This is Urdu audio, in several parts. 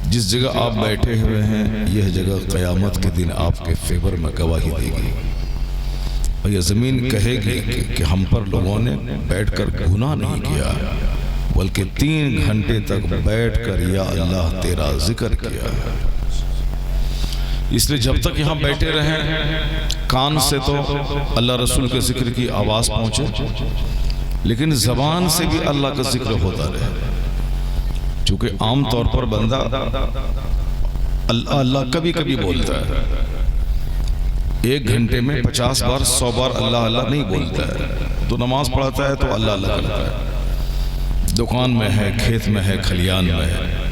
جس جگہ آپ بیٹھے ہوئے ہیں یہ جگہ قیامت کے دن آپ کے فیور میں گواہی دے گی، اور یہ زمین کہے گی کہ ہم پر لوگوں نے بیٹھ کر گناہ نہیں کیا بلکہ 3 گھنٹے تک بیٹھ کر یا اللہ تیرا ذکر کیا۔ اس لیے جب تک یہاں بیٹھے رہیں کان سے تو اللہ رسول کے ذکر کی آواز پہنچے، لیکن زبان سے بھی اللہ کا ذکر ہوتا رہے، چونکہ عام طور پر بندہ اللہ اللہ کبھی کبھی بولتا ہے، 1 گھنٹے میں 50 بار 100 بار اللہ اللہ نہیں بولتا ہے۔ تو نماز پڑھتا ہے تو اللہ اللہ کرتا ہے، دکان میں ہے، کھیت میں ہے، کھلیان میں ہے،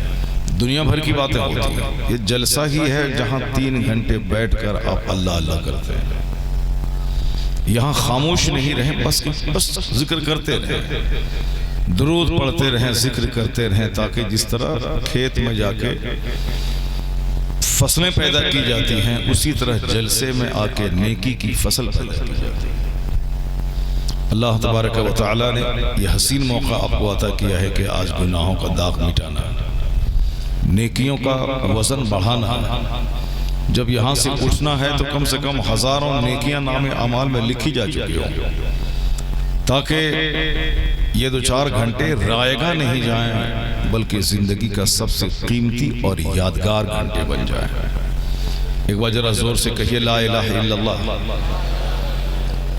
دنیا بھر کی باتیں ہوتی ہیں۔ یہ جلسہ ہی ہے جہاں 3 گھنٹے بیٹھ کر آپ اللہ اللہ کرتے ہیں۔ یہاں خاموش نہیں رہیں، بس ذکر کرتے رہیں، درود پڑھتے رہیں، ذکر کرتے رہیں، تاکہ جس طرح کھیت میں جا کے فصلیں پیدا کی جاتی ہیں اسی طرح جلسے میں آ کے نیکی کی فصل پیدا کی جاتی ہے۔ اللہ تبارک و تعالی نے یہ حسین موقع آپ کو عطا کیا ہے کہ آج گناہوں کا داغ مٹانا، نیکیوں کا وزن بڑھانا۔ جب یہاں سے اٹھنا ہے تو کم سے کم ہزاروں نیکیاں نام اعمال میں لکھی جا چکی ہوں، تاکہ یہ 2-4 گھنٹے رائگاں نہیں جائیں بلکہ زندگی کا سب سے قیمتی اور یادگار گھنٹے بن جائیں۔ ایک بار ذرا زور سے کہیے لا الہ الا اللہ،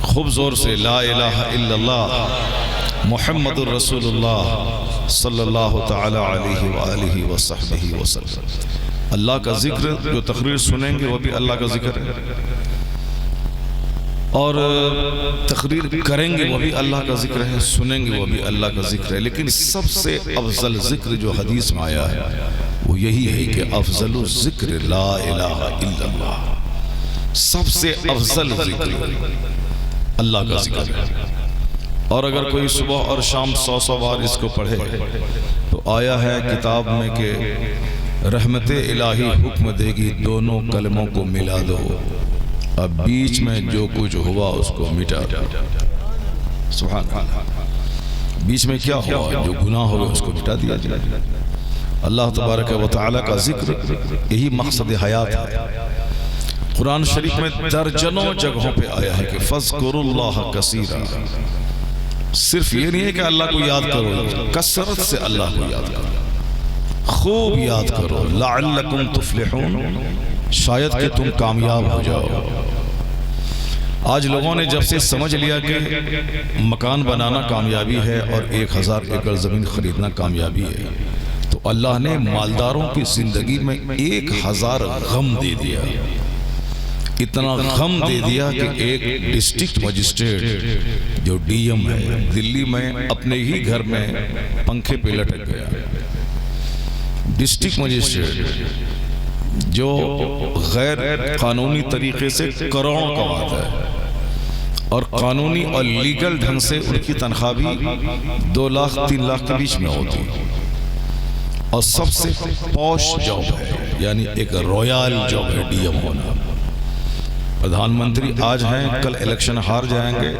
خوب زور سے لا الہ الا اللہ محمد الرسول اللہ صلی اللہ تعالی علیہ وآلہ وصحبہ وسلم۔ اللہ کا ذکر، جو تقریر سنیں گے وہ بھی اللہ کا ذکر ہے، اور تقریر کریں گے وہ بھی اللہ کا ذکر ہے، سنیں گے وہ بھی اللہ کا ذکر ہے، لیکن سب سے افضل ذکر جو حدیث میں آیا ہے وہ یہی ہے کہ افضل الذکر لا الہ الا اللہ۔ سب سے افضل ذکر اللہ کا ذکر ہے، اور اگر کوئی صبح اور شام 100 بار اس کو پڑھے تو آیا ہے کتاب میں کہ رحمت الہی حکم دے گی دونوں کلموں کو ملا دو، اب بیچ میں جو کچھ ہوا اس کو مٹا دو۔ سبحان اللہ، بیچ میں کیا ہوا؟ جو گناہ ہوئے اس کو مٹا دیا جائے۔ اللہ تبارک و تعالی کا ذکر یہی مقصد حیات ہے۔ قرآن شریف میں درجنوں جگہوں پہ آیا ہے کہ فَاذْكُرُوا اللَّهَ كَثِيرًا۔ صرف یہ نہیں ہے کہ اللہ کو یاد کرو، کثرت سے اللہ کو یاد کرو، خوب یاد کرو، لَعَلَّكُمْ تُفْلِحُونَ، شاید کہ تم کامیاب ہو جاؤ۔ آج لوگوں نے جب سے سمجھ لیا کہ مکان بنانا کامیابی ہے اور 1000 ایکڑ زمین خریدنا کامیابی ہے، تو اللہ نے مالداروں کی زندگی میں 1000 غم دے دیا۔ اتنا غم دے دیا کہ ایک ڈسٹرکٹ مجسٹریٹ جو ڈی ایم ہے دلی میں اپنے ہی گھر میں پنکھے پہ لٹک گیا۔ ڈسٹرکٹ مجسٹریٹ جو غیر قانونی طریقے سے کروڑوں کماتا ہے اور قانونی اور لیگل ڈھنگ سے ان کی تنخواہ بھی 2 لاکھ 3 لاکھ کے بیچ میں ہوتی ہے، اور سب سے پوش جاب ہے، یعنی ایک رویال جاب ہے ڈی ایم ہونا۔ پردھان منتری آج ہیں، کل الیکشن ہار جائیں گے،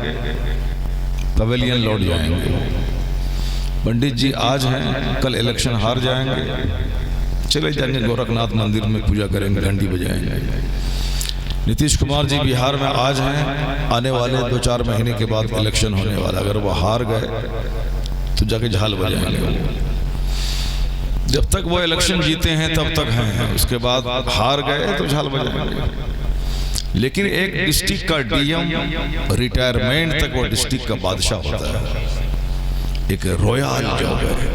پویلین لوٹ جائیں گے۔ پنڈت جی آج ہیں، کل الیکشن ہار جائیں گے، چلے جائیں گے گورکھ ناتھ مندر میں پوجا کریں گے، گھنٹی بجائیں گے۔ نتیش کمار جی بہار میں آج ہیں، آنے والے 2-4 مہینے کے بعد الیکشن ہونے والا، اگر وہ ہار گئے تو جا کے جھال بجائیں گے۔ جب تک وہ الیکشن جیتے ہیں تب تک ہیں، اس کے بعد ہار گئے تو جھال بجائیں گے۔ لیکن ایک ڈسٹرکٹ کا ڈی ایم ریٹائرمنٹ تک وہ ڈسٹرکٹ کا بادشاہ ہوتا ہے، ایک رویال جاب ہے۔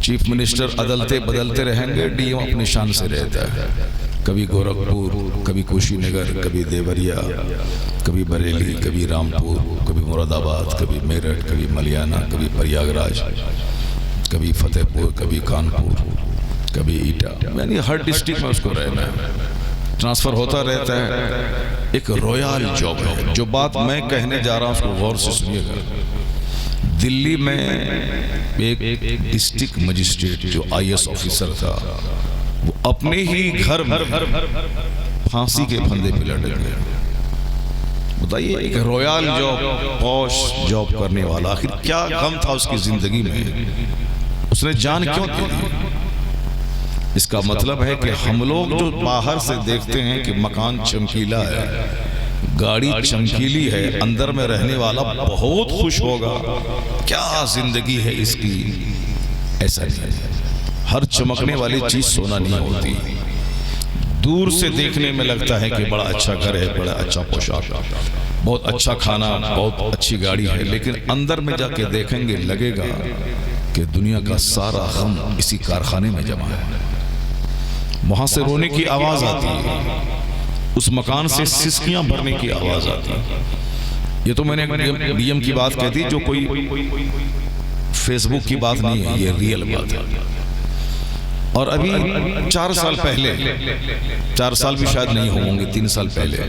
چیف منسٹر عدالتیں بدلتے رہیں گے، ڈی ایم اپنی شان سے رہتا ہے، کبھی گورکھپور، کبھی کوشی نگر، کبھی دیوریا، کبھی بریلی، کبھی رامپور، کبھی مراد آباد، کبھی میرٹھ، کبھی ملیانہ، کبھی پریاگ راج، کبھی فتح پور، کبھی کانپور، کبھی ایٹا، یعنی ہر ڈسٹرکٹ میں اس کو رہنا ہے، ٹرانسفر ہوتا رہتا ہے۔ ایک رویال جاب ہے۔ جو بات میں کہنے جا رہا ہوں اس کو غور سے سنیے گا۔ دلی میں ایک ڈسٹرکٹ مجسٹریٹ جو IAS آفیسر تھا، وہ اپنے ہی گھر میں پھانسی کے پھندے پہ لٹک گیا۔ بتائیے، ایک رویال جاب، پوش جاب کرنے والا، آخر کیا غم تھا اس کی زندگی میں؟ اس نے جان کیوں دے دی؟ اس کا مطلب ہے کہ ہم لوگ جو باہر سے دیکھتے ہیں کہ مکان چمکیلا ہے، گاڑی چمکیلی ہے، اندر میں رہنے والا بہت خوش ہوگا، کیا زندگی ہے اس کی، ایسا نہیں ہے۔ ہر چمکنے والی چیز سونا نہیں ہوتی، دور سے دیکھنے میں لگتا ہے کہ بڑا اچھا گھر ہے، بڑا اچھا پوشاک، بہت اچھا کھانا، بہت اچھی گاڑی ہے، لیکن اندر میں جا کے دیکھیں گے لگے گا کہ دنیا کا سارا غم اسی کارخانے میں جمع ہے۔ وہاں سے رونے کی آواز آتی ہے، اس مکان سے سسکیاں بھرنے کی آواز آتی ہے۔ یہ تو میں نے ڈی ایم کی بات کہہ دی، جو کوئی فیس بک کی بات نہیں ہے، یہ ریئل بات ہے۔ اور ابھی 4 سال پہلے، 4 سال بھی شاید نہیں ہوں گے، 3 سال پہلے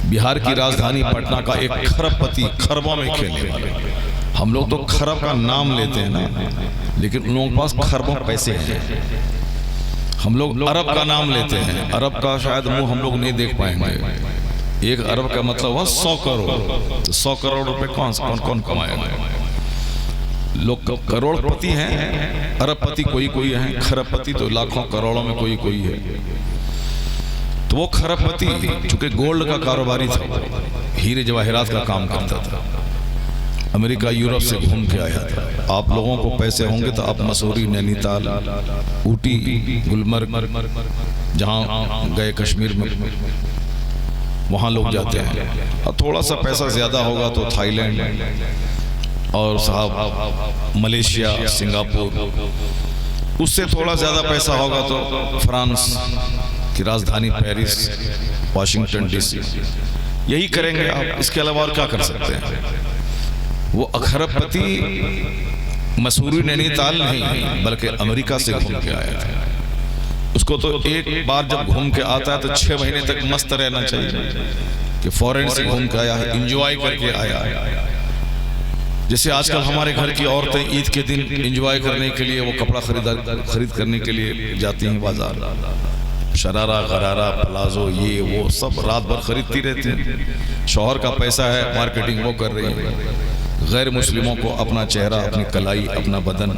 بہار کی راجدھانی پٹنہ کا ایک کھرب پتی، کھربوں میں کھیلنے والے، ہم لوگ تو کھرب کا نام لیتے ہیں نا، لیکن ان لوگوں کے پاس کھربوں پیسے ہیں۔ ہم لوگ ارب کا نام لیتے ہیں، ارب کا شاید منہ ہم لوگ نہیں دیکھ پائیں گے۔ ایک ارب کا مطلب ہوا 100 کروڑ، تو 100 کروڑ روپے کون کمائے گا؟ لوگ کروڑ پتی ہیں، ارب پتی کوئی ہیں، کھرب پتی تو لاکھوں کروڑوں میں کوئی ہے۔ تو وہ کھرب پتی چونکہ گولڈ کا کاروباری تھا، ہیرے جواہرات کا کام کرتا تھا، امریکہ یورپ سے گھوم کے آیا تھا۔ آپ لوگوں کو پیسے ہوں گے تو آپ مسوری، نینی تال، اوٹی، گلمرگ، جہاں گئے کشمیر میں، وہاں لوگ جاتے ہیں۔ اور تھوڑا سا پیسہ زیادہ ہوگا تو تھائی لینڈ اور صاحب ملیشیا، سنگاپور، اس سے تھوڑا زیادہ پیسہ ہوگا تو فرانس کی راجدھانی پیرس، واشنگٹن ڈی سی، یہی کریں گے آپ، اس کے علاوہ اور کیا کر سکتے ہیں؟ وہ اکھرب پتی مسوری نینی تال نہیں بلکہ امریکہ سے گھوم کے آیا تھا۔ اس کو تو ایک بار جب گھوم کے آتا ہے تو 6 مہینے تک مست رہنا چاہیے کہ فورن سے گھوم کے آیا ہے، انجوائے کر کے آیا ہے۔ جیسے آج کل ہمارے گھر کی عورتیں عید کے دن انجوائے کرنے کے لیے وہ کپڑا خرید کرنے کے لیے جاتی ہیں بازار، شرارہ، غرارہ، پلازو، یہ وہ سب رات بھر خریدتی رہتی ہیں۔ شوہر کا پیسہ ہے، مارکیٹنگ وہ کر رہی ہیں، غیر مسلموں کو اپنا چہرہ، اپنی کلائی، اپنا بدن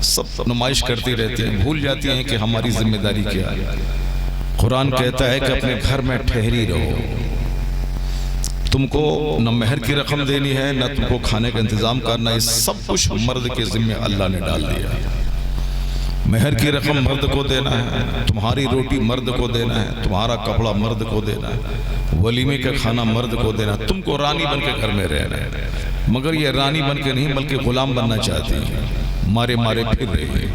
سب نمائش کرتی رہتی ہیں، بھول جاتی ہیں کہ ہماری ذمہ داری کیا ہے۔ قرآن کہتا ہے کہ اپنے گھر میں ٹھہری رہو، تم کو نہ مہر کی رقم دینی ہے، نہ تم کو کھانے کا انتظام کرنا، یہ سب کچھ مرد کے ذمہ اللہ نے ڈال دیا ہے۔ مہر کی رقم مرد کو دینا ہے، تمہاری روٹی مرد کو دینا ہے، تمہارا کپڑا مرد کو دینا ہے، ولیمے کا کھانا مرد کو دینا ہے، تم کو رانی بن کے گھر میں رہنا ہے۔ مگر یہ رانی بن کے نہیں بلکہ غلام بننا چاہتی ہیں، مارے پھر رہی ہیں۔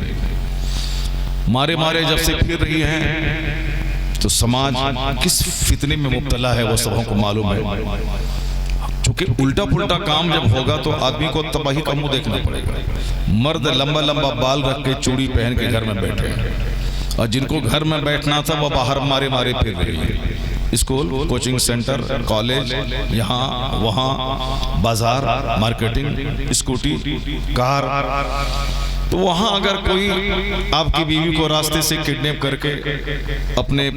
مارے جب سے پھر رہی ہیں تو سماج کس فتنے میں مبتلا ہے وہ سب کو معلوم ہے۔ چونکہ الٹا پلٹا کام جب ہوگا تو آدمی کو تباہی کا منہ دیکھنا پڑے گا۔ مرد لمبا بال رکھ کے چوڑی پہن کے گھر میں بیٹھے ہیں، اور جن کو گھر میں بیٹھنا تھا وہ باہر مارے پھر رہی ہے۔ اسکول، کوچنگ سینٹر، کالج، یہاں وہاں، بازار، مارکیٹنگ، اسکوٹی، کار، تو وہاں اگر کوئی آپ کی بیوی کو راستے سے کڈنیپ کر کے اپنے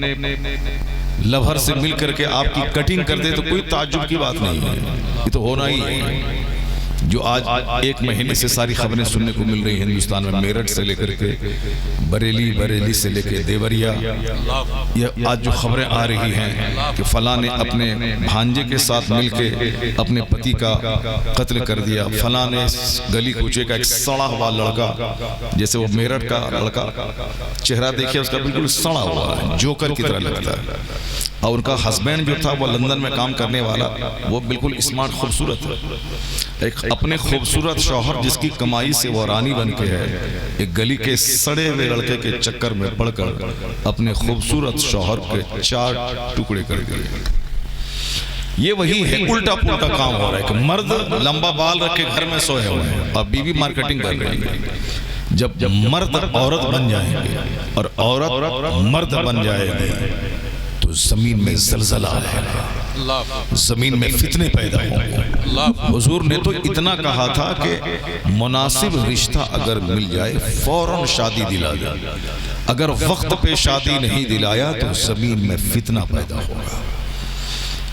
لوہر سے مل کر کے آپ کی کٹنگ کر دے تو کوئی تعجب کی بات نہیں ہے، یہ تو ہونا ہی ہے۔ جو آج 1 مہینے سے ساری خبریں سننے کو مل رہی ہیں ہندوستان میں، میرٹھ سے لے کر کے بریلی سے لے کے دیوریا، یہ آج جو خبریں آ رہی ہیں کہ فلاں نے اپنے بھانجے کے ساتھ مل کے اپنے پتی کا قتل کر دیا، فلاں نے گلی کوچے کا ایک سڑا ہوا لڑکا، جیسے وہ میرٹھ کا لڑکا، چہرہ دیکھیں اس کا بالکل سڑا ہوا ہے، جوکر کی طرح لگتا ہے، اور ان کا ہسبینڈ جو تھا وہ لندن میں کام کرنے والا، وہ بالکل اسمارٹ، خوبصورت ہے۔ ایک اپنے خوبصورت شوہر جس کی کمائی سے وہ رانی بن کے ہے، ایک گلی کے سڑے ہوئے لڑکے کے چکر میں پڑ کر اپنے خوبصورت شوہر کے 4 ٹکڑے کر دیے۔ یہ وہی ہے، الٹا پلٹا کام ہو رہا ہے کہ مرد لمبا بال رکھ کے گھر میں سوئے ہوئے ہیں اور بیوی مارکیٹنگ کر رہی ہے۔ جب مرد عورت بن جائیں گے اور عورت مرد بن جائے گی تو زمین میں زلزلہ آئے گا، زمین میں فتنے پیدا ہوں گے۔ حضور نے تو اتنا کہا تھا کہ مناسب رشتہ اگر مل جائے فوراً شادی دلا دے، اگر وقت پہ شادی نہیں دلایا تو زمین میں فتنہ پیدا ہوگا۔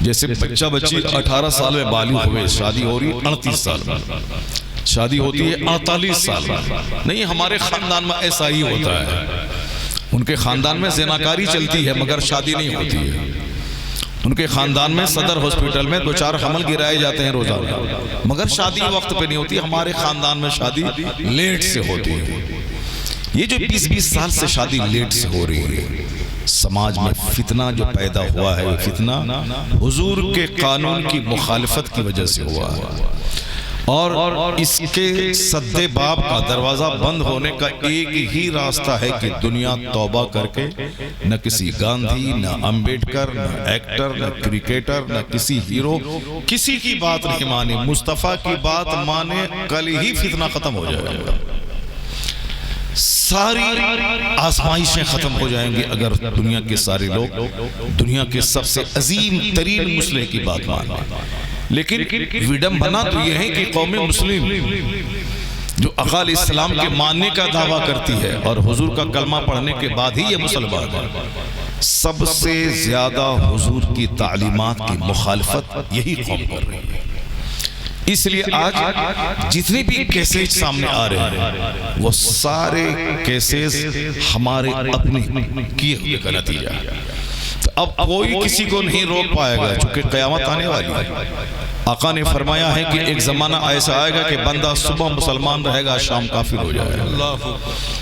جیسے بچہ بچی 18 سال میں بالغ ہوئے، شادی ہو رہی 38 سال میں، شادی ہوتی ہے 48 سال میں، نہیں ہمارے خاندان میں ایسا ہی ہوتا ہے ان کے خاندان میں زناکاری چلتی ہے مگر شادی نہیں ہوتی ہے. ان کے خاندان میں صدر ہاسپٹل میں 2-4 حمل گرائے جاتے ہیں روزانہ مگر شادی وقت پہ نہیں ہوتی. ہمارے خاندان میں شادی لیٹ سے ہوتی ہے. یہ جو 20-20 سال سے شادی لیٹ سے ہو رہی ہے، سماج میں فتنہ جو پیدا ہوا ہے، وہ فتنہ حضور کے قانون کی مخالفت کی وجہ سے ہوا ہے. اور اس کے سد باب کا دروازہ بند ہونے کا ایک ہی راستہ ہے کہ دنیا توبہ کر کے نہ کسی گاندھی، نہ امبیڈکر، نہ ایکٹر، نہ کرکٹر، نہ کسی ہیرو، کسی کی بات نہیں مانے، مصطفیٰ کی بات مانے، کل ہی فتنہ ختم ہو جائے گا. ساری آزمائشیں ختم ہو جائیں گی اگر دنیا کے سارے لوگ دنیا کے سب سے عظیم ترین مسلح کی بات مانیں. لیکن وڈمبنا تو یہ ہے کہ قوم مسلم جو آقا علیہ السلام کے ماننے کا دعویٰ کرتی ہے اور حضور کا کلمہ پڑھنے کے بعد ہی یہ مسلمان ہے، سب سے زیادہ حضور کی تعلیمات کی مخالفت یہی قوم کر رہی ہے. اس لیے آج جتنے بھی کیسز سامنے آ رہے ہیں وہ سارے کیسز ہمارے اپنے کیے ہوئے کا نتیجہ ہے. اب کوئی کسی کو نہیں روک پائے گا چونکہ قیامت آنے والی ہے. آقا نے فرمایا ہے کہ ایک زمانہ ایسا آئے گا کہ بندہ صبح مسلمان رہے گا، شام کافر ہو جائے گا.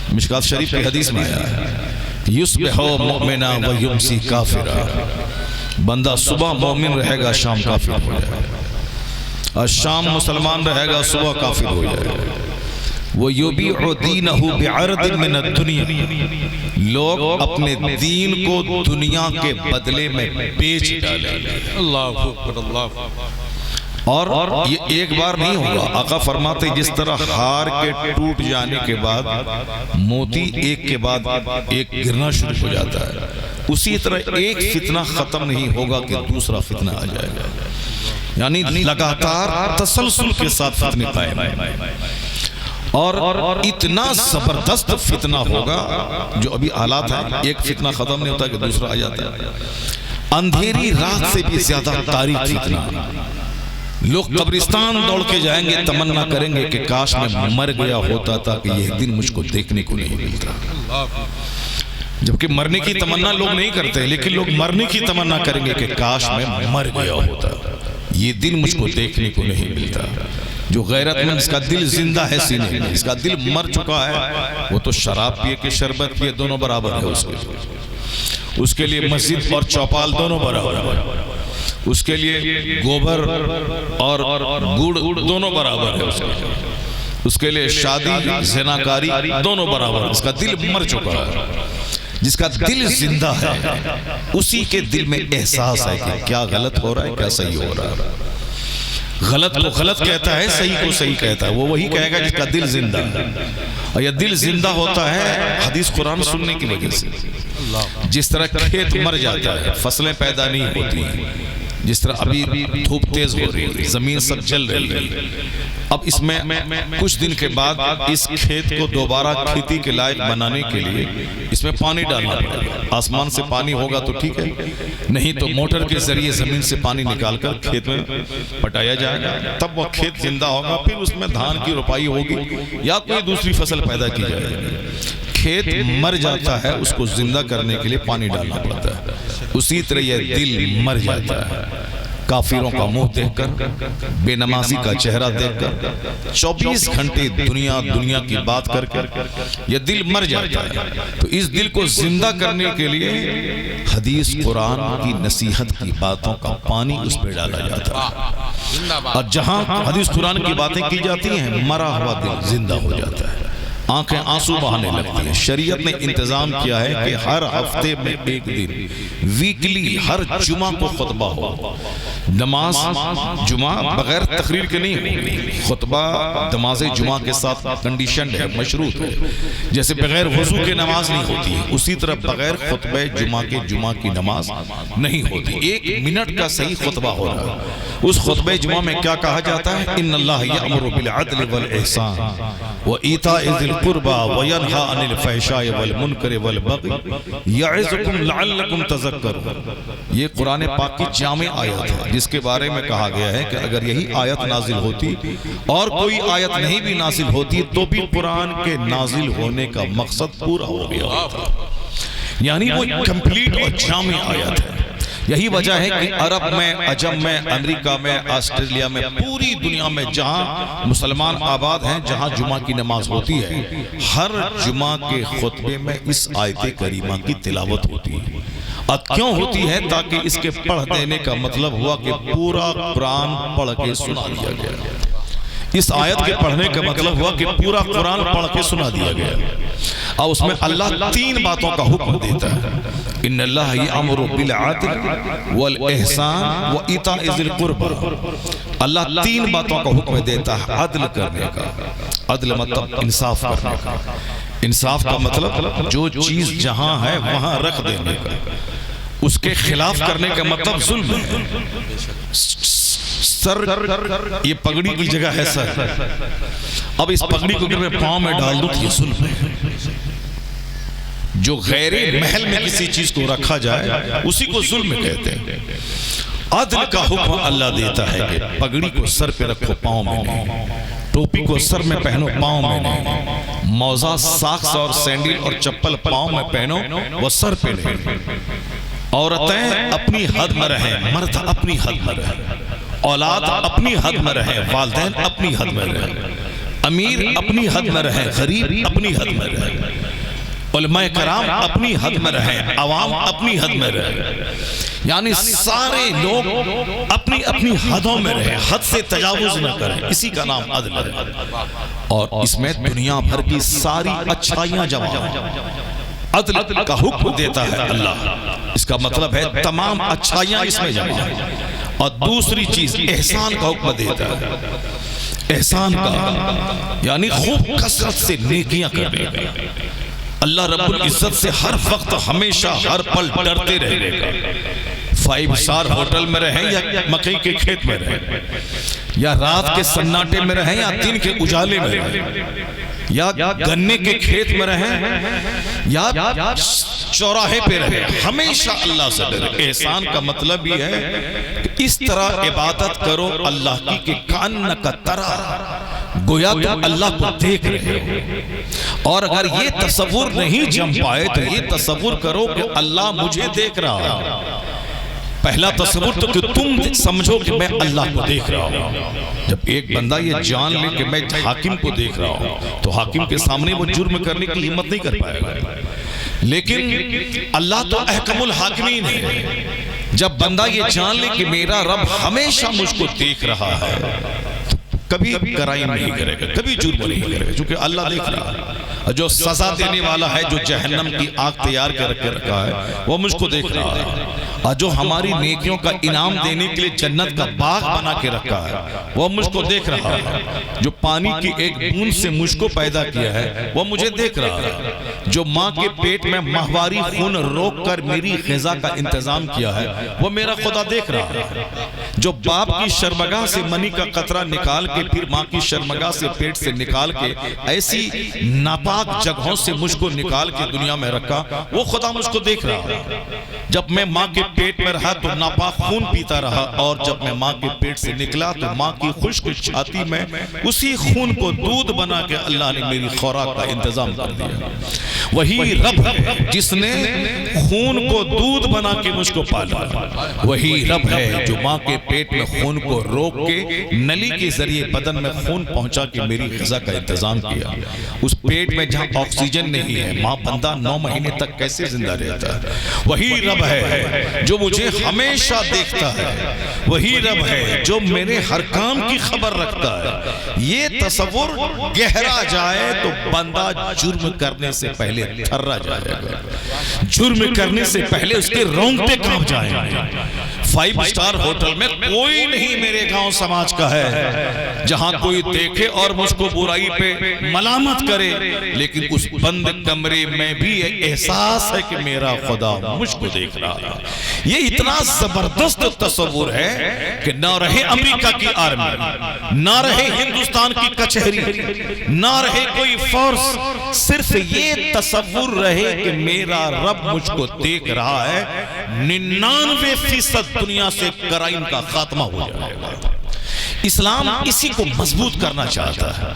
مشکات شریف کی حدیث میں آیا ہے یصبح مؤمنا و یمسی کافرا، بندہ صبح مومن رہے گا، شام کافر ہو جائے گا. اور شام مسلمان رہے گا، صبح کافر ہو جائے گا. وَيُبِعُ دِينَهُ بِعَرْضٍ مِّنَ الدُّنْيَا، لوگ اپنے دین کو دنیا کے بدلے میں بیچ ڈالیں گے. اللہ اکبر، اللہ. اور یہ ایک بار نہیں ہوگا. آقا فرماتے جس طرح ہار کے ٹوٹ جانے کے بعد موتی ایک کے بعد ایک گرنا شروع ہو جاتا ہے، اسی طرح ایک فتنہ ختم نہیں ہوگا کہ دوسرا فتنہ آ جائے گا. یعنی لگاتار تسلسل کے ساتھ فتنے قائم ہیں. اور اتنا زبردست فتنہ ہوگا جو ابھی حالات ہیں، ایک فتنہ ختم نہیں ہوتا کہ دوسرا آ جاتا ہے. اندھیری رات سے بھی زیادہ تاریک فتنہ. لوگ قبرستان دوڑ کے جائیں گے، تمنا کریں گے کہ کاش میں مر گیا ہوتا تھا کہ یہ دن مجھ کو دیکھنے کو نہیں ملتا. جبکہ مرنے کی تمنا لوگ نہیں کرتے، لیکن لوگ مرنے کی تمنا کریں گے کہ کاش میں مر گیا ہوتا، یہ دن مجھ کو دیکھنے کو نہیں ملتا. جو غیرت مند اس کا دل زندہ ہے سینے میں، اس کا دل مر چکا ہے، وہ تو شراب پیے کہ شربت پیے دونوں برابر ہے. اس کے لیے مسجد اور چوپال دونوں برابر ہے. اس کے لیے گوبر اور گڑ دونوں برابر ہے. اس کے لیے شادی زناکاری دونوں برابر ہے. اس کا دل مر چکا ہے. جس کا دل زندہ ہے اسی کے دل میں احساس ہے کہ کیا غلط ہو رہا ہے، کیا صحیح ہو رہا ہے. غلط کو غلط کہتا ہے، صحیح کو صحیح کہتا ہے. وہ وہی کہے گا جس کا دل زندہ ہے. اور یہ دل زندہ ہوتا ہے حدیث قرآن سننے کی وجہ سے. جس طرح کھیت مر جاتا ہے، فصلیں پیدا نہیں ہوتی ہیں، جس طرح ابھی دھوپ تیز ہو رہی ہے، زمین سب جل رہی ہے. اب اس میں کچھ دن کے بعد اس کھیت کو دوبارہ کھیتی کے لائق بنانے کے لیے اس میں پانی ڈالنا پڑے گا. آسمان سے پانی ہوگا تو ٹھیک ہے، نہیں تو موٹر کے ذریعے زمین سے پانی نکال کر کھیت میں پٹایا جائے گا. تب وہ کھیت زندہ ہوگا، پھر اس میں دھان کی روپائی ہوگی یا کوئی دوسری فصل پیدا کی جائے گی. کھیت مر جاتا ہے، اس کو زندہ کرنے کے لیے پانی ڈالنا پڑتا ہے. اسی طرح یہ دل مر جاتا ہے. کافروں کا منہ دیکھ کر، بے نمازی کا چہرہ دیکھ کر، 24 گھنٹے دنیا کی بات کر کر یہ دل مر جاتا ہے. تو اس دل کو زندہ کرنے کے لیے حدیث قرآن کی نصیحت کی باتوں کا پانی اس پہ ڈالا جاتا ہے. اور جہاں حدیث قرآن کی باتیں کی جاتی ہیں، مرا ہوا دل زندہ ہو جاتا ہے. آنکھیں آنسو بہانے لگتی ہیں. شریعت نے انتظام کیا ہے کہ ہر ہفتے میں ایک دن، ویکلی، ہر جمعہ کو خطبہ ہو. نماز جمعہ بغیر تقریر کے نہیں ہوگی. خطبہ نماز جمعہ کے ساتھ کنڈیشنڈ ہے، مشروط ہے. جیسے بغیر وضو کے نماز نہیں ہوتی ہے، اسی طرح بغیر خطبہ جمعہ کی نماز نہیں ہوتی. 1 منٹ کا صحیح خطبہ ہو رہا ہے. اس خطبہ جمعہ میں کیا کہا جاتا ہے؟ ان اللہ یأمر بالعدل والإحسان وإیتاء ذی القربى وینہی عن الفحشاء والمنکر والبغی یعظکم لعلکم تذکرون. یہ قرآن پاک کی جامع آیت ہے جس کے بارے میں کہا گیا ہے کہ اگر یہی آیت نازل ہوتی اور کوئی آیت نہیں بھی نازل ہوتی تو بھی قرآن کے نازل ہونے کا مقصد پورا ہو گیا ہوتا. یعنی وہ کمپلیٹ اور جامع آیت ہے۔ یہی وجہ ہے کہ عرب میں، عجم میں، امریکہ میں، آسٹریلیا میں، پوری دنیا میں جہاں مسلمان آباد ہیں، جہاں جمعہ کی نماز ہوتی ہے، ہر جمعہ کے خطبے میں اس آیت کریمہ کی تلاوت ہوتی ہے۔ اب کیوں ہوتی ہے؟ تاکہ اس کے پڑھ دینے کا مطلب ہوا کہ پورا قرآن پڑھ کے سنا دیا گیا۔ اس آیت کے پڑھنے کا مطلب ہوا کہ پورا قرآن پڑھ کے سنا دیا گیا، اور اس میں اللہ 3 باتوں کا حکم دیتا ہے۔ ان اللہ یامر بالعدل والاحسان وایتاء ذی القربى۔ اللہ 3 باتوں کا حکم دیتا ہے، عدل کرنے کا، عدل مطلب انصاف کرنے کا، انصاف کا مطلب جو چیز جہاں ہے وہاں رکھ دینے کا، اس کے خلاف کرنے کا مطلب ظلم ہے۔ سر، یہ پگڑی کی جگہ ہے سر، اب اس پگڑی کو اگر میں پاؤں میں ڈال دوں تو یہ ظلم ہے۔ جو غیر محل میں کسی چیز کو رکھا جائے اسی کو ظلم کہتے ہیں۔ عدل کا حکم اللہ دیتا ہے کہ پگڑی کو سر پہ رکھو، پاؤں میں نہیں، ٹوپی کو سر میں پہنو، پاؤں میں نہیں، موزہ، ساکس اور سینڈل اور چپل پاؤں میں پہنو، وہ سر پہ نہیں۔ عورتیں اپنی حد میں رہیں، مرد اپنی حد میں رہیں، اولاد اپنی حد میں رہیں، والدین اپنی حد میں رہیں، امیر اپنی حد میں رہیں، غریب اپنی حد میں رہیں، علماء کرام اپنی حد میں رہیں، عوام اپنی حد میں رہیں، یعنی سارے لوگ اپنی اپنی حدوں میں رہیں، حد سے تجاوز نہ کریں، اسی کا نام عدل ہے۔ اور اس میں دنیا بھر کی ساری اچھائیاں جمع ہیں۔ عدل کا حکم دیتا ہے اللہ، اس کا مطلب ہے تمام اچھائیاں اس میں جمع ہیں۔ اور دوسری چیز احسان کا حکم دیتا ہے، احسان کا یعنی خوب کثرت سے نیکیاں کرنے کا۔ اللہ رب العزت سے ہر وقت، ہمیشہ، ہر پل ڈرتے رہنے کا۔ 5 اسٹار ہوٹل میں رہیں یا مکئی کے کھیت میں رہیں، یا رات کے سناٹے میں رہیں یا دن کے اجالے میں رہیں، یا گنے کے کھیت میں رہیں یا چوراہے پہ رہیں، ہمیشہ اللہ سے ڈرے۔ احسان کا مطلب یہ ہے کہ اس طرح عبادت کرو اللہ کی کہ کأنک ترا، گویا تم اللہ کو دیکھ رہے ہو۔ اور اگر یہ تصور نہیں جم پائے تو یہ تصور کرو کہ اللہ مجھے دیکھ رہا ہے۔ پہلا تصور تو کہ تم سمجھو کہ میں اللہ کو دیکھ رہا ہوں۔ جب ایک بندہ یہ جان لے کہ میں حاکم کو دیکھ رہا ہوں تو حاکم کے سامنے وہ جرم کرنے کی ہمت نہیں کر پائے گا۔ لیکن اللہ تو احکم الحاکمین ہے۔ جب بندہ یہ جان لے کہ میرا رب ہمیشہ مجھ کو دیکھ رہا ہے تو کبھی کرائم نہیں کرے گا، کبھی جرم نہیں کرے گا، چونکہ اللہ دیکھ رہا ہے۔ جو سزا دینے والا ہے، جو جہنم کی آگ تیار کر کے رکھا ہے، وہ مجھ کو دیکھ رہا ہے۔ اور جو ہماری نیکیوں کا انعام دینے کے لیے جنت کا باغ بنا کے رکھا ہے، وہ مجھ کو دیکھ رہا ہے۔ جو پانی کی ایک بوند سے مجھ کو پیدا کیا ہے، وہ مجھے دیکھ رہا ہے۔ جو ماں کے پیٹ میں ماہواری خون روک کر میری غذا کا انتظام کیا ہے، وہ میرا خدا دیکھ رہا ہے۔ جو باپ کی شرمگاہ سے منی کا قطرہ نکال کے پھر ماں کی شرمگاہ سے پیٹ سے نکال کے ایسی ناپاک جگہوں سے مجھ کو نکال کے دنیا میں رکھا، وہ خدا مجھ کو دیکھ رہا ہے۔ جب میں ماں کے پیٹ میں رہا تو ناپاک خون پیتا رہا، اور جب میں ماں کے پیٹ سے نکلا تو ماں کی خشک چھاتی میں اسی خون کو دودھ بنا کے اللہ نے میری خوراک کا انتظام کر دیا۔ وہی رب ہے جس نے خون کو دودھ بنا کے مجھ کو پالا، وہی رب ہے جو ماں کے پیٹ میں خون کو روک کے نلی کے ذریعے بدن میں خون پہنچا کے میری غذا کا انتظام کیا۔ اس پیٹ میں جہاں آکسیجن نہیں ہے، ماں بندہ 9 مہینے تک کیسے زندہ رہتا ہے؟ وہی رب ہے جو مجھے ہمیشہ دیکھتا ہے، وہی رب ہے جو میرے ہر کام کی خبر رکھتا ہے۔ یہ تصور گہرا جائے تو بندہ جرم کرنے سے پہلے تھرا جائے گا، جرم کرنے سے پہلے اس کے رونگٹے کانپ جائیں گے۔ 5 اسٹار ہوٹل میں کوئی نہیں میرے گاؤں سماج کا ہے جہاں کوئی دیکھے اور مجھ کو برائی پہ ملامت کرے، لیکن اس بند کمرے میں بھی یہ احساس ہے کہ میرا خدا مجھ کو دیکھ رہا ہے۔ یہ اتنا زبردست تصور ہے کہ نہ رہے امریکہ کی آرمی، نہ رہے ہندوستان کی کچہری، نہ رہے کوئی فورس، صرف یہ تصور رہے کہ میرا رب مجھ کو دیکھ رہا ہے، 99% دنیا سے کرائم کا خاتمہ ہو جائے گا۔ اسلام اسی کو مضبوط کرنا چاہتا ہے،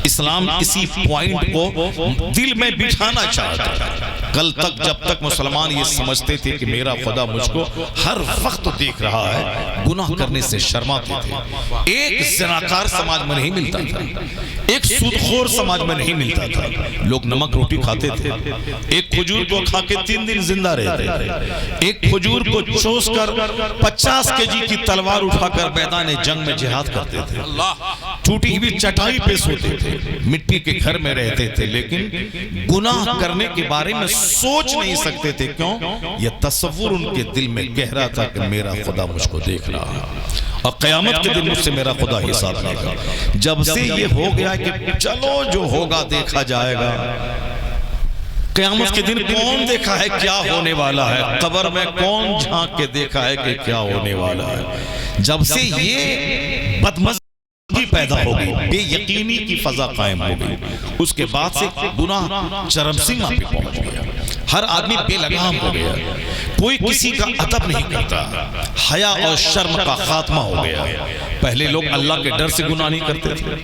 اسلام اسی پوائنٹ کو دل میں بٹھانا چاہتا ہے۔ کل تک جب تک مسلمان یہ سمجھتے تھے کہ میرا خدا مجھ کو ہر وقت دیکھ رہا ہے، گناہ کرنے سے شرماتے تھے۔ ایک زناکار سماج میں نہیں ملتا تھا، ایک سودخور سماج میں نہیں ملتا تھا، لوگ نمک روٹی کھاتے تھے، ایک کھجور کو کھا کے 3 دن زندہ رہتے تھے، ایک کھجور کو چوس کر 50 kg کی تلوار اٹھا کر میدان جنگ میں جہاد کرتے تھے، ٹوٹی ہوئی چٹائی پہ سوتے تھے، مٹی کے گھر میں رہتے تھے، لیکن گناہ کرنے کے بارے میں سوچ نہیں سکتے تھے۔ کیوں؟ یہ تصور ان کے دل میں گہرا تھا کہ میرا خدا مجھ کو دیکھ رہا ہے اور قیامت کے دن مجھ سے میرا خدا حساب لے گا۔ جب سے یہ ہو گیا کہ چلو جو ہوگا دیکھا جائے گا، قیامت کے دن کون دیکھا ہے کیا ہونے والا ہے، قبر میں کون جھانک کے دیکھا ہے کہ کیا ہونے والا ہے، جب سے یہ بدمزگی پیدا ہو گئی، بے یقینی کی فضا قائم ہو گئی، اس کے بعد سے گناہ چرم سیما پہ پہنچ گیا، ہر آدمی بے لگام ہو گیا، کوئی کسی کا ادب نہیں کرتا، حیا اور شرم کا خاتمہ ہو گیا۔ پہلے لوگ اللہ کے ڈر سے گناہ نہیں کرتے تھے،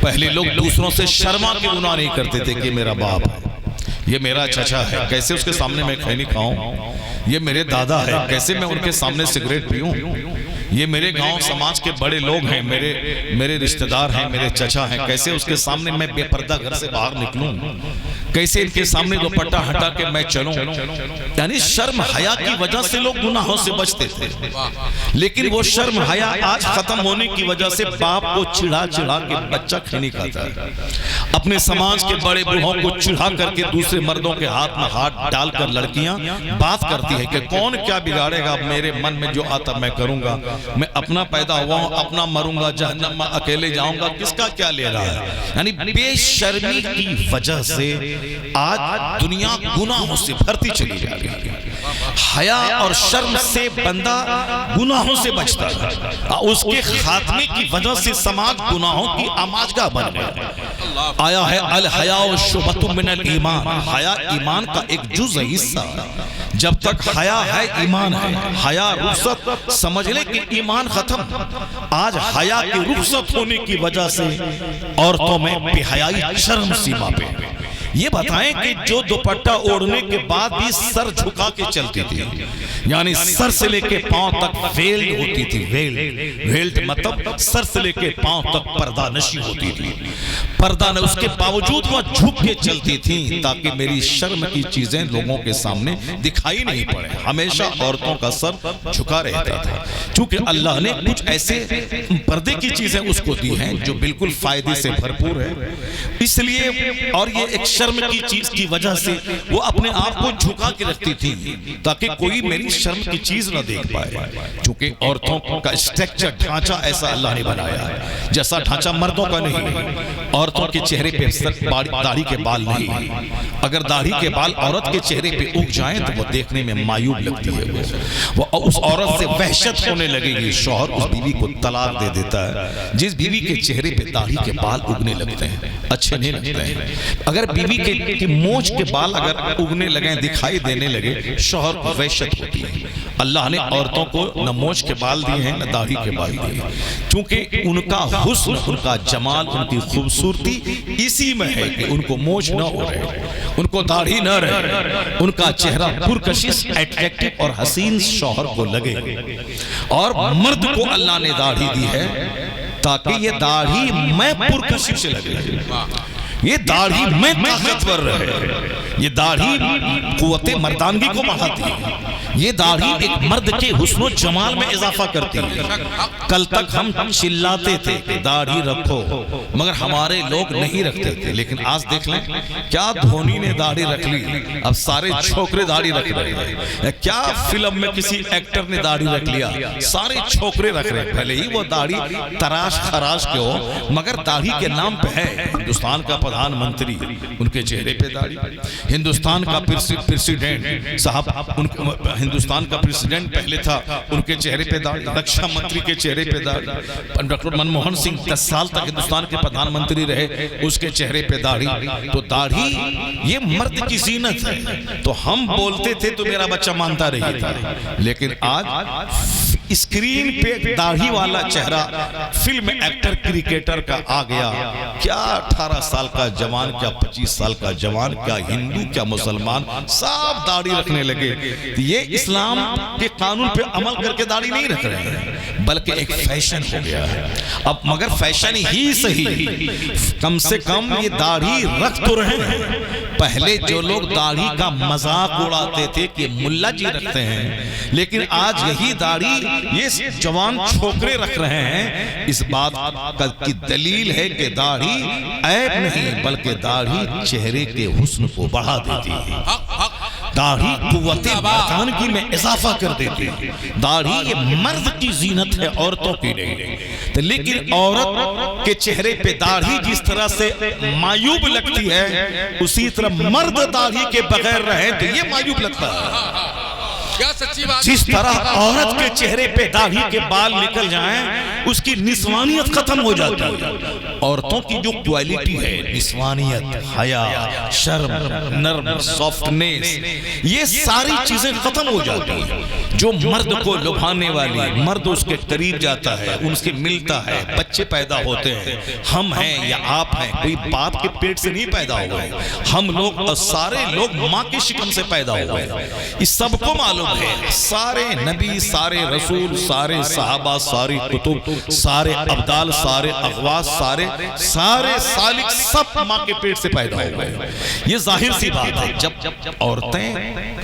پہلے لوگ دوسروں سے شرما کے گناہ نہیں کرتے تھے کہ میرا باپ ہے، یہ میرا چچا ہے، کیسے اس کے سامنے میں کھینی کھاؤں، یہ میرے دادا ہے، کیسے میں ان کے سامنے سگریٹ پیوں، یہ میرے گاؤں سماج کے بڑے لوگ ہیں، میرے رشتہ دار ہیں، میرے چچا ہیں، کیسے اس کے سامنے میں بے پردہ گھر سے باہر نکلوں، کیسے ان کے سامنے دوپٹہ ہٹا کے میں چلوں۔ یعنی شرم حیا کی وجہ سے لوگ گناہوں سے بچتے تھے، لیکن وہ شرم حیا آج ختم ہونے کی وجہ سے باپ کو چڑھا چڑھا کے بچہ کھینی کھاتا ہے، اپنے سماج کے بڑے بوڑھوں کو چڑھا کر کے دوسرے مردوں کے ہاتھ میں ہاتھ ڈال کر لڑکیاں بات کرتی ہے کہ کون کیا بگاڑے گا، میرے من میں جو آتا میں کروں گا، میں اپنا پیدا ہوا ہوں، اپنا مروں گا، جہنم میں اکیلے جاؤں گا، کس کا کیا لے رہا ہے۔ یعنی بے شرمی کی وجہ سے آج دنیا گناہوں سے بھرتی چلی جا رہی ہے۔ حیا اور شرم سے بندہ گناہوں سے بچتا ہے، اس کے خاتمے کی وجہ سے سماج گناہوں کی آماجگاہ بن گیا۔ آیا ہے الحیاء شعبۃ من الایمان، حیا ایمان کا ایک جز حصہ، جب تک حیا ہے ایمان ہے، حیا رخصت سمجھ لے کہ ایمان ختم۔ آج حیا کی رخصت ہونے کی وجہ سے عورتوں میں بے حیائی چرم سیما پہ۔ یہ بتائیں کہ جو دوپٹہ اوڑھنے کے بعد بھی سر جھکا کے چلتی تھی، یعنی سر سے لے کے پاؤں تک ویلڈ ہوتی تھی، ویلڈ مطلب سر سے لے کے پاؤں تک پردہ نشی ہوتی تھی، پردہ نہ، اس کے باوجود وہ جھک کے چلتی تھی تاکہ میری شرم کی چیزیں لوگوں کے سامنے دکھائی نہیں پڑے۔ ہمیشہ عورتوں کا سر جھکا رہتا تھا، چونکہ اللہ نے کچھ ایسے پردے کی چیزیں اس کو دی ہیں جو بالکل فائدے سے بھرپور ہے، اس لیے اور یہ ایک شرم کی چیز کی وجہ سے وہ اپنے آپ کو جھکا کے رکھتی تھی تاکہ کوئی میری شرم کی چیز نہ دیکھ پائے، چونکہ عورتوں کا اسٹرکچر ڈھانچہ ایسا اللہ نے بنایا ہے جیسا ڈھانچہ مردوں کا نہیں۔ عورتوں کے چہرے پہ داڑھی کے بال نہیں، اگر داڑھی کے بال عورت کے چہرے پہ اگ جائیں تو وہ دیکھنے میں معیوب لگتی ہے، وہ اس عورت سے وحشت ہونے لگے گی، شوہر اس بیوی کو طلاق دے دیتا ہے جس بیوی کے چہرے پہ داڑھی کے بال اگنے لگتے ہیں، اچھے نہیں لگتے ہیں۔ اگر بیوی کی مونچھ کے بال اگر اگنے لگیں، دکھائی دینے لگے، شوہر کو وحشت ہوتی ہے۔ اللہ نے عورتوں کو نہ مونچھ کے بال دیے ہیں نہ داڑھی کے بال دیے ہیں، چونکہ ان کا حسن، ان کا جمال، ان کی خوبصورتی اسی میں ہے کہ ان کو مونچھ نہ ہو رہے، ان کو داڑھی نہ رہے، ان کا چہرہ پرکشش، اٹریکٹو اور حسین شوہر کو لگے۔ اور مرد کو اللہ نے داڑھی دی ہے تاکہ یہ داڑھی میں پرکشش لگے، یہ داڑھی میں طاقتور رہے، یہ داڑھی قوت مردانگی کو بڑھاتی ہے، یہ داڑھی ایک مرد کے حسن و جمال میں اضافہ کرتی ہے۔ کل تک ہم چلاتے تھے کہ داڑھی رکھو، مگر ہمارے لوگ نہیں رکھتے تھے، لیکن آج دیکھ لیں کیا دھونی نے داڑھی رکھ لی، اب سارے چھوکرے داڑھی رکھ رہے ہیں، کیا فلم میں کسی ایکٹر نے داڑھی رکھ لیا، سارے چھوکرے رکھ رہے ہیں، بھلے ہی وہ داڑھی تراش خراش کے ہو مگر داڑھی کے نام پہ ہے۔ ہندوستان کا پردھان منتری، ان کے چہرے پہ داڑھی، ہندوستان کا پریسیڈنٹ صاحب، ہندوستان کا پریسیڈنٹ پہلے تھا، ان کے چہرے پہ داڑھی، رکشا منتری کے چہرے پہ داڑھی، ڈاکٹر منموہن سنگھ 10 سال تک ہندوستان کے پردھان منتری رہے، اس کے چہرے پہ داڑھی۔ تو داڑھی یہ مرد کی زینت ہے، تو ہم بولتے تھے تو میرا بچہ مانتا رہی تھا، لیکن آج اسکرین پہ داڑھی والا چہرہ فلم ایکٹر کرکٹر کا آ گیا، کیا 18 سال کا جوان، کیا 25 سال کا جوان، کیا ہندو کیا مسلمان، سب داڑھی رکھنے لگے۔ یہ اسلام کے قانون پہ عمل کر کے داڑھی نہیں رکھ رہے ہیں، بلکہ ایک فیشن ہو گیا ہے۔ اب مگر فیشن ہی صحیح، کم سے کم یہ داڑھی رکھ تو رہے ہیں۔ پہلے جو لوگ داڑھی کا مذاق اڑاتے تھے کہ ملا جی رکھتے ہیں، لیکن آج یہی داڑھی یہ جوان چھوکرے رکھ رہے ہیں۔ اس بات کی دلیل ہے کہ داڑھی عیب نہیں، بلکہ داڑھی چہرے کے حسن کو بڑھا دیتی ہے، داڑھی قوت مردانگی میں اضافہ کر دیتی ہے۔ داڑھی یہ مرد کی زینت ہے، عورتوں کی نہیں۔ لیکن عورت کے چہرے پہ داڑھی جس طرح سے معیوب لگتی ہے، اسی طرح مرد داڑھی کے بغیر رہے تو یہ معیوب لگتا ہے۔ جس طرح عورت کے چہرے پہ داڑھی کے بال نکل جائیں اس کی نسوانیت ختم ہو جاتی ہے۔ عورتوں کی جو کوالٹی ہے، نسوانیت، حیا، شرم، نرم، سافٹنیس، یہ ساری چیزیں ختم ہو جاتی ہیں۔ جو مرد کو لبھانے والی، مرد اس کے قریب جاتا ہے، ان سے ملتا ہے، بچے پیدا ہوتے ہیں۔ ہم ہیں یا آپ ہیں، کوئی باپ کے پیٹ سے نہیں پیدا ہوئے، ہم لوگ اور سارے لوگ ماں کے شکم سے پیدا ہوئے۔ اس سب کو معلوم ہے، سارے نبی، سارے رسول، سارے صحابہ، ساری کتب، سارے ابدال، سارے اغواس، سارے سالک، سب ماں کے پیٹ سے پیدا ہوئے۔ یہ ظاہر سی بات ہے، جب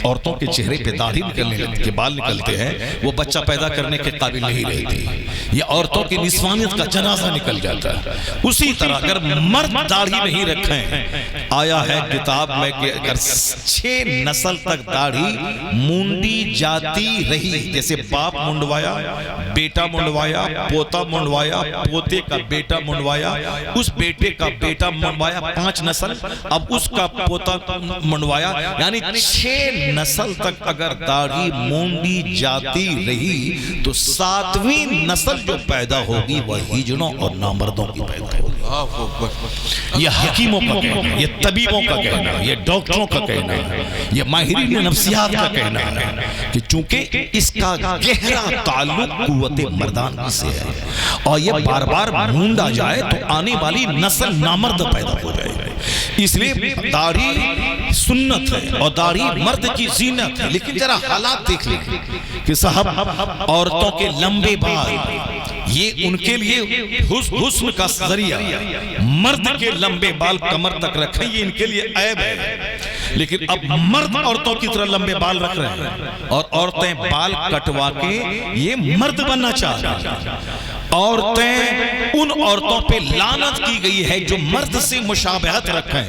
عورتوں کے چہرے پہ داڑھی نکلنے لگتی ہے، بال نکلتے ہیں، وہ بچہ پیدا کرنے کے قابل نہیں رہتی، یہ عورتوں کی نسوانیت کا جنازہ نکل جاتا ہے۔ اسی طرح اگر مرد داڑھی نہیں رکھیں، آیا ہے کتاب میں کہ اگر 6 نسل تک داڑھی مونڈی جاتی رہی، جیسے باپ منڈوایا، بیٹا منڈوایا، پوتا منڈوایا، پوتے کا بیٹا منڈوایا، اس بیٹے کا بیٹا منڈوایا، 5 نسل، اب اس کا پوتا منڈوایا، یعنی 6 نسل تک اگر داڑھی مونڈی جاتی رہی تو 7ویں نسل جو پیدا ہوگی وہ ہجڑوں اور نامردوں کی پیدا ہوگی۔ یہ حکیموں کا کہنا ہے، یہ طبیبوں کا کہنا ہے، یہ ڈاکٹروں کا کہنا ہے، یہ ماہرین نفسیات کا کہنا ہے کہ چونکہ اس کا گہرا تعلق قوت مردانگی سے ہے، اور یہ بار بار مونڈا جائے تو آنے والی نسل نامرد پیدا ہو جائے گی۔ اس لیے داڑھی سنت ہے اور داڑھی مرد کی زینت ہے۔ لیکن ذرا حالات دیکھ لیں کہ صاحب عورتوں کے لمبے بال یہ ان کے لیے حسن کا ذریعہ، مرد کے لمبے بال کمر تک رکھیں یہ ان کے لیے عیب ہے۔ لیکن اب مرد عورتوں کی طرح لمبے بال رکھ رہے ہیں اور عورتیں بال کٹوا کے یہ مرد بننا چاہ رہی ہیں۔ عورتیں ان عورتوں پہ لعنت کی گئی ہے جو مرد سے مشابہت رکھیں،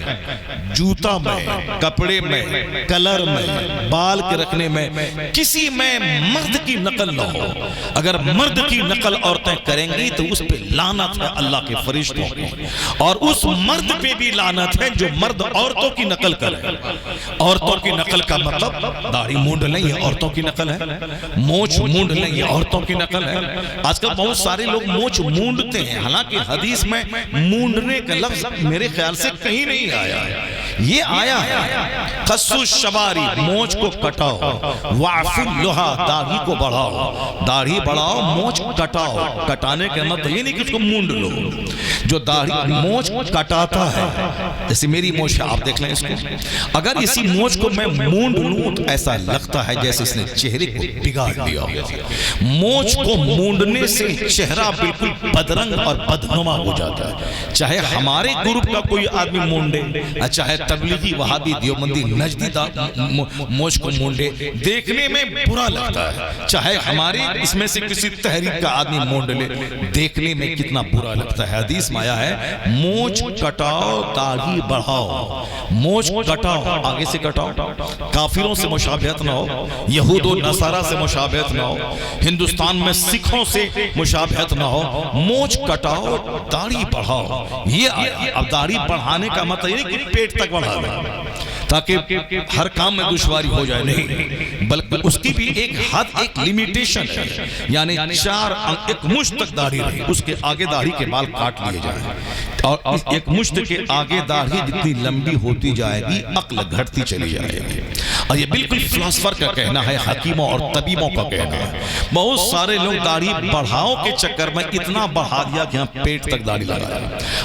جوتا میں، کپڑے میں، کلر میں، بال کے رکھنے میں، کسی میں مرد کی نقل نہ ہو۔ اگر مرد کی نقل عورتیں کریں گی تو اس پہ لعنت ہے اللہ کے فرشتوں کی، اور اس مرد پہ بھی لعنت ہے جو مرد عورتوں کی نقل کرے۔ عورتوں کی نقل کا مطلب داڑھی مونڈ لیں یہ عورتوں کی نقل ہے، مونچھ مونڈ لیں یہ عورتوں کی نقل ہے۔ آج کل بہت سارے لوگ مونچھ مونڈتے ہیں، حالانکہ حدیث میں مونڈنے کا لفظ میرے خیال سے کہیں نہیں آیا ہے۔ یہ آیا ہے قص الشواری، مونچھ کو کٹاؤ، وعف اللحا، داڑھی کو بڑھاؤ، داڑھی بڑھاؤ، مونچھ کٹاؤ۔ کٹانے کے مطلب یہ نہیں کہ اس کو مونڈ لو، جو داڑھی مونچھ کٹاتا ہے، جیسے میری مونچھ ہے آپ دیکھ لیں اس کو، اگر اسی مونچھ کو میں مونڈ لوں تو ایسا لگتا ہے جیسے اس نے چہرے کو بگاڑ دیا۔ مونچھ کو مونڈنے سے چہرہ بالکل بدرنگ اور بدنما ہو جاتا ہے، چاہے ہمارے گروپ کا کوئی آدمی مونڈے، چاہے تبلیغی وہابی دیوبندی نجدی مونچھ کو مونڈے، دیکھنے میں برا لگتا ہے۔ چاہے ہمارے اس میں سے کسی تحریک کا آدمی مونڈ لے، دیکھنے میں کتنا برا لگتا ہے۔ حدیث میں آیا ہے مونچھ کٹاؤ، داڑھی بڑھاؤ، مونچھ کٹاؤ، آگے سے کٹاؤ، کافروں سے مشابہت نہ ہو، یہود و نصارہ سے مشابہت نہ ہو، ہندوستان میں سکھوں سے مشابہت نہ ہو، مونچھ کٹاؤ، داڑھی بڑھاؤ۔ یہ اب داڑھی بڑھانے کا مطلب یہ نہیں کہ پیٹ تک بڑھا لیں تاکہ ہر کام میں دشواری ہو جائے، نہیں، بلکہ اس کی بھی ایک حد، ایک لیمیٹیشن ہے، یعنی 4 ایک مشت تک داڑھی رہی، اس کے آگے داڑھی کے بال کاٹ لیے جائیں، اور ایک مشت کے آگے داڑھی جتنی لمبی ہوتی جائے گی عقل گھٹتی چلی جائے گی۔ اور یہ بالکل فلسفر کا کہنا ہے، حکیموں اور طبیبوں کا کہنا ہے۔ بہت سارے لوگ داڑھی بڑھاؤ کے چکر میں اتنا بڑھا دیا کہ ہاں پیٹ تک داڑھی لگا،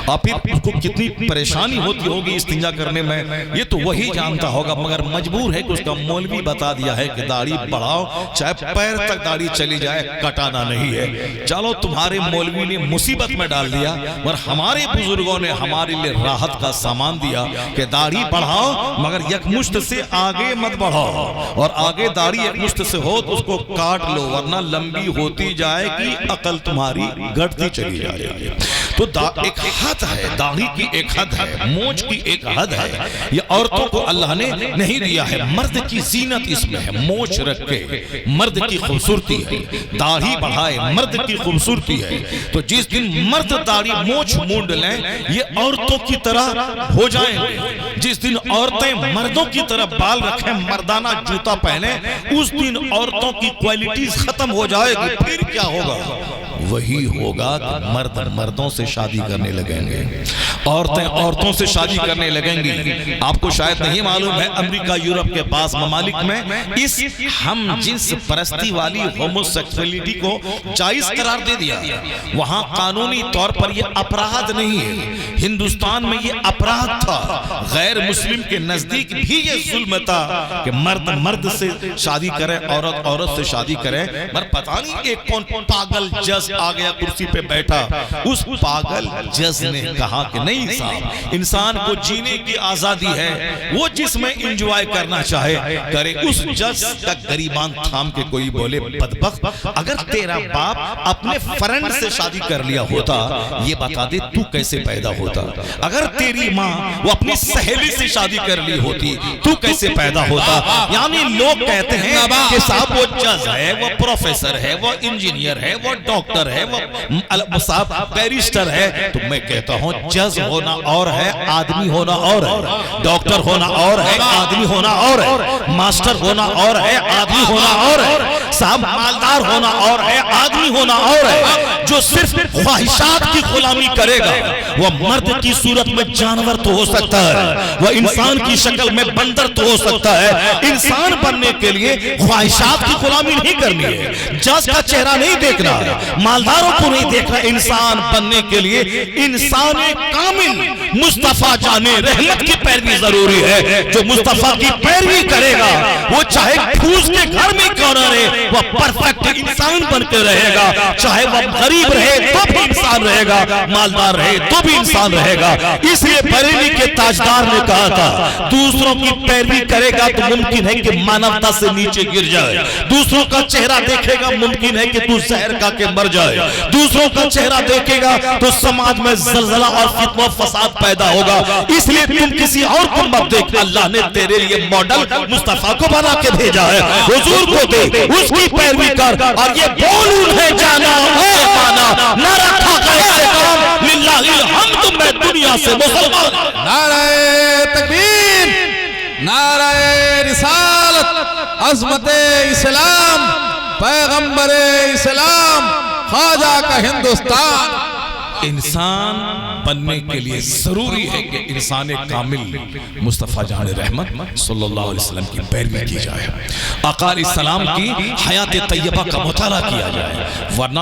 اور پھر اس کو کتنی پریشانی ہوتی ہوگی استنجا کرنے میں یہ تو وہی جانتا ہوگا، مگر مجبور ہے کہ اس کا مولوی بتا دیا ہے کہ داڑھی بڑھاؤ چاہے پیر تک داڑھی چلی جائے، کٹانا نہیں ہے۔ چلو تمہارے مولوی نے مصیبت میں ڈال دیا، اور ہمارے بزرگوں نے ہمارے لیے راحت کا سامان دیا کہ داڑھی بڑھاؤ مگر یک مشت سے آگے مت بڑھاؤ، اور آگے داڑھی ایک مشت سے ہو تو اس کو کاٹ لو ورنہ لمبی ہوتی جائے گی، عقل تمہاری گھٹتی چلی جائے گی۔ تو ایک حد ہے، داڑھی کی ایک حد ہے، مونچھ کی ایک حد ہے، یہ عورتوں کو اللہ نے نہیں دیا ہے۔ مرد کی زینت اس میں ہے، مونچھ رکھے مرد کی خوبصورتی ہے، داڑھی بڑھائے مرد کی خوبصورتی ہے۔ تو جس دن مرد داڑھی مونچھ مونڈ لیں یہ عورتوں کی طرح ہو جائیں گے، جس دن عورتیں مردوں کی طرح بال رکھیں مردانہ جوتا پہنیں اس دن عورتوں کی کوالٹیز ختم ہو جائے گی۔ پھر کیا ہوگا؟ وہی ہوگا کہ مرد مردوں سے شادی کرنے لگیں گے، عورتیں عورتوں سے شادی کرنے لگیں گی۔ آپ کو شاید نہیں معلوم ہے امریکہ یورپ کے بعض ممالک میں اس ہم جنس پرستی والی ہومو سیکسولیٹی کو جائز قرار دے دیا، وہاں قانونی طور پر یہ اپرادھ نہیں ہے۔ ہندوستان میں یہ اپرادھ تھا، غیر مسلم کے نزدیک بھی یہ ظلم تھا کہ مرد مرد سے شادی کرے، عورت عورت سے شادی کرے۔ مگر پتہ نہیں ایک کون پاگل جز آ گیا کرسی پہ بیٹھا، اس پاگل جز نے کہا کہ نہیں صاحب انسان کو جینے کی آزادی ہے، وہ جس میں انجوائے کرنا چاہے کرے۔ اس جز کا گریبان تھام کے کوئی بولے بدبخت اگر تیرا باپ اپنے فرینڈ سے شادی کر لیا ہوتا یہ بتا دے تو کیسے پیدا ہوتا، اگر تیری ماں وہ اپنی سہیلی سے شادی کر لی ہوتی تو کیسے پیدا ہوتا۔ یعنی لوگ کہتے ہیں کہ صاحب وہ جز ہے، وہ پروفیسر ہے، وہ انجینئر ہے، وہ ڈاکٹر ہے، وہ صاحب بیرسٹر ہے۔ تو میں کہتا ہوں جز ہونا اور ہے، آدمی ہونا اور ہے، ڈاکٹر ہونا اور ہے، آدمی ہونا اور ہے، ماسٹر ہونا اور ہے، آدمی ہونا اور ہے، صاحب مالدار ہونا اور ہے، آدمی ہونا اور ہے۔ جو صرف خواہشات کی غلامی کرے گا وہ مرد کی صورت میں جانور تو ہو سکتا ہے، وہ انسان کی شکل میں بندر تو ہو سکتا ہے۔ انسان بننے کے لیے خواہشات کی غلامی نہیں کرنی ہے، جز کا چہرہ نہیں دیکھنا ہے، مالداروں کو نہیں دیکھنا۔ انسان بننے کے لیے انسان کامل مصطفیٰ جان رحمت کی پیروی ضروری ہے۔ جو مصطفیٰ کی پیروی کرے گا وہ چاہے پھوس کے گھر میں کیوں نہ رہے وہ پرفیکٹ انسان بن کے رہے گا، چاہے وہ غریب رہے تو بھی انسان رہے گا، مالدار رہے تو بھی انسان رہے گا۔ اس لیے بریلی کے تاجدار نے کہا تھا دوسروں کی پیروی کرے گا تو ممکن ہے کہ مانوتا سے نیچے گر جائے، دوسروں کا چہرہ دیکھے گا ممکن ہے کہ تو زہر کا کے مر جائے، دوسروں کا چہرہ دیکھے گا تو سماج میں زلزلہ اور فتنہ و فساد پیدا ہوگا۔ اس لیے تم کسی اور کو مت دیکھ، اللہ نے تیرے لیے ماڈل مصطفیٰ کو بنا کے بھیجا ہے، حضور کو دیکھ، اس کی پیروی کر، اور یہ بولوں ہے جانا ہے مانا، نہ رکھا غیر سے کام، للہ الحمد میں دنیا سے مسلمان۔ نعرہ تکبیر، نعرہ رسالت، عظمت اسلام، پیغمبر اسلام، خواجہ کا ہندوستان۔ انسان بننے کے لیے ضروری ہے کہ انسان کامل مصطفیٰ جان رحمت صلی اللہ علیہ وسلم کی پیروی کی جائے، آقا علیہ السلام کی حیات طیبہ کا مطالعہ کیا جائے، ورنہ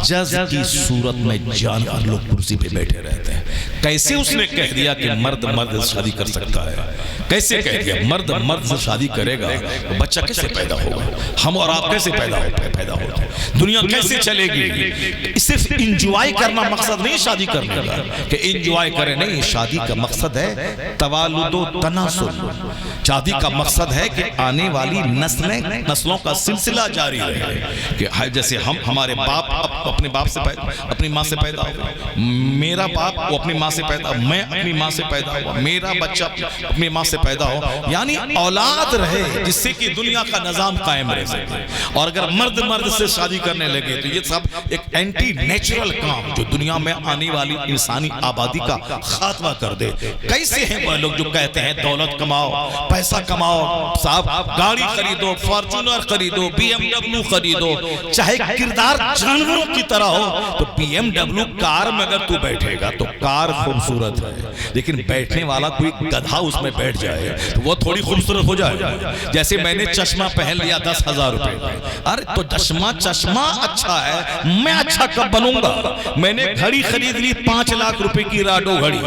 جز کی صورت میں جانور لوگ کرسی پہ بیٹھے رہتے ہیں۔ کیسے اس نے کہہ دیا کہ مرد مرد سے شادی کر سکتا ہے؟ کیسے کہہ دیا مرد مرد سے شادی کرے گا؟ بچہ کیسے پیدا ہوگا؟ ہم اور آپ کیسے پیدا ہوتے ہیں؟ دنیا کیسے چلے گی؟ صرف انجوائے کرنا مقصد نہیں شادی کرنے کا کہ انجوائے کرے، نہیں، شادی کا مقصد ہے توالد و تناسل، شادی کا مقصد ہے کہ آنے والی نسلوں کا سلسلہ جاری رہے، کہ جیسے ہم ہمارے باپ اپنے باپ سے اپنی ماں سے پیدا ہوا، میرا باپ وہ اپنی ماں سے پیدا ہوا، میں اپنی ماں سے پیدا ہوا، میرا بچہ اپنی ماں سے پیدا ہو، یعنی اولاد رہے جس سے کہ دنیا کا نظام قائم رہ سکے۔ اور اگر مرد مرد سے شادی کرنے لگے تو یہ سب ایک اینٹی نیچرل کام جو دنیا میں آنے والی انسانی آبادی کا خاتمہ کر دے۔ کیسے ہیں وہ لوگ جو کہتے ہیں دولت کماؤ، پیسہ کماؤ، صاحب گاڑی خریدو، فارچونر خریدو، بی ایم ڈبلیو خریدو، چاہے کردار جانوروں کی طرح ہو تو بی ایم ڈبلیو کار میں اگر تو بیٹھے گا تو کار خوبصورت ہے، لیکن بیٹھنے والا کوئی گدھا اس میں بیٹھ جائے تو وہ تھوڑی خوبصورت ہو جائے۔ جیسے میں نے چشمہ پہن لیا 10,000 روپے میں، ارے تو چشمہ اچھا ہے، میں اچھا کب بنوں گا؟ میں نے گھڑی خرید لی 5 لاکھ روپے کی راڈو گھڑی،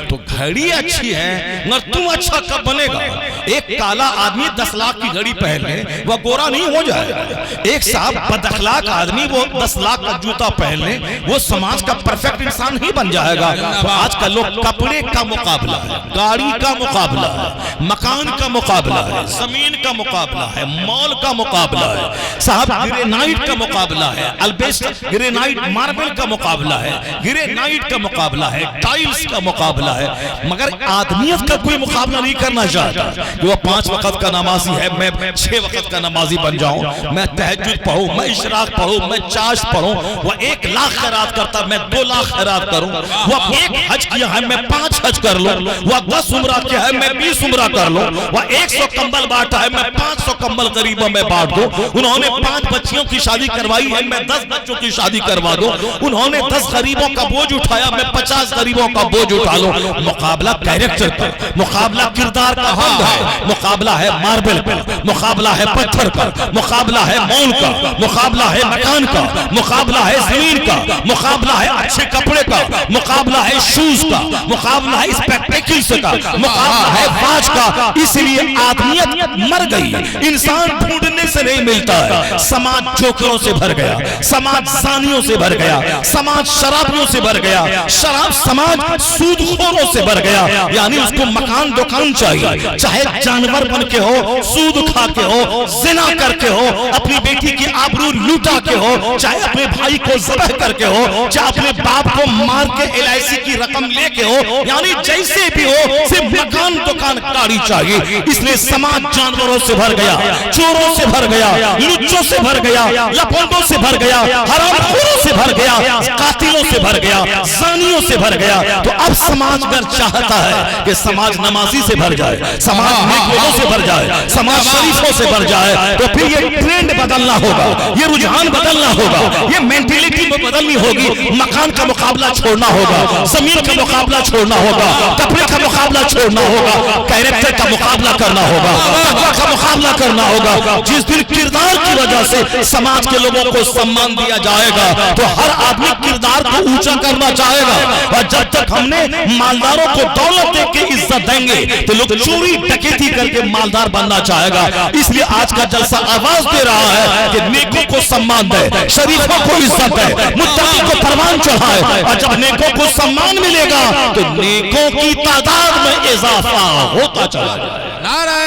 تو گھڑی اچھی ہے مگر تم اچھا کب بنے گا؟ ایک کالا آدمی 10 لاکھ کی گھڑی پہن لے وہ گورا نہیں ہو جائے گا، ایک صاحب بد اخلاق آدمی وہ 10 لاکھ کا جوتا پہن لے وہ سماج کا پرفیکٹ انسان نہیں بن جائے گا۔ تو آج کل لوگ کپڑے کا مقابلہ ہے، گاڑی کا مقابلہ ہے، مکان کا مقابلہ ہے، زمین کا مقابلہ ہے، مال کا مقابلہ ہے، صاحب گرینائٹ کا مقابلہ ہے، البیسٹر گرینائٹ ماربل کا مقابلہ ہے، گرینائٹ کا مقابلہ ہے، ٹائلز کا مقابلہ ہے، مگر آدمیت کا کوئی مقابلہ نہیں کرنا چاہتا کہ وہ 5 وقت کا نمازی ہے میں 6 وقت کا نمازی بن جاؤں، میں تہجد پڑھوں، میں اشراق پڑھوں، میں چاشت پڑھوں، وہ 1 لاکھ خیرات کرتا میں 2 لاکھ خیرات کروں، وہ 1 حج کیا ہے میں 5 حج کر لوں، وہ 10 عمرہ کیا ہے میں 20 عمرہ کر لوں، وہ 100 کمبل بانٹا ہے میں 500 کمبل غریبوں میں بانٹ دوں، انہوں نے 5 بچیوں کی شادی کروائی ہے میں 10 بچوں کی شادی کروا دوں، انہوں نے 10 غریبوں کا بوجھ اٹھایا میں 50 غریبوں کا بوجھ اٹھا لوں۔ مقابلہ کریکٹر پر، مقابلہ کردار کا ہے، مقابلہ ہے ماربل پر، مقابلہ ہے پتھر پر، مقابلہ ہے مول کا، مقابلہ ہے مکان کا، مقابلہ ہے زمین کا، مقابلہ ہے اچھے کپڑے کا، مقابلہ ہے شوز کا، مقابلہ ہے اسپیکٹیکلز کا، مقابلہ ہے واچ کا۔ اس لیے آدمیت مر گئی، انسان ڈھونڈنے سے نہیں ملتا ہے، سماج جوکروں سے بھر گیا، سماج زانیوں سے بھر گیا، سماج شرابیوں سے بھر گیا، سماج سود خوروں سے بھر گیا، یعنی اس کو مکان دکان چاہیے، چاہے جانور بن کے ہو، سود کھا کے ہو، زنا کر کے ہو، اپنی بیٹی کی آبرو لوٹا کے ہو، چاہے اپنے بھائی کو ذبح کر کے ہو، چاہے اپنے باپ کو مار کے LIC کی رقم لے کے ہو، یعنی جیسے بھی ہو صرف مکان دکان گاڑی چاہیے۔ اس لیے سماج جانوروں سے بھر گیا، چوروں سے بھر گیا، لچوں سے بھر گیا، لپنڈوں سے بھر گیا، حرام خوروں سے بھر گیا، قاتلوں سے بھر گیا، زانیوں سے بھر گیا۔ تو اب سماج اگر چاہتا ہے کہ سماج نمازی سے بھر جائے، سماج نیک لوگوں سے بھر جائے، سماج شریفوں سے بھر جائے، تو پھر یہ ٹرینڈ بدلنا ہوگا، یہ رجحان بدلنا ہوگا، یہ مینٹیلیٹی بدلنی ہوگی، مکان کا مقابلہ چھوڑنا ہوگا، زمین کا مقابلہ چھوڑنا ہوگا، کپڑے کا مقابلہ چھوڑنا ہوگا، کیریکٹر کا مقابلہ کرنا ہوگا، تقویٰ کا مقابلہ کرنا ہوگا۔ جس دن کردار کی وجہ سے سماج کے لوگوں کو سمان دیا جائے گا تو ہر آدمی کردار کو اونچا کرنا چاہے گا، اور جب تک ہم نے مالداروں کو دولت دے کے عزت دیں گے تو لوگ چوری ڈکیتی کر کے مالدار بننا چاہے گا۔ اس لیے آج کا جلسہ آواز دے رہا ہے کہ نیکوں کو سمان دے، شریفوں کو عزت دے، متقی کو پروان چڑھائے، اور جب نیکوں کو سمان ملے گا تو نیکوں کی تعداد میں اضافہ ہوتا چلا جائے۔ نعرہ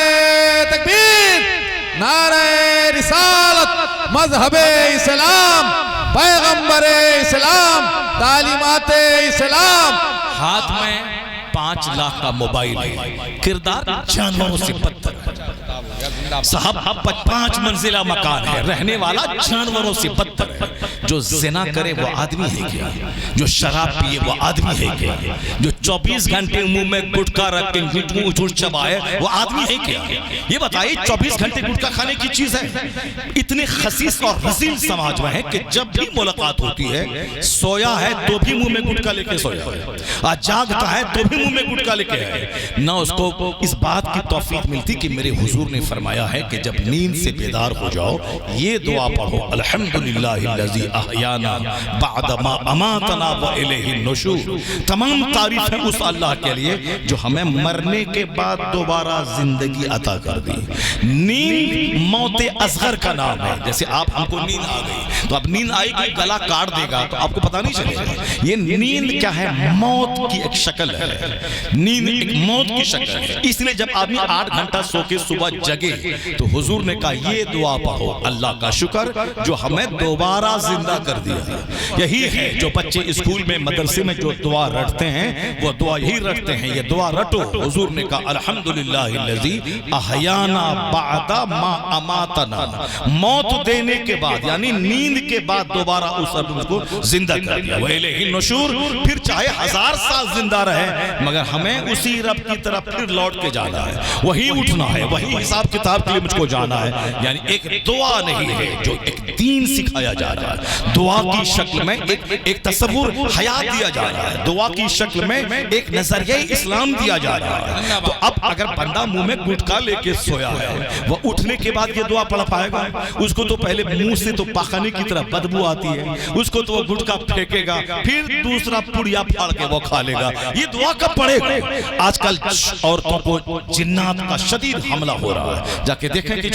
تکبیر، نعرہ رسالت، مذہب اسلام، پیغمبر اسلام، تعلیمات اسلام۔ ہاتھ میں 5 لاکھ کا موبائل ہے، کردار جانوروں سے بدتر ہے۔ صاحب 5 منزلہ مکان ہے، رہنے والا جانوروں سے بدتر ہے۔ جو زنا کرے وہ آدمی ہے کیا؟ جو شراب پیے وہ آدمی ہے کیا؟ جو 24 گھنٹے منہ میں گٹکا رکھ کے جھوٹ چبائے وہ آدمی ہے کیا؟ یہ بتائیے 24 گھنٹے گٹکا کھانے کی چیز ہے؟ اتنے خسیس اور رذیل سماج میں ہے کہ جب بھی ملاقات ہوتی ہے، سویا ہے تو بھی منہ میں گٹکا لے کے سویا ہے، جاگتا ہے تو بھی منہ میں گٹکا لے کے ہے۔ نہ اس کو اس بات کی توفیق ملتی کہ میرے حضور نے فرمایا ہے کہ جب نیند سے بیدار ہو جاؤ یہ دعا پڑھو، الحمدللہ الذی احیانا بعد ما اماتنا والیہ النشور۔ تمام تعریفیں اس اللہ کے لیے جو ہمیں مرنے کے بعد دوبارہ زندگی عطا کر دی۔ نیند موت اصغر کا نام ہے۔ جیسے آپ ہم کو نیند آ گئی تو اب نیند آئے گی گلا کاٹ دے گا تو آپ کو پتہ نہیں چلے گا۔ یہ نیند کیا ہے؟ موت کی ایک شکل ہے، نیند ایک موت کی شکل ہے۔ اس لیے جب آدمی 8 گھنٹہ سو کے صبح جگے تو حضور نے کہا یہ دعا پڑھو، اللہ کا شکر جو ہمیں دوبارہ زندہ زندہ کر دیا. یہی ہے جو بچے اسکول میں مدرسے میں جو دعا رٹتے ہیں وہ دعا یہی رٹتے ہیں. یہ دعا رٹو. حضور نے کہا الحمدللہ الذی احیانا بعد ما اماتنا. موت دینے کے بعد یعنی نیند کے بعد دوبارہ اس عبد کو زندہ کر دیا. وَإِلَيْهِ النُّشُورُ. پھر چاہے 1000 سال زندہ رہے مگر ہمیں اسی رب کی طرف پھر لوٹ کے جانا ہے. وہی اٹھنا ہے. وہی حساب کتاب کے لیے مجھ کو جانا ہے. یعنی ایک دعا نہیں ہے جو ایک دین سکھایا جا رہا ہے. دعا کی شکل میں ایک تصور حیات دیا جا رہا ہے. دعا کی شکل میں ایک نظریہ اسلام دیا جا رہا ہے. تو اب اگر بندہ منہ میں گٹکا لے کے سویا ہے وہ اٹھنے کے بعد یہ دعا پڑھ پائے گا؟ اس کو تو پہلے منہ سے تو پاخانے کی طرح بدبو آتی ہے. اس کو تو وہ گٹکا پھینکے گا پھر دوسرا پڑیا پھاڑ کے وہ کھا لے گا. یہ دعا کب پڑھے گا؟ آج کل عورتوں کو جنات کا شدید حملہ ہو رہا ہے. جا کے دیکھیں کہ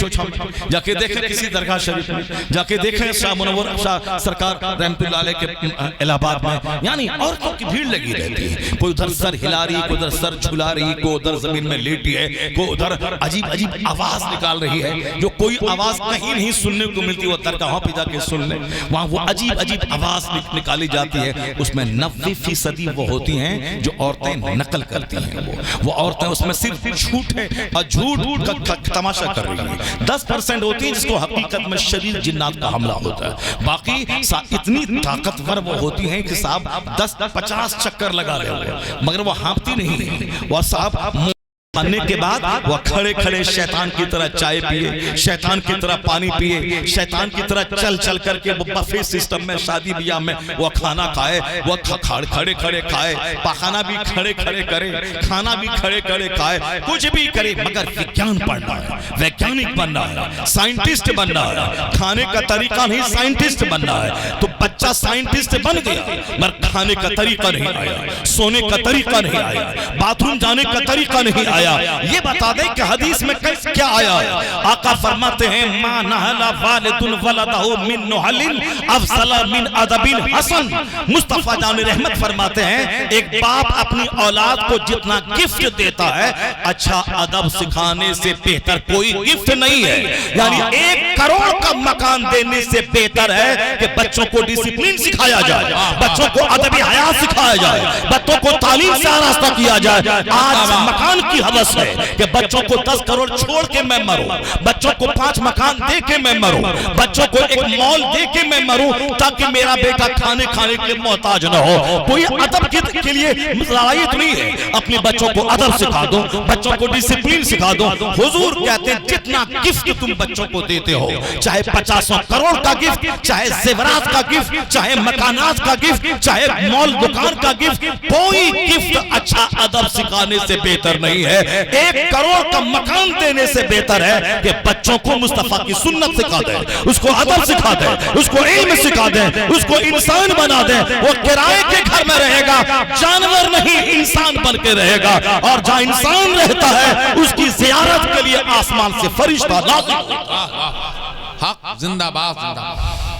جا کے دیکھیں کسی درگاہ شریف میں, جا کے دیکھیں شاہ منور شاہ سرکار رحمت اللہ علیہ کے الہ آباد میں, یعنی عورتوں کی بھیڑ لگی رہتی ہے. کوئی ادھر سر ہلا رہی, کوئی ادھر سر جھلا رہی, کوئی ادھر زمین میں لیٹی ہے, کوئی ادھر عجیب آواز نکال رہی ہے. جو کوئی آواز کہیں نہیں سننے کو ملتی وہ درگاہوں پہ جا کے سن لیں. وہاں وہ عجیب آواز نکالی جاتی ہے. اس میں 90% وہ ہوتی ہیں جو عورتیں نقل کرتی ہیں. وہ عورتیں اس میں صرف جھوٹ ہے اور جھوٹ کا تماشا کر رہی ہیں. 10% ہوتی ہیں جس کو حقیقت میں شدید جنات کا حملہ ہوتا ہے. باقی اتنی طاقتور وہ ہوتی ہیں کہ صاحب 10-50 چکر لگا رہے ہوئے مگر وہ ہانپتی نہیں ہیں. اور صاحب آنے کے بعد وہ کھڑے کھڑے شیطان کی طرح چائے پیئے, شیطان کی طرح پانی پیئے, شیطان کی طرح چل کر کے وہ بفے سسٹم میں شادی بیاہ میں وہ کھانا کھائے, وہ کھڑے کھڑے کھائے, پاخانہ بھی کھڑے کھڑے کرے, کھانا بھی کھڑے کھڑے کھائے, کچھ بھی کرے مگر وگیان پڑھنا ہے, ویگیانک بننا ہے, سائنٹسٹ بننا ہے. کھانے کا طریقہ نہیں سائنٹسٹ بننا ہے. تو بچہ سائنٹسٹ بن گیا مگر کھانے کا طریقہ نہیں آیا, سونے کا طریقہ نہیں آیا, باتھ روم جانے کا طریقہ نہیں آیا. یہ بتا دیں کہ حدیث میں کیا آیا ہے. آقا فرماتے ہیں ما نہلا والد ولدہ من نحل افضل من ادب حسن. مصطفیٰ جان رحمت فرماتے ہیں ایک باپ اپنی اولاد کو جتنا گفٹ دیتا ہے اچھا ادب سکھانے سے بہتر کوئی گفٹ نہیں ہے. یعنی 1 کروڑ کا مکان دینے سے بہتر ہے کہ بچوں کو ڈسپلین سکھایا جائے, بچوں کو ادبی حیات سکھایا جائے, بچوں کو تعلیم سے آراستہ کیا جائے. آج مکان کی حوث ہے کہ بچوں کو 10 کروڑ چھوڑ کے میں مروں, بچوں کو 5 مکان دے کے میں مروں, بچوں کو ایک مال دے کے میں مروں تاکہ میرا بیٹا کھانے کے محتاج نہ ہو. کوئی ادب کے لیے لڑائیت نہیں ہے. اپنے بچوں کو ادب سکھا دو, بچوں کو ڈسپلین سکھا دو. حضور کہتے ہیں جتنا گفٹ تم بچوں کو دیتے ہو, چاہے 50 کروڑ کا گفٹ, چاہے زیورات کا گفٹ, چاہے مکانات کا گفٹ, چاہے مال دکان کا گفٹ, کوئی گفٹ اچھا ادب سکھانے سے بہتر نہیں ہے. 1 کروڑ کا مکان دینے سے بہتر ہے کہ بچوں کو مصطفیٰ کی سنت سکھا دیں, اس کو ادب سکھا دیں, اس کو علم سکھا دیں, اس کو انسان بنا دیں. وہ کرائے کے گھر میں رہے گا, جانور نہیں انسان بن کے رہے گا. اور جہاں انسان رہتا ہے اس کی زیارت کے لیے آسمان سے فرشتہ نازل ہوتا ہے. حق زندہ باد زندہ باد.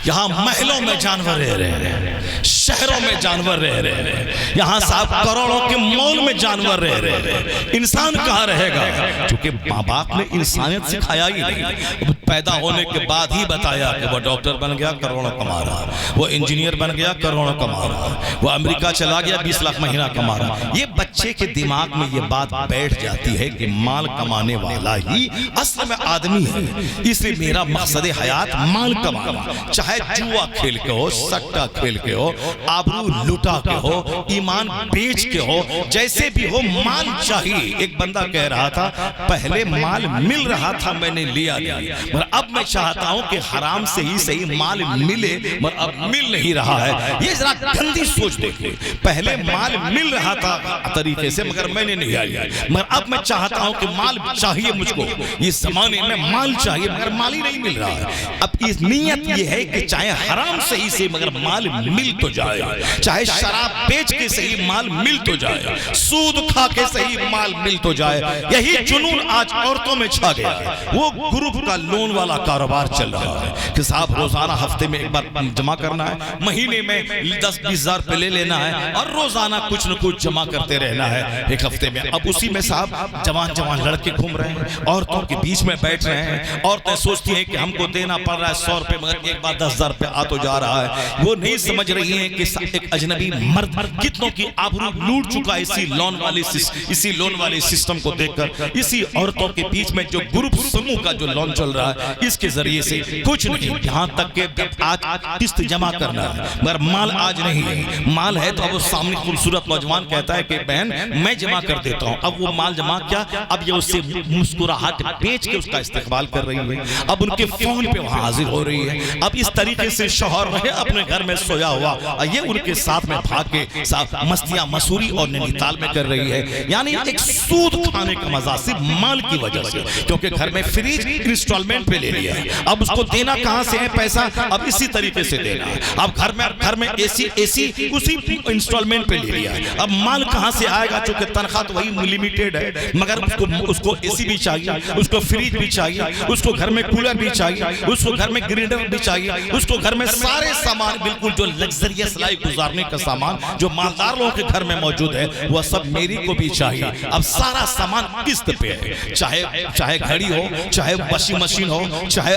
یہاں محلوں میں جانور رہ رہے ہیں, شہروں میں جانور رہ رہے ہیں, یہاں صاحب کروڑوں کے مال میں جانور رہ رہے ہیں. انسان کہاں رہے گا؟ چونکہ ماں باپ نے انسانیت سکھایا ہی نہیں. پیدا ہونے کے بعد ہی بتایا کہ وہ ڈاکٹر بن گیا کروڑوں کما رہا, وہ انجینئر بن گیا کروڑوں کما رہا, وہ امریکہ چلا گیا 20 لاکھ مہینہ کما رہا. یہ بچے کے دماغ میں یہ بات بیٹھ جاتی ہے کہ مال کمانے والا ہی اصل میں آدمی ہے. اس لیے میرا مقصد حیات مال کمانا, چاہے جوا کھیل کے ہو, سٹا کھیل کے ہو, آبرو لٹا کے ہو, ایمان بیچ کے ہو, جیسے بھی ہو مال چاہیے. ایک بندہ کہہ رہا تھا پہلے مال مل رہا تھا میں نے لیا نہیں, مگر اب میں چاہتا ہوں کہ حرام سے ہی صحیح مال ملے مگر اب مل نہیں رہا ہے. یہ ذرا گندی سوچ دیکھیں. پہلے مال مل رہا تھا طریقے سے مگر میں نے نہیں لیا, مگر اب میں چاہتا ہوں کہ مال چاہیے مجھ کو. اس زمانے میں مال چاہیے مگر مال ہی نہیں مل رہا ہے. اب اس نیت یہ ہے کہ چاہے حرام صحیح سے مگر مال مل تو جائے, چاہے شراب بیچ کے صحیح مال مل تو جائے, سود کھا کے صحیح مال مل تو جائے. یہی جنون آج عورتوں میں چھا گیا ہے. وہ گروپ کا لون لون والا کاروبار چل رہا ہے کہ صاحب روزانہ ہفتے میں ایک بار جمع کرنا ہے, مہینے میں 10-20 ہزار پہ لے لینا ہے اور روزانہ کچھ نہ کچھ جمع کرتے رہنا ہے ایک ہفتے میں. اب اسی میں صاحب جوان لڑکے گھوم رہے ہیں, عورتوں کے بیچ میں بیٹھ رہے ہیں, عورتیں سوچتی ہیں کہ ہم کو دینا پڑ رہا ہے 100 روپے مگر ایک بار 10,000 روپے آ تو جا رہا ہے. وہ نہیں سمجھ رہی ہیں کہ ایک اجنبی مرد کتنوں کی آبرو لوٹ چکا ہے اسی لون والے سسٹم کو دیکھ کر. اسی عورتوں کے بیچ میں جو گروپ سموہ کا جو لون چل رہا ہے اس کے ذریعے سے کچھ نہیں, یہاں تک کہ آج قسط جمع کرنا ہے مگر مال آج نہیں ہے. مال ہے تو اب وہ سامنے خوبصورت نوجوان کہتا ہے کہ بہن میں جمع کر دیتا ہوں. اب وہ مال جمع کیا, اب یہ اس سے مسکراہٹ بیچ کے اس کا استقبال کر رہی ہے, اب ان کے فون پہ وہاں حاضر ہو رہی ہے. اب اس طریقے سے شوہر رہے اپنے گھر میں سویا ہوا, یہ ان کے ساتھ میں بھاگ کے مستیاں مسوری اور نینیتال میں کر رہی ہے. یعنی ایک سود کھانے کا مزہ صرف مال کی وجہ سے, کیونکہ گھر میں فریج انسٹالمنٹ پہ لے لیا ہے, اب اس کو دینا کہاں سے ہے پیسہ, اب اسی طریقے سے دینا ہے. اب گھر میں اے سی اسی انسٹالمنٹ پہ لے لیا ہے, اب مال کہاں سے آئے گا, چونکہ تنخواہ تو وہی لمیٹیڈ ہے مگر اس کو اے سی بھی چاہیے, اس کو فریج بھی چاہیے, اس کو گھر میں کولر بھی چاہیے, اس کو گھر میں گرینڈر بھی چاہیے, اس کو گھر میں سارے سامان بالکل جو لگزریس لائف گزارنے کا سامان جو مالدار لوگوں کے گھر میں موجود ہے وہ سب میری کو بھی چاہیے. اب سارا سامان قسط پہ ہے, چاہے گھڑی ہو, چاہے واشنگ مشین ہو, چاہے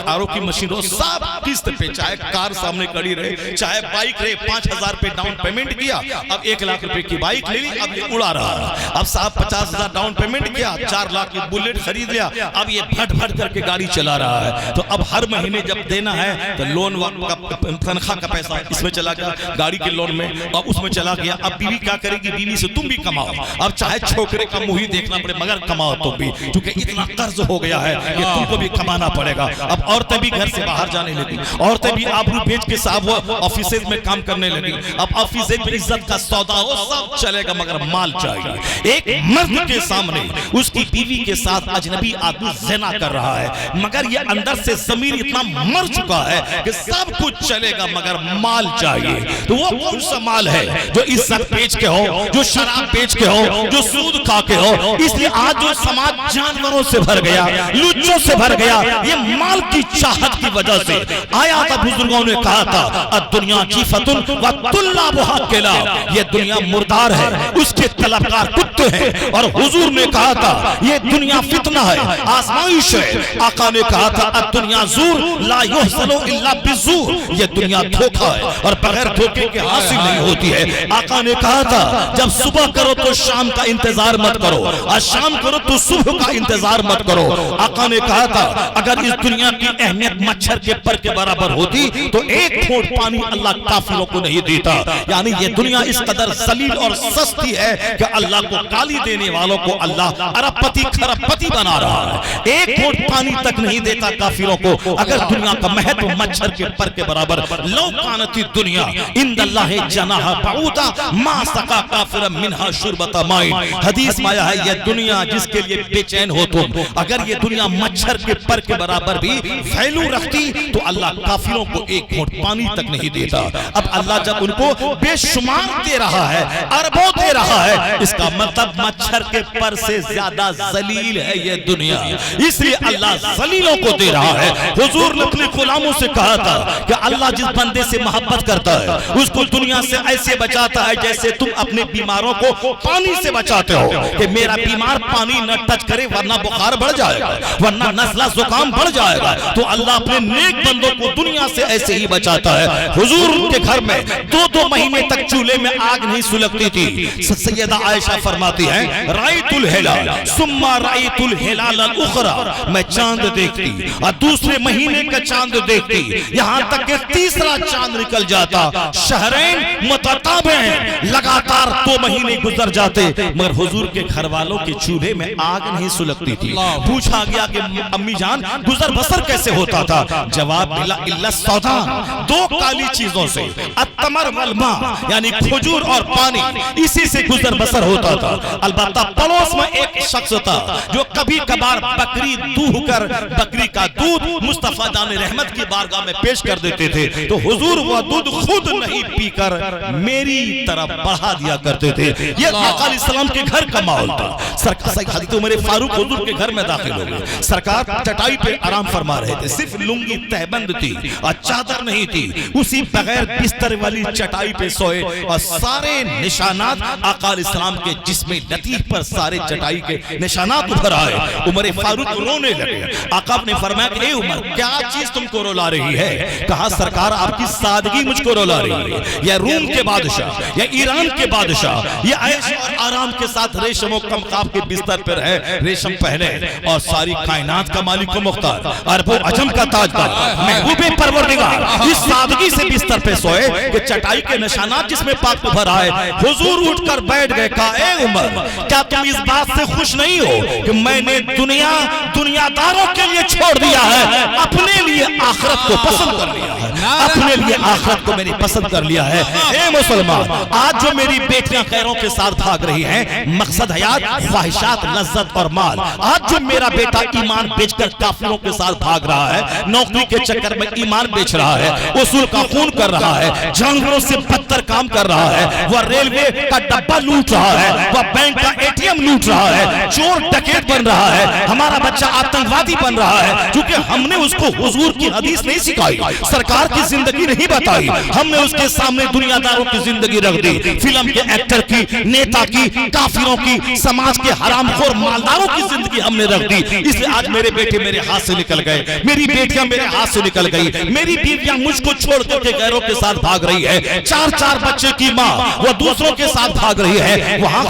آرو کی مشین ہو, سب قسط پہ. چاہے کار سامنے کھڑی رہے, چاہے بائک رہے, 5,000 پہ ڈاؤن پیمنٹ کیا, اب 1 لاکھ روپے کی بائک لے لی, اب یہ اڑا رہا ہے. اب صاحب 50,000 ڈاؤن پیمنٹ کیا, 4 لاکھ کی بلیٹ خرید لیا, اب یہ بھٹ کر کے گاڑی چلا رہا ہے. تو اب ہر مہینے جب دینا ہے تو لون کا تنخواہ کا پیسہ اس میں چلا گیا, گاڑی کے لون میں, اب اس میں چلا گیا. اب بیوی کیا کرے گی, بیوی سے تم بھی کماؤ, اب چاہے چھوکرے کا منہ ہی دیکھنا پڑے مگر کماؤ تم بھی, کیونکہ اتنا قرض ہو گیا ہے کہ تم کو بھی کمانا پڑے گا. اب عورتیں بھی گھر سے باہر جانے لگی, عورتیں بھی آبرو بیچ کے صاحب وہ آفیسز میں کام کرنے لگی. اب آفیسز میں عزت کا سودا ہو سب چلے گا مگر مال چاہیے. ایک مرد کے سامنے اس کی بیوی کے ساتھ اجنبی آدمی زنا کر رہا ہے مگر یہ اندر سے ضمیر اتنا مر چکا ہے کہ سب کچھ چلے گا مگر مال چاہیے. تو وہ کون سا مال ہے جو عزت بیچ کے ہو, جو شراب بیچ کے ہو, جو سود کھا کے ہو. اس لیے آج جو سماج جانوروں سے بھر گیا, لوچوں سے بھر گیا, یہ مال کی چاہت کی وجہ سے. آیا تھا بزرگوں نے کہا تھا الدنیا جیفتن وطلابها کلاب, یہ دنیا مردار ہے, اس کے طلبکار کتے ہیں. اور حضور نے کہا تھا یہ دنیا فتنہ ہے, آزمائش ہے. آقا نے کہا تھا الدنیا زور لا یحصل الا بالزور, یہ دنیا دھوکہ ہے اور بغیر دھوکے کے حاصل نہیں ہوتی ہے. آقا نے کہا تھا جب صبح کرو تو شام کا انتظار مت کرو, اور شام کرو تو صبح کا انتظار مت کرو. آقا نے کہا تھا اگر اس دنیا کی اہمیت مچھر کے پر کے برابر ہوتی تو 1 گھونٹ پانی اللہ کافروں کو نہیں دیتا. یعنی یہ دنیا اس قدر ذلیل اور سستی ہے کہ اللہ کو گالی دینے والوں کو اللہ ارب پتی کھرب پتی بنا رہا ہے. 1 گھونٹ پانی تک نہیں دیتا کافروں کو. اگر دنیا کا مہتو مچھر کے پر کے برابر, لو کانت الدنیا عند اللہ جناح بعوضہ ما سقا کافرا منها شربۃ ماء. حدیث میں آیا ہے یہ دنیا جس کے لیے بے چین ہو تم, اگر یہ دنیا مچھر کے پر کے برابر بھی ویلو رکھتی تو اللہ کافروں کو 1 گھونٹ پانی تک نہیں دیتا. اب اللہ جب ان کو بے شمار دے رہا ہے, اربوں دے رہا ہے, اس کا مطلب مچھر کے پر سے زیادہ ذلیل ہے یہ دنیا, اس لیے اللہ ذلیلوں کو دے رہا ہے. حضور نے اپنے غلاموں سے کہا تھا کہ اللہ جس بندے سے محبت کرتا ہے اس کو دنیا سے ایسے بچاتا ہے جیسے تم اپنے بیماروں کو پانی سے بچاتے ہو, کہ میرا بیمار پانی نہ ٹچ کرے ورنہ بخار بڑھ جائے گا, ورنہ نزلہ زکام بڑھ جائے گا. تو اللہ اپنے نیک بندوں کو دنیا سے ایسے ہی بچاتا ہے. حضور کے گھر میں 2 مہینے تک چولہے میں آگ نہیں سلگتی تھی. سیدہ عائشہ فرماتی ہیں رأیت الہلال ثم رأیت الہلال الاخرى, میں چاند دیکھتی اور دوسرے مہینے کا چاند دیکھتی, یہاں تک کہ تیسرا چاند نکل جاتا. شہرین متتابعین, لگاتار 2 مہینے گزر جاتے مگر حضور کے گھر والوں کے چولہے میں آگ نہیں سلگتی تھی. پوچھا گیا کہ امی جان گزر بسر کیسے ہوتا تھا؟ جواب ملا الا السودان, 2 کالی چیزوں سے, التمر والماء یعنی کھجور اور پانی, اسی سے گزر بسر ہوتا تھا. البتہ پڑوس میں ایک شخص تھا جو کبھی کبھار بکری دوہ کر بکری کا دودھ مصطفیٰ جان رحمت کی بارگاہ میں پیش کر دیتے تھے, تو حضور وہ دودھ خود نہیں پی کر میری طرف بڑھا دیا کرتے تھے. یہ آقا علیہ السلام کے گھر کا ماحول تھا. حضرت عمر فاروق حضور کے گھر میں داخل ہو گئے, سرکار چٹائی پہ آرام فرما رہے تھے، صرف لنگی تہبند تھی اور چادر نہیں تھی، اسی بغیر بستر والی چٹائی پہ سوئے اور سارے نشانات آقا علیہ السلام کے جسم لطیف پر سارے چٹائی کے نشانات ابھر آئے۔ عمر فاروق رونے لگے۔ آقا نے فرمایا کہ اے عمر کیا چیز تم کو رولا رہی ہے؟ کہا سرکار آپ کی سادگی مجھ کو رولا رہی ہے۔ یا روم کے بادشاہ یا ایران کے بادشاہ یہ عیش اور آرام کے ساتھ ریشم و کمقاب کے بستر پر ہے، ریشم پہنے اور ساری کائنات کا مالک و مختار، عرب و عجم کا تاجدار، محبوب پروردگار اس سادگی سے بستر پہ سوئے کہ چٹائی کے نشانات جس میں پاک ابھر آئے۔ حضور اٹھ کر بیٹھ گئے، کہا اے عمر کیا تم اس بات سے خوش نہیں ہو کہ میں نے دنیا داروں کے لیے چھوڑ دیا ہے، اپنے لیے آخرت کو پسند کر لیا ہے، اپنے لیے آخرت کو میں نے پسند کر لیا ہے۔ اے مسلمان آج جو میری بیٹیاں غیروں کے ساتھ بھاگ رہی ہیں، مقصد حیات خواہشات لذت اور مال، آج جو میرا بیٹا ایمان بیچ کر کافروں کے ساتھ بھاگ رہا ہے، نوکری کے چکر میں ایمان بیچ رہا ہے، اصول کا خون کر رہا ہے، جانوروں سے بدتر کام کر رہا ہے، وہ ریلوے کا ڈبہ لوٹ رہا ہے، وہ بینک کا اے ٹی ایم لوٹ رہا ہے، چور ڈکیت بن رہا ہے، ہمارا بچہ آتنکوادی بن رہا ہے، کیونکہ ہم نے اس کو حضور کی حدیث نہیں سکھائی، سرکار کی زندگی نہیں بتائی، ہم نے اس کے سامنے دنیا داروں کی زندگی رکھ دی، فلم کے ایکٹر کی، نیتا کی، کافروں کی، سماج کے حرام خور مالداروں کی زندگی ہم نے رکھ دی۔ اس لیے آج میرے بیٹے میرے ہاتھ سے نکل گئے، میری بیٹیاں میرے ہاتھ سے نکل گئی، میری بیویاں مجھ کو چھوڑ کر کے غیروں کے ساتھ بھاگ رہی ہے، چار بچے کی ماں وہ دوسروں کے ساتھ بھاگ رہی ہے، وہاں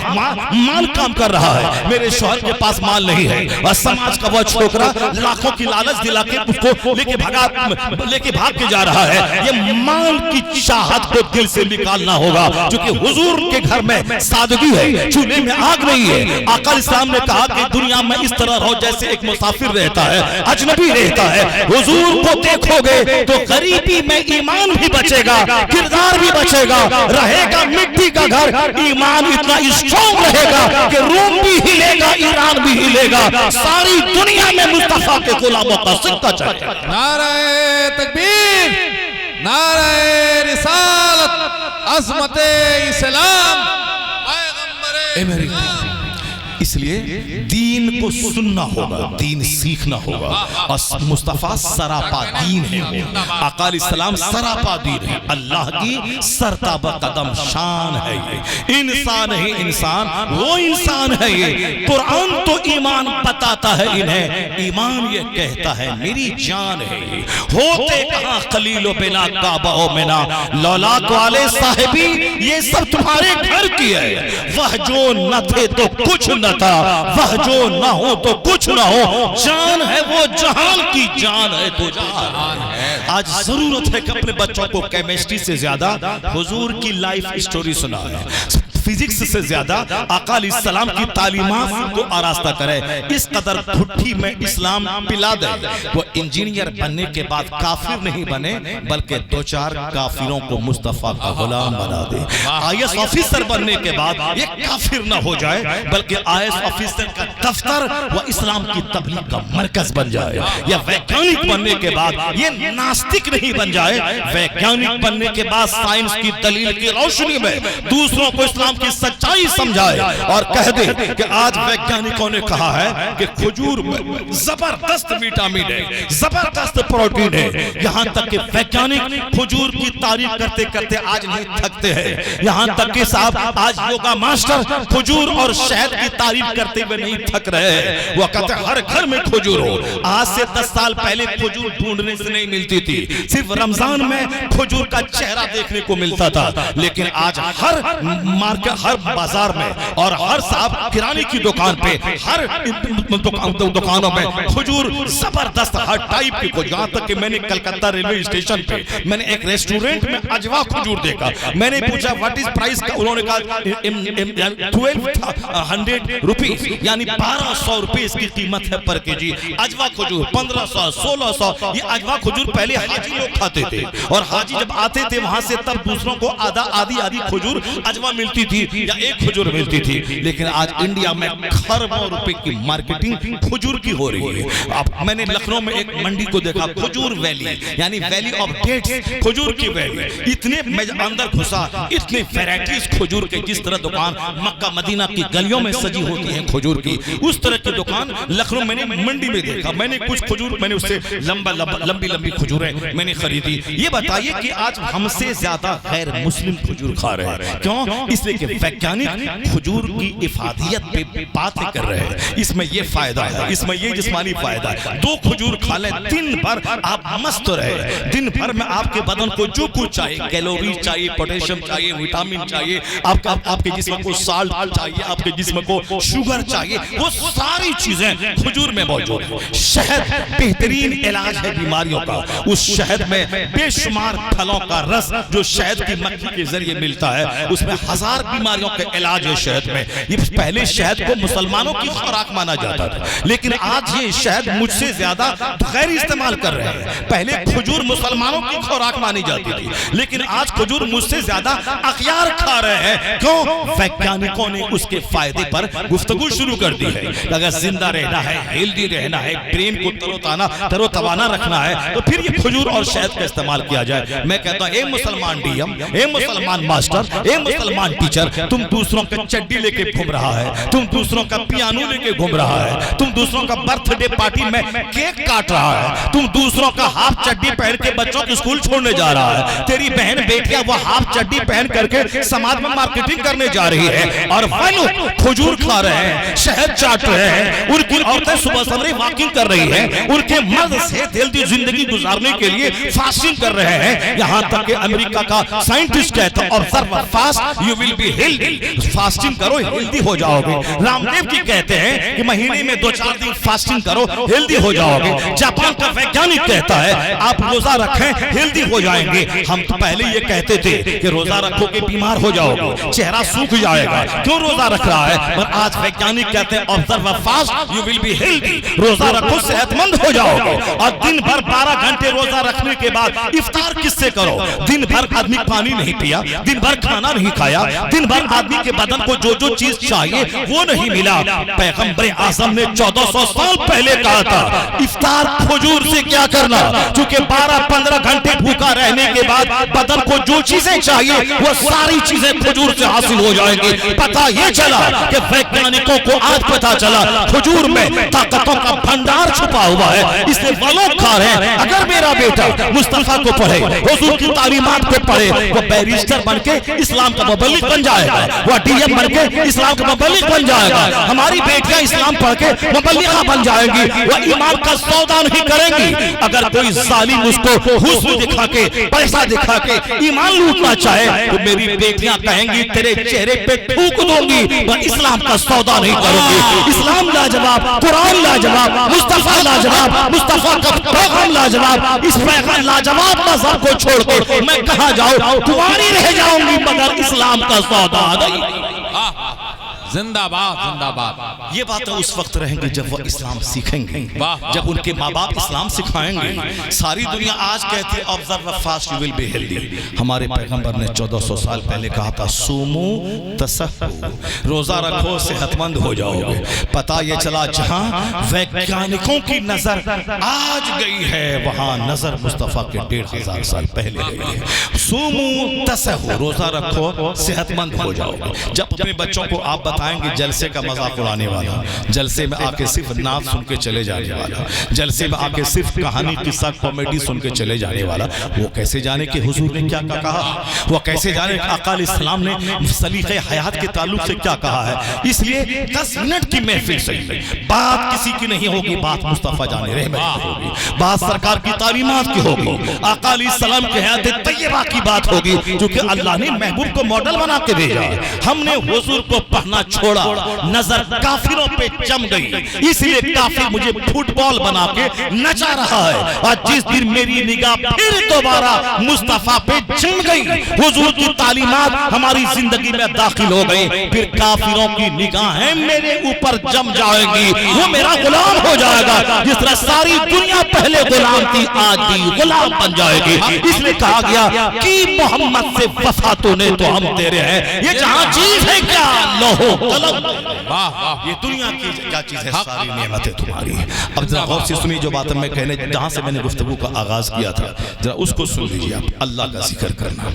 مال کام کر رہا ہے، میرے شوہر کے پاس مال نہیں ہے، اور سماج کا وہ چھوکرا لاکھوں کی لالچ دلا کے اس کو لے کے بھاگ کے جا رہا ہے۔ یہ مال کی چاہت کو دل سے نکالنا ہوگا، کیونکہ حضور کے گھر میں سادگی ہے، چولہے میں آگ نہیں ہے۔ آقا اسلام نے کہا کہ دنیا میں اس طرح رہو جیسے ایک مسافر رہتا ہے، اجنبی رہتا ہے۔ حضور کو دیکھو گے تو غریبی میں ایمان بھی بچے گا، کردار بھی بچے گا، رہے گا مٹی کا گھر، ایمان اتنا اسٹرانگ رہے گا کہ روم بھی ہلے گا، ایران بھی ہلے گا، ساری دنیا میں مصطفیٰ کے غلاموں کا سکہ چلے گا۔ نعرہ تکبیر، نعرہ رسالت، عظمت اسلام، پیغمبر اسلام۔ اس لیے دین کو سننا ہوگا، دین سیکھنا ہوگا، اور مصطفیٰ سراپا دین ہے، آقا علیہ السلام سراپا دین ہے، اللہ کی سرتابہ قدم شان ہے، یہ انسان ہے، انسان وہ انسان ہے، یہ قرآن تو ایمان بتاتا ہے انہیں، ایمان یہ کہتا ہے میری جان ہے، ہوتے کہاں خلیل و بنا کعبہ و منا، لولاک والے صاحبی یہ سب تمہارے گھر کی ہے، وہ جو نہ تھے تو کچھ نہ تھا، وہ جو نہ ہو تو کچھ نہ ہو، جان ہے وہ جہان کی جان ہے تو جہان ہے۔ آج ضرورت ہے کہ اپنے بچوں کو کیمسٹری سے زیادہ حضور کی لائف اسٹوری سنائیں، فزکس سے زیادہ آقا علیہ السلام کی تعلیمات کو آراستہ کرے، اس قدر بھٹی میں اسلام پلا دے، وہ انجینئر بننے کے بعد کافر نہیں بنے بلکہ دو چار کافروں کو مصطفیٰ کا غلام بنا دے، آئی ایس آفیسر بننے کے بعد یہ کافر نہ ہو جائے بلکہ آئی ایس آفیسر کا دفتر وہ اسلام کی تبلیغ کا مرکز بن جائے، یا ویگیانک بننے کے بعد یہ ناستک نہیں بن جائے، ویگیانک بننے کے بعد سائنس کی دلیل کی روشنی میں دوسروں کو اسلام کی سچائی سمجھائے اور کہہ دے کہ آج ویگیانکوں نے کہا ہے کہ کھجور میں زبردست وٹامن ہے، زبردست پروٹین ہے، یہاں تک کہ ویگیانک کھجور کی تعریف کرتے کرتے آج نہیں تھکتے ہیں، یہاں تک کہ صاحب آج یوگا ماسٹر کھجور اور شہد کی تعریف کرتے ہوئے نہیں تھک رہے ہیں، وہ کہتے ہیں ہر گھر میں کھجور ہو۔ آج سے 10 سال پہلے کھجور ڈھونڈنے سے نہیں ملتی تھی، صرف رمضان میں کھجور کا چہرہ دیکھنے کو ملتا تھا، لیکن آج ہر مارکیٹ، ہر بازار میں اور ہر صاحب کرانے کی دکان پہ، ہر دکانوں میں کھجور زبردست ہر ٹائپ کی کھجور، یہاں تک کہ میں نے کلکتہ ریلوے اسٹیشن پہ میں نے ایک ریسٹورنٹ میں اجوا کھجور دیکھا، میں نے پوچھا واٹ از پرائس کا، انہوں نے کہا 1200 روپیز، یعنی 1200 روپے اس کی قیمت ہے پر کے جی۔ اجوا کھجور 1500 1600، یہ اجوا کھجور پہلے حاجی لوگ کھاتے تھے، اور حاجی جب آتے تھے وہاں سے تب دوسروں کو آدھی کھجور اجوا ملتی تھی، تھی یا ایک کھجور ملتی تھی، لیکن آج انڈیا میں خربوں روپے کی مارکیٹنگ کھجور کی ہو رہی ہے۔ اب میں نے لکھنؤ میں ایک منڈی کو دیکھا، کھجور ویلی، یعنی ویلی آف ڈیٹس، کھجور کی ویلی۔ اتنے میں اندر گھسا، اتنے ویرائٹیز کھجور کے، جس طرح دکان مکہ مدینہ کی گلیوں میں سجی ہوتی ہیں کھجور کی، اس طرح کی دکان لکھنؤ میں نے منڈی میں دیکھا۔ میں نے کچھ کھجور، میں نے اس سے لمبی کھجوریں میں نے خریدی۔ یہ بتائیے کہ آج ہم سے زیادہ غیر مسلم کھجور کھا رہے ہیں، کیوں؟ اس لیے کہ ویگیانک کھجور کی افادیت پہ باتیں کر رہے ہیں، اس میں یہ فائدہ ہے، اس میں یہ جسمانی فائدہ ہے۔ 2 کھجور کھا لیں، دن بھر آپ مست رہے، دن بھر میں آپ کے بدن کو جو کچھ چاہیے، کیلوری چاہیے، پوٹیشیم چاہیے، وٹامن چاہیے، آپ کے جسم کو سالٹ چاہیے، آپ کے جسم کو شوگر چاہیے، وہ ساری چیزیں کھجور میں موجود ہیں۔ شہد بہترین علاج ہے بیماریوں کا، اس شہد میں بے شمار پھلوں کا رس جو شہد کی مکھی کے ذریعے ملتا ہے، اس میں 1000 بیماریوں کے علاج ہے شہد میں۔ یہ پہلے شہد کو مسلمانوں کی خوراک مانا جاتا تھا، لیکن آج یہ شہد مجھ سے زیادہ غیر استعمال کر رہے ہیں۔ پہلے کھجور مسلمانوں کی خوراک مانی جاتی تھی، لیکن آج کھجور مجھ سے زیادہ اخیار کھا رہے ہیں، کیوں؟ ویگیانکوں نے اس کے فائدے پر گفتگو شروع کر دی ہے۔ اگر زندہ رہنا ہے، ہیلدی رہنا ہے، برین کو تر و توانا رکھنا ہے، تو پھر یہ کھجور اور شہد کا استعمال کیا جائے۔ میں کہتا ہوں، اے مسلمان ڈی ایم، اے مسلمان ماسٹر، اے مسلمان ٹیچر، تم دوسروں کا چڈی لے کے گھوم رہا ہے، تم دوسروں کا پیانو لے کے گھوم رہا ہے، تم دوسروں کا برتھ ڈے پارٹی میں کیک کاٹ رہا ہے، تم دوسروں کا ہاف چڈی پہن کے بچوں کو اسکول چھوڑنے جا رہا ہے، تیری بہن بیٹیاں وہ ہاف چڈی پہن کر کے سماج میں مارکیٹنگ کرنے جا رہی ہے، اور وہ لوگ کھجور کھا رہے ہیں، شہد چاٹ رہے ہیں، ان کی عورتیں صبح سویرے واکنگ کر رہی ہیں، ان کے مرد صحت ہیلدی زندگی گزارنے کے لیے فاسٹنگ کر رہے ہیں، یہاں تک کہ امریکہ کا سائنٹسٹ کہتا ہے observe fast you will be healthy، fasting کرو ہیلدی ہو جاؤ گے۔ رام دیو جی کہتے ہیں کہ مہینے میں 2-4 دن فاسٹنگ کرو ہیلدی ہو جاؤ گے۔ جاپان کا ویگیانک کہتا ہے آپ روزہ رکھیں ہیلدی ہو جائیں گے۔ ہم تو پہلے یہ کہتے تھے کہ روزہ رکھو کہ بیمار ہو جاؤ گے، چہرہ سوکھ جائے گا، کیوں روزہ رکھ رہا ہے؟ پر آج ویگیانک کہتے ہیں observe fast you will be healthy، روزہ رکھو صحت مند ہو جاؤ گے۔ اور دن بھر 12 گھنٹے روزہ رکھنے کے بعد افطار کس سے کرو؟ دن بھر آدمی پانی نہیں پیا، دن بھر کھانا نہیں کھایا، دن بھر آدمی کے بدن کو جو چیز چاہیے وہ نہیں ملا۔ پیغمبر اعظم نے 1400 سال پہلے کہا تھا افطار کھجور سے کیا کرنا، چونکہ 12-15 گھنٹے بھوکا رہنے کے بعد بدن کو جو چیزیں چاہیے وہ ساری چیزیں کھجور سے حاصل ہو جائیں گی۔ پتہ یہ چلا کہ ویگیانکوں کو آج پتہ چلا کھجور میں طاقتوں کا بھنڈار چھپا ہوا ہے، اس لیے وہ لوگ کھا رہے ہیں۔ اگر میرا بیٹا مصطفیٰ کو پڑھے، حضور کی تعلیمات کو پڑھے، وہ بیرسٹر بن کے اسلام کا مبلغ بن جائے گا، وہ ڈی ایم بن کے اسلام کا مبلغ بن جائے گا، ہماری بیٹیاں اسلام پڑھ کے مبلغہ بن جائیں گی، وہ ایمان کا سودا نہیں کریں گی۔ اگر کوئی ظالم اس کو حسن دکھا کے، پیسہ دکھا کے ایمان لوٹنا چاہے تو میری بیٹیاں کہیں گی تیرے چہرے پہ تھوک دوں گی، وہ اسلام کا سودا نہیں کروں گی۔ اسلام لاجواب، قرآن لاجواب، مصطفیٰ لاجواب، مصطفیٰ کا پیغام لاجواب، اس پیغام لاجواب مذہب کو چھوڑ کے میں کہاں جاؤں؟ تمہاری رہ جاؤں گی مگر اسلام کا سودا نہیں۔ زندہ باد، زندہ باد۔ یہ باتیں اس وقت رہیں گی جب وہ اسلام سیکھیں گے، جب ان کے ماں باپ اسلام سکھائیں گے۔ ساری دنیا آج کہتی ہے observe fast you will be healthy، ہمارے پیغمبر نے 1400 سال پہلے کہا تھا سومو تصحو، روزہ رکھو صحت مند ہو جاؤ گے۔ پتہ یہ چلا جہاں ویگیانکوں کی نظر آج گئی ہے وہاں نظر مصطفیٰ کے 1500 سال پہلے گئی ہے۔ سومو تصحو، روزہ رکھو صحت مند ہو جاؤ گے۔ جب اپنے بچوں کو آپ بتائیں گے جلسے کا مذاق اڑانے والا، جلسے میں آ کے صرف نعت سن کے چلے جانے والا، جلسے میں آ کے صرف کہانی قصہ کامیڈی سن کے چلے جانے والا، وہ کیسے جانے کہ حضور نے کیا کہا، وہ کیسے جانے کہ آقا علیہ السلام نے سلیقہ حیات کے تعلق سے کیا کہا ہے۔ اس لیے 10 منٹ کی محفل صحیح، بات کسی کی نہیں ہوگی، بات مصطفیٰ جان رحمت کی ہوگی، بات سرکار کی تعلیمات کی ہوگی، آقا علیہ السلام کے حیات طیبہ کی بات ہوگی، کیونکہ اللہ نے محبوب کو ماڈل بنا کے بھیجا ہے۔ ہم نے حضور کو پڑھنا چھوڑا نظر کافروں پہ جم گئی، اس لیے کافر مجھے فٹ بال بنا کے نچا رہا ہے، اور جس دن میری نگاہ پھر دوبارہ مصطفیٰ پہ جم گئی، حضور کی تعلیمات ہماری زندگی میں داخل ہو گئی، پھر کافروں کی نگاہیں میرے اوپر جم جائیں گی، وہ میرا غلام ہو جائے گا، جس طرح ساری دنیا پہلے غلام تھی آج بھی غلام بن جائے گی۔ اس لیے کہا گیا کہ محمد سے وفا تو نے تو ہم تیرے ہیں، یہ جہاں چیز ہے کیا لوہو قلم، یہ دنیا کی کیا چیز ہے، ساری نعمتیں تمہاری ہیں۔ اب ذرا غور سے سنی جو بات میں کہنے جہاں سے میں نے گفتگو کا آغاز کیا تھا، ذرا اس کو سن لیجیے آپ، اللہ کا ذکر کرنا۔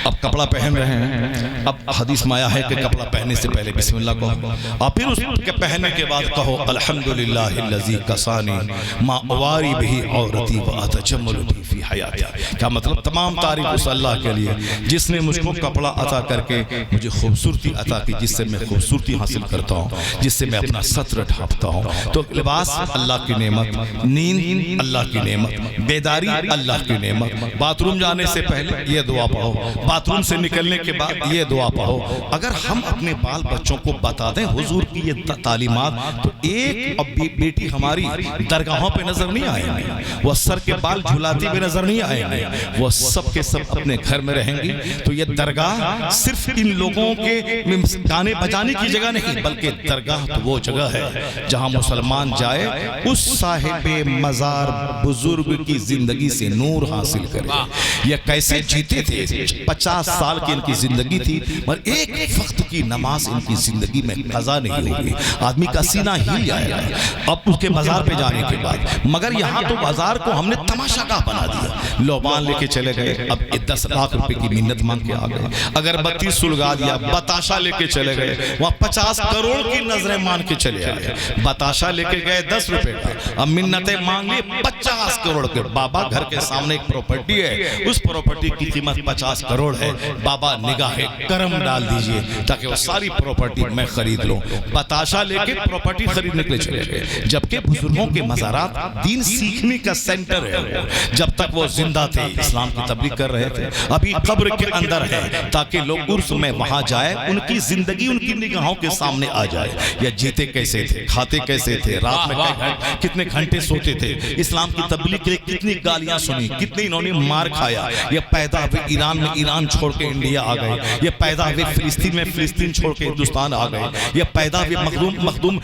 اب کپڑا پہن رہے ہیں، اب حدیث میں آیا ہے کہ کپڑا پہننے سے پہلے بسم اللہ کہو، اور پھر اس کے پہننے کے بعد کہو الحمدللہ الذی کسانی ما اواری بہی عورتی و اتجمل بہی فی حیاتی۔ کیا مطلب؟ تمام تعریف اس اللہ کے لیے جس نے مجھ کو کپڑا عطا کر کے مجھے خوبصورتی عطا کی، جس سے میں خوبصورتی حاصل کرتا ہوں، جس سے میں اپنا سطر ڈھانپتا ہوں۔ تو لباس اللہ کی نعمت، نیند اللہ کی نعمت، بیداری اللہ کی نعمت، باتھ روم جانے سے پہلے یہ دعا پڑھو، باتھ روم سے نکلنے کے بعد یہ دعا پڑھو۔ اگر ہم اپنے بال بچوں کو بتا دیں حضور کی یہ تعلیمات، تو ایک بیٹی ہماری درگاہوں پہ نظر نہیں آئے گی، وہ سر کے بال جھلاتی ہوئے نظر نہیں آئے گی، وہ سب کے سب اپنے گھر میں رہیں گی۔ تو یہ درگاہ صرف ان لوگوں کے گانے بجانے کی جگہ نہیں، بلکہ درگاہ تو وہ جگہ ہے جہاں مسلمان جائے اس صاحب مزار بزرگ کی زندگی سے نور حاصل کرے۔ یہ کیسے جیتے تھے؟ 50 سال کی ان کی زندگی تھی، مگر ایک وقت کی نماز ان کی زندگی میں قضا نہیں ہوئی۔ آدمی کا سینہ ہل جائے گا اب اس کے مزار پہ جانے کے بعد، مگر یہاں تو مزار کو ہم نے تماشا گاہ بنا دیا۔ لوبان لے کے چلے گئے، اب 10 لاکھ روپے کی منت مانگ کے آ گئے، اگر بتی سلگا دیا، بتاشا لے کے چلے گئے، وہاں 50 کروڑ کی نظریں مان کے چلے آئے، بتاشا لے کے گئے 10 روپے کا، اب منتیں مانگ لی 50 کروڑ کے۔ بابا گھر کے سامنے ایک پروپرٹی ہے، اس پروپرٹی کی قیمت 50 کروڑ ہے، بابا نگاہ کرم ڈال دیجئے تاکہ وہ ساری پروپرٹی میں خرید لوں۔ بتاشا لے کے پروپرٹی خریدنے کے لیے چلے گئے، جبکہ بزرگوں کے مزارات دین سیکھنے کا سینٹر ہے، جب تک وہ زندہ تھے اسلام کی تبلیغ کر رہے تھے، ابھی قبر کے اندر ہے تاکہ لوگ عرس میں وہاں جائے، ان کی زندگی ان کی نگاہوں کے سامنے آ جائے، یا جیتے کیسے تھے، کھاتے کیسے تھے، رات میں کتنے گھنٹے سوتے تھے، اسلام کی تبلیغ کے لیے کتنی گالیاں سنی، کتنے انہوں نے مار کھایا۔ یہ پیدا ہوئے ایران میں ایران چھوڑ کے انڈیا آ گئے، یہ پیدا ہوئے فلسطین میں فلسطین چھوڑ کے ہندوستان آ گئے، یہ پیدا ہوئے مخدوم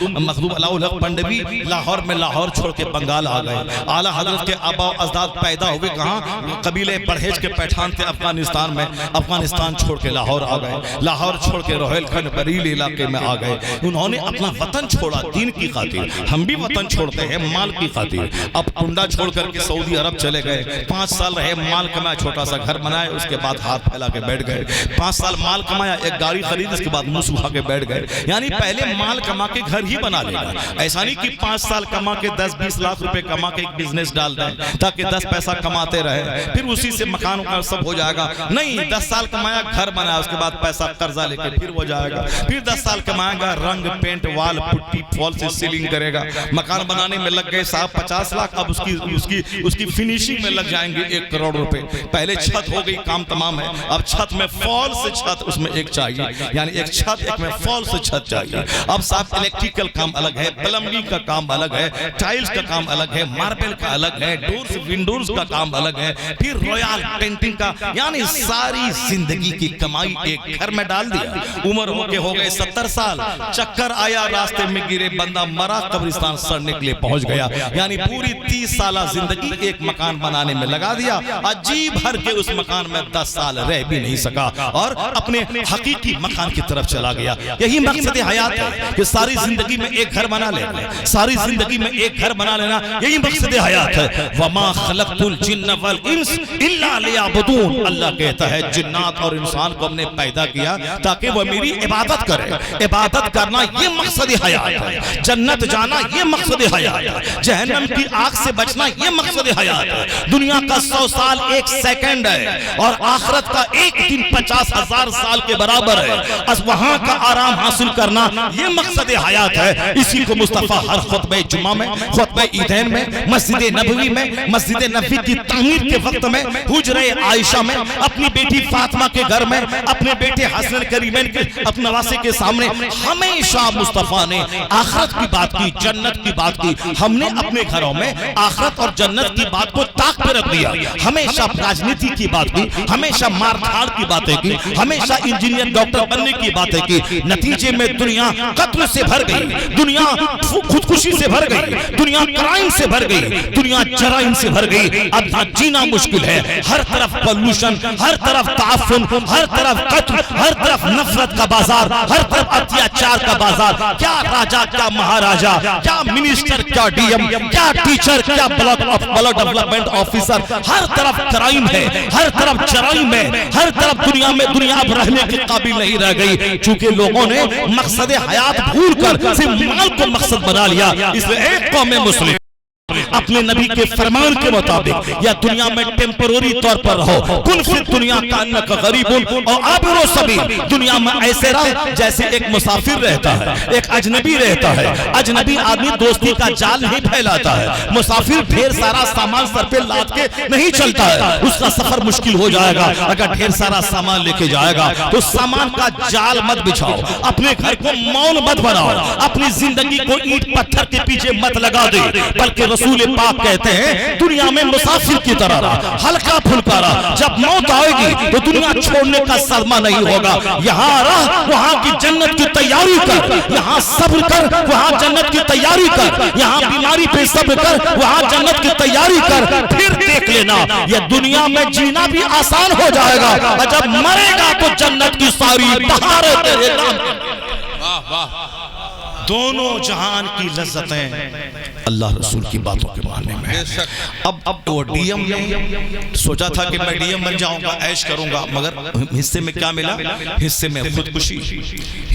علاء پنڈوی لاہور میں لاہور چھوڑ کے بنگال آ گئے۔ اعلیٰ حضرت کے آبا و اجداد پیدا ہوئے کہاں؟ قبیلے پرہیز کے پٹھان تھے افغانستان میں، افغانستان چھوڑ کے لاہور آ گئے، لاہور چھوڑ کے روہیل کھنڈ بریلی علاقے میں آ گئے۔ انہوں نے اپنا وطن چھوڑا دین کی خاطر، ہم بھی وطن چھوڑتے ہیں مال کی خاطر۔ اب کنڈا چھوڑ کر کے سعودی عرب چلے گئے، 5 سال رہے، مال کمایا، چھوٹا سا گھر بنایا، اس کے بعد ہاتھ پھیلا کے بیٹھ گئے۔ 5 سال مال کمایا، ایک گاڑی خرید، اس کے بعد منہ سکھا کے بیٹھ گئے۔ یعنی پہلے مال کما کے گھر ہی بنا لینا، ایسا نہیں کہ 5 سال کما کے 10-20 لاکھ روپے کما کے ایک بزنس ڈال دیں تاکہ 10 پیسہ کماتے رہے، پھر اسی سے مکان کا سب ہو جائے گا۔ نہیں، 10 سال کمایا، گھر بنایا، اس کے بعد پیسہ قرضہ لے کے پھر وہ جائے گا، پھر 10 سال کمائے گا، رنگ پینٹ وال پٹی فال سے سیلنگ کرے گا۔ مکان بنانے میں لگ گئے صاحب 50 لاکھ، اب اس کی فنیشنگ میں لگ جائیں گے 1 کروڑ روپے۔ پہلے چھت ہو گئی، کام تمام ہے، اب چھت میں فال سے چھت اس میں ایک چاہیے، یعنی ایک چھت ایک میں فال سے چھت چاہیے۔ اب صاحب الیکٹریکل کام الگ ہے، پلمبنگ کا کام الگ ہے، ٹائلز کا کام الگ ہے، ماربل کا الگ ہے، ڈورز ونڈوز کا کام الگ ہے، پھر رویال پینٹنگ کا، یعنی ساری زندگی کی کمائی ایک گھر میں ڈال دیا۔ عمر ہو کے ہو گئے 70 سال، چکر آیا، راستے میں گرے، بندہ مرا، قبرستان سڑنے کے لیے پہنچ گیا، یعنی پوری 30 سالہ زندگی ایک مکان بنانے میں لگا دیا، عجیب بھر کے اس مکان میں 10 سال رہ بھی نہیں سکا اور اپنے حقیقی مکان کی طرف چلا گیا۔ یہی مقصد حیات ہے کہ ساری زندگی میں ایک گھر بنا لینا، ساری زندگی میں ایک گھر بنا لینا، یہی مقصد حیات ہے۔ وَمَا خَلَقْتُ الْجِنَّ وَالْإِنسَ إِلَّا لِيَعْبُدُونَ، اللہ کہتا ہے جنات اور انسان کو ہم نے پیدا کیا تاکہ وہ میری عبادت کرے۔ عبادت کرنا یہ مقصد حیات ہے، جنت جانا یہ مقصد حیات ہے، جہنم کی آگ سے بچنا یہ مقصد حیات ہے۔ دنیا کا 100 سال 1 سیکنڈ ہے اور آخرت کا ایک دن 50,000 سال کے برابر ہے، اس وہاں کا آرام حاصل کرنا یہ مقصد حیات ہے۔ اسی کو مصطفیٰ ہر خطبہ جمعہ میں، خطبہ عیدین میں، مسجد نبوی میں، مسجد نبوی کی تعمیر کے وقت میں، حجرہ عائشہ میں، اپنی بیٹی فاطمہ کے گھر میں، اپنے بیٹے حسن کریمین کے اپنے نواسے کے سامنے ہمیشہ مصطفیٰ نے آخرت کی بات کی، جنت کی بات کی. ہم نے اپنے گھروں میں آخرت اور جنت کی بات کو طاق پہ رکھ دیا. ہمیشہ راجنیتی کی بات کی، ہمیشہ مار دھاڑ کی باتیں کی، ہمیشہ انجینئر ڈاکٹر بننے کی باتیں کی. نتیجے میں دنیا قتل سے بھر گئی، دنیا خودکشی سے بھر گئی، دنیا کرائم سے بھر گئی، دنیا جرائم سے بھر گئی. اب جینا مشکل ہے. ہر طرف پولوشن، ہر طرف تعفن، ہر طرف قتل، ہر طرف نفرت کا بازار، ہر طرف اتیاچار کا بازار. کیا راجا، کیا مہاراجا، کیا منسٹر، کیا ڈی ایم، کیا ٹیچر، کیا بلاک ڈیولپمنٹ آفیسر، ہر طرف کرائم ہے، ہر طرف جرائم ہے، ہر طرف دنیا میں دنیا اب رہنے کے قابل نہیں رہ گئی. چونکہ لوگوں نے مقصد حیات بھول کر صرف مال کو مقصد بنا لیا. اس لیے ایک قوم مسلم اپنے نبی کے فرمان کے مطابق یا دنیا میں ٹیمپروری طور پر رہو. کن فی دنیا کانک غریب اور عابر سبیل. دنیا میں ایسے رہ جیسے ایک مسافر رہتا ہے، ایک اجنبی رہتا ہے. اجنبی آدمی دوستی کا جال نہیں پھیلاتا ہے. مسافر ڈھیر سارا سامان سر پہ لاد کے نہیں چلتا ہے. اس کا سفر مشکل ہو جائے گا. اگر ڈھیر سارا سامان لے کے جائے گا تو سامان کا جال مت بچھاؤ، اپنے گھر کو مول مت بناؤ، اپنی زندگی کو اینٹ پتھر کے پیچھے مت لگا دے. بلکہ رسول پاک کہتے ہیں دنیا میں مسافر کی طرح رہا، ہلکا پھلکا رہا. جب موت آئے گی تو دنیا چھوڑنے کا صدمہ نہیں ہوگا. یہاں رہ، وہاں کی جنت کی تیاری کر. یہاں صبر کر، وہاں جنت کی تیاری کر. یہاں بیماری پہ صبر کر، وہاں جنت کی تیاری کر. پھر دیکھ لینا یہ دنیا میں جینا بھی آسان ہو جائے گا، اور جب مرے گا تو جنت کی ساری بہاریں تیرے نام. واہ واہ. دونوں جہان کی لذتیں اللہ رسول کی باتوں کے معنی میں. اب وہ ڈی ایم نے سوچا تھا کہ میں ڈی ایم بن جاؤں گا، عیش کروں گا، مگر حصے میں کیا ملا؟ حصے میں خودکشی.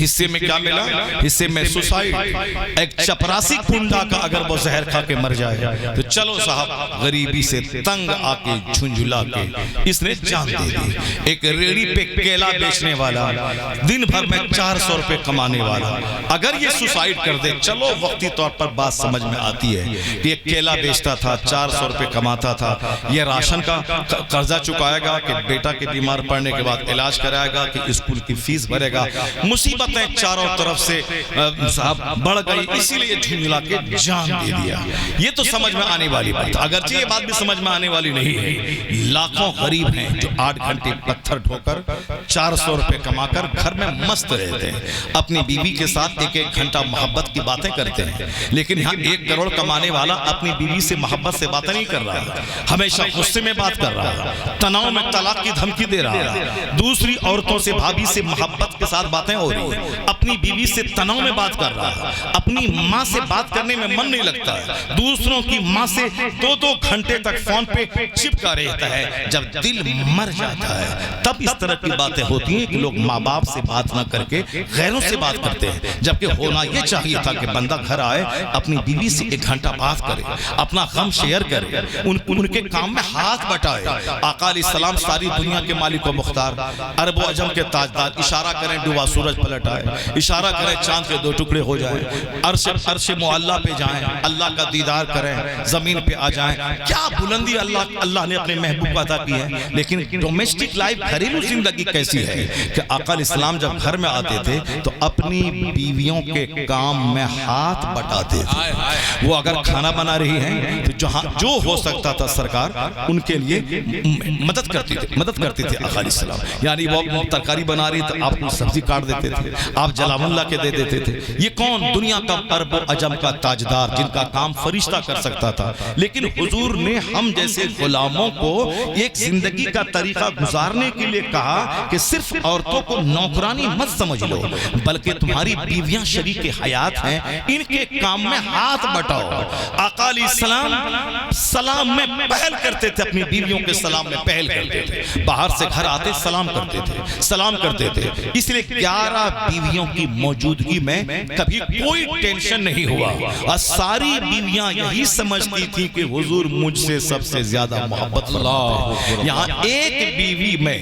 حصے میں کیا ملا؟ حصے میں سوسائڈ. ایک چپراسی کنڈا کا اگر وہ زہر کھا کے مر جائے تو چلو صاحب، غریبی سے تنگ آ کے جھنجھلا کے اس نے جان دے دی. ایک ریڑی پہ کیلا بیچنے والا، دن بھر میں 400 روپے کمانے والا، اگر یہ سوسائڈ کر دے، چلو وقتی طور پر بات سمجھ میں آتی ہے کہ یہ کیلا بیچتا تھا، 400 روپے کماتا تھا، یہ راشن کا قرضہ چکائے گا کہ بیٹا کے بیمار پڑنے کے بعد علاج کرائے گا کہ اسکول کی فیس بھرے گا. مصیبتیں چاروں طرف سے صاحب بڑھ گئی، اسی لیے جھنجلا کے جان دے دیا. یہ تو سمجھ میں آنے والی بات. اگرچہ یہ بات بھی سمجھ میں آنے والی نہیں ہے. لاکھوں غریب ہیں جو 8 گھنٹے پتھر ڈھو کر 400 روپے کما کر گھر میں مست رہتے ہیں، اپنی بیوی کے ساتھ 1-1 گھنٹہ محبت کی باتیں کرتے ہیں. لیکن یہاں 1 کروڑ کمانے والا اپنی بیوی سے محبت سے باتیں نہیں کر رہا ہے، ہمیشہ غصے میں بات کر رہا ہے، تناؤ میں طلاق کی دھمکی دے رہا ہے. دوسری عورتوں سے، بھابھی سے محبت کے ساتھ باتیں ہو رہی ہیں، اپنی بیوی سے تناؤ میں بات کر رہا ہے. اپنی ماں سے بات کرنے میں من نہیں لگتا ہے، دوسروں کی ماں سے 2-2 گھنٹے تک فون پہ چپکا رہتا ہے. جب دل مر جاتا ہے تب اس طرح کی باتیں ہوتی ہیں کہ لوگ ماں باپ سے بات نہ کر کے غیروں سے بات کرتے ہیں. جبکہ ہونا یہ چاہیے تھا کہ بندہ گھر آئے، اپنی بیوی سے 1 گھنٹہ بات کرے، اپنا غم شیئر کرے، ان کے کام میں ہاتھ بٹائے. آقا علیہ السلام ساری دنیا کے مالک و مختار، عرب و عجم کے تاجدار، اشارہ کریں ڈوبا سورج پلٹ آئے، اشارہ کریں چاند کے 2 ٹکڑے ہو جائیں، عرش معلیٰ پہ جائیں، اللہ کا دیدار کریں، زمین پہ آ جائیں. کیا بلندی اللہ نے اپنے محبوب عطا کی ہے. لیکن ڈومیسٹک لائف، گھریلو زندگی کیسی ہے کہ آقا علیہ السلام جب گھر میں آتے تھے تو اپنی بیویوں کے کام میں ہاتھ بٹاتے تھے. وہ اگر کھانا بنا رہی ہیں تو جو ہو سکتا تھا سرکار ان کے لیے مدد کرتی تھے آقا علیہ السلام. یعنی وہ ترکاری بنا رہی تو آپ کو سبزی کاٹ دیتے تھے، آپ جلام اللہ کے دے دیتے تھے. یہ کون؟ دنیا کا عرب و عجم کا تاجدار، جن کا کام فرشتہ کر سکتا تھا. لیکن حضور نے ہم جیسے غلاموں کو ایک زندگی کا طریقہ گزارنے کے لیے کہا کہ صرف عورتوں کو نوکرانی مت سمجھ لو، بلکہ تمہاری بیویاں شریک حیات ہیں، ان کے کام میں ہاتھ بٹاؤ. آقا علیہ السلام سلام میں پہل کرتے تھے، اپنی بیویوں کے سلام میں پہل کرتے تھے. باہر سے گھر آتے سلام کرتے تھے. اس لیے 11 بیویوں کی موجودگی میں کبھی کوئی ٹینشن نہیں ہوا، اور ساری بیویاں یہی سمجھتی تھی کہ حضور مجھ سے سب سے زیادہ محبت. یہاں ایک بیوی میں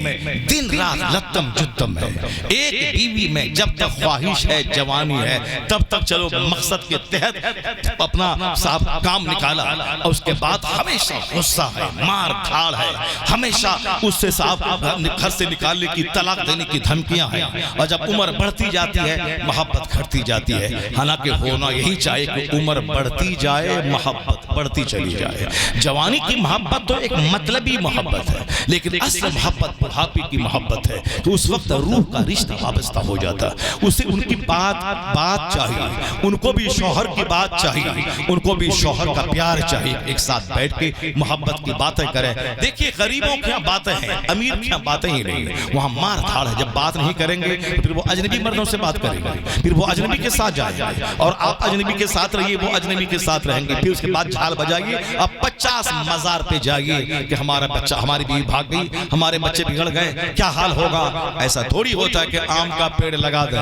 دن رات مکتم جتم ہے. ایک بیوی میں جب تک خواہش ہے، جوانی ہے، تب تک چلو مقصد کے تحت اپنا صاحب کام نکالا، اور اس کے بعد ہمیشہ غصہ ہے، مار دھاڑ ہے، ہمیشہ اس سے صاحب گھر سے نکالنے کی، طلاق دینے کی دھمکیاں ہیں. اور جب عمر بڑھتی جاتی ہے محبت گھٹتی جاتی ہے. حالانکہ ہونا یہی چاہیے کہ عمر بڑھتی جائے، محبت بڑھتی چلی جائے. جوانی کی محبت تو ایک مطلبی محبت ہے، لیکن اصل محبت بڑھاپے کی محبت ہے. تو اس وقت روح کا رشتہ وابستہ ہو جاتا، اسے ان کی بات چاہیے، ان کو بھی شوہر کی بات چاہیے، ان کو بھی شوہر کا پیار چاہیے. ایک ساتھ بیٹھ کے محبت کی باتیں کریں. دیکھیے غریبوں کی باتیں ہیں، امیر کی باتیں ہی نہیں، وہاں مار دھاڑ ہے. جب بات نہیں کریں گے پھر وہ اجنبی مردوں سے بات کریں گے، پھر وہ اجنبی کے ساتھ جائیں گے، اور آپ اجنبی کے ساتھ رہیے، وہ اجنبی کے ساتھ رہیں گے. پھر اس کے بعد جھال بجائیے، اب 50 مزار پہ جائیے کہ ہمارا بچہ، ہماری بیوی بھاگ گئی، ہمارے بچے بگڑ گئے، کیا حال ہوگا. ایسا تھوڑی ہوتا ہے کہ آم کا پیڑ لگا دیں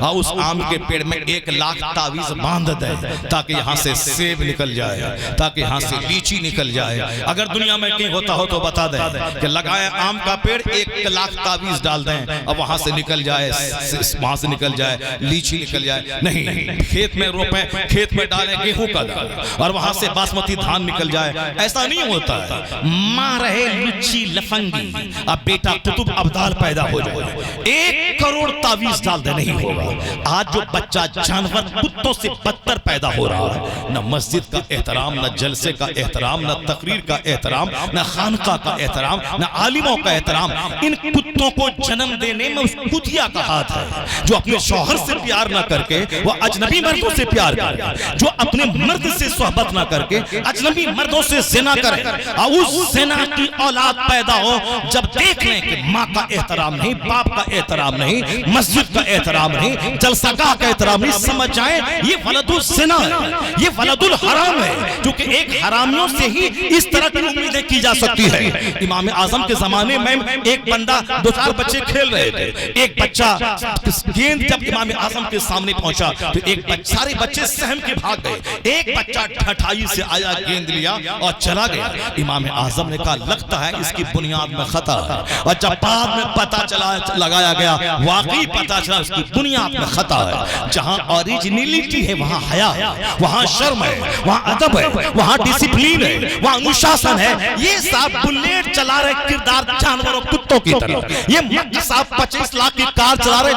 اور اس آم کے پیڑ میں 1 لاکھ تعویذ باندھ دیں تاکہ یہاں سے سیب نکل جائے، تاکہ یہاں سے لیچی نکل جائے. اگر دنیا میں کہیں ہوتا ہو تو بتا دیں کہ لگائے آم کا پیڑ، 1 لاکھ تعویذ ڈال دیں اور وہاں سے نکل جائے، وہاں سے نکل جائے لیچی نکل جائے. نہیں، کھیت میں روپیں، کھیت میں ڈالیں گیہوں کا دال اور وہاں سے باسمتی دھان نکل جائے. ایسا نہیں ہوتا ہے. ماں رہے لچی لفنگی، اب بیٹا قطب ابدال پیدا ہو جائے، 1 کروڑ تعویذ ڈال دے نہیں ہوگا. آج جو بچہ جانور کتوں سے بدتر پیدا ہو رہا ہے، نہ مسجد کا احترام، نہ جلسے کا احترام، نہ تقریر کا احترام، نہ خانقاہ کا احترام، نہ عالموں کا احترام. ان کتوں کو جنم دینے میں اس کتیا کا ہاتھ ہے جو اپنے شوہر سے پیار نہ کر کے وہ اجنبی مردوں سے پیار کرے، جو اپنے مرد سے صحبت نہ کر کے اجنبی مردوں سے زنا کرے، اور اس زنا کی اولاد پیدا ہو. جب دیکھ لیں کہ ماں کا احترام نہیں، باپ کا احترام نہیں، مسجد کا احترام نہیں، جلسہ گاہ کا احترام نہیں، سمجھ جائیں یہ ولد الزنا ہے، یہ ولد الحرام ہے. کیونکہ ایک حرامیوں سے ہی اس طرح کی امیدیں کی جا سکتی ہے. امام اعظم کے زمانے میں ایک بندہ 2-4 بچے کھیل رہے تھے. ایک بچہ گیند جب امام اعظم کے سامنے پہنچا تو سارے بچے سہم کے بھاگ گئے. ایک بچہ ٹھٹائی سے آیا، گیند لیا اور چلا گیا. امام اعظم نے کہا لگتا ہے اس کی بنیاد میں خطا ہے. اور جب بعد میں پتہ لگایا گیا، واقعی پتہ چلا اس کی بنیاد میں خطا ہے. جہاں اوریجنیلٹی ہے وہاں حیا ہے، وہاں شرم ہے، وہاں ادب ہے، وہاں ڈسپلین ہے، وہاں انوشاسن ہے. یہ صاحب بلیٹ چلا رہے کردار جانوروں کتوں کی طرح. یہ مکی صاحب 25 لاکھ کی کار چلا رہے،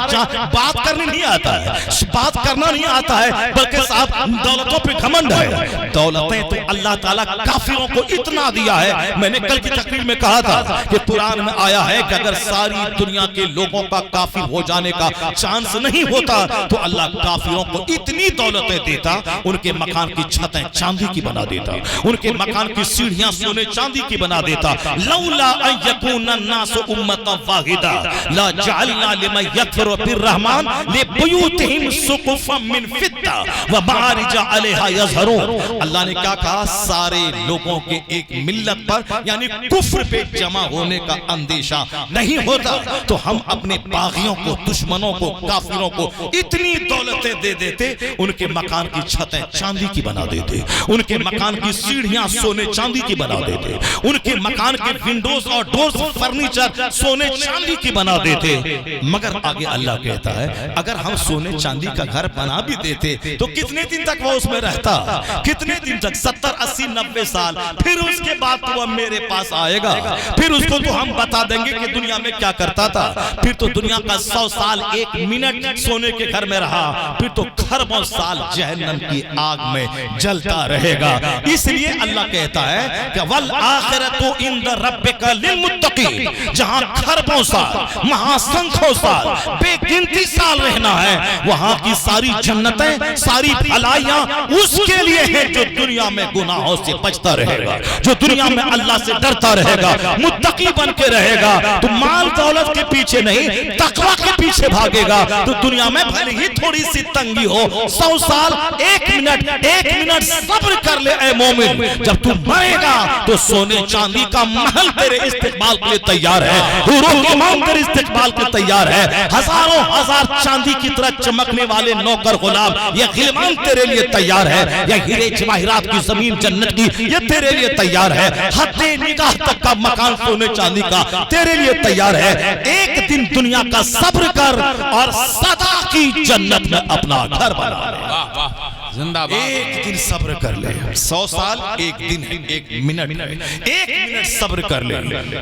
بات کرنے نہیں آتا ہے، بات کرنا نہیں آتا ہے، بلکہ صاحب دولتوں پہ گھمنڈ ہے. دولتیں تو اللہ تعالیٰ کافروں کو اتنا دیا ہے. میں نے کل کی تقریر میں کہا تھا کہ قرآن میں آیا ہے کہ اگر ساری دنیا کے لوگوں کا کافر ہو جانے کا چانس نہیں ہوتا تو اللہ کافروں کو اتنی دولتیں دیتا، ان کے مکان کی چھتیں چاندی کی بنا دیتا، ان کے مکان کی سیڑھیاں سونے چاندی کی بنا دیتا. لولا ان یکون الناس امتا واحدا لا جعلنا لمن یکفر بالرحمن لبیوتہم سقفا من فضہ ومعارج علیہا یظہرون. اللہ نے کیا کہا؟ سارے لوگوں کے ایک ملت پر یعنی کفر پہ جمع ہونے کا اندیشہ نہیں ہوتا تو ہم اپنے باغیوں کو، دشمنوں کو، کافروں کو اتنی دولتیں دے دیتے، ان کے مکان کی چھتیں چاندی کی بنا دیتے، ان کے مکان کی سیڑھیاں سونے چاندی کی بنا دیتے، ان کے مکان کے ونڈوز اور ڈورز فرنیچر سونے چاندی کی بنا دیتے. مگر آگے اللہ کہتا ہے اگر ہم سونے چاندی کا گھر بنا بھی دیتے تو کتنے دن تک وہ اس میں رہتا؟ کتنے دن تک؟ 70 80 90 سال. پھر اس کے بعد تو وہ میرے پاس آئے گا، پھر اس کو تو ہم بتا دیں گے کہ دنیا میں کیا کرتا تھا. پھر تو دنیا کا 100 سال 1 منٹ سونے کے گھر میں رہا، پھر تو خربوں سال جہنم کی آگ میں جلتا رہے گا. اس لیے اللہ کہتا ہے کہ والآخرۃ عند ربک للمتقین. جہاں خربوں سال، وہاں سنکھوں سال، بے گنتی سال رہنا ہے، وہاں کی ساری جنتیں، ساری بھلائیاں اس کے لیے ہیں جو دنیا میں گناہوں سے بچتا رہے گا، جو دنیا میں اللہ سے ڈرتا رہے گا، متقی بن کے رہے گا. تو مال دولت کے پیچھے نہیں، تقویٰ کے پیچھے بھاگے گا تو دنیا میں بھلے ہی تھوڑی سی تنگی ہو، 100 سال 1 منٹ صبر کر لے اے مومن. جب تو مرے گا تو سونے چاندی کا محل تیرے استقبال کے لیے تیار ہے، حوروں کے امام تیرے استقبال کے تیار ہے، ہزاروں ہزار چاندی کی طرح چمکنے والے نوکر غلام یہ غلمان تیرے لیے تیار ہے، یا ہیرے جواہرات کی زمین جنت کی یہ تیرے لیے تیار ہے، حد نگاہ تک کا مکان سونے چاندی کا تیرے لیے تیار ہے. ایک دن دنیا کا صبر کر اور صدا کی جنت میں اپنا گھر بنا لے. واہ واہ زندہ باد. ایک دن صبر کر لے. 100 سال ایک دن ہے, ایک منٹ ہے. ایک منٹ صبر کر لے,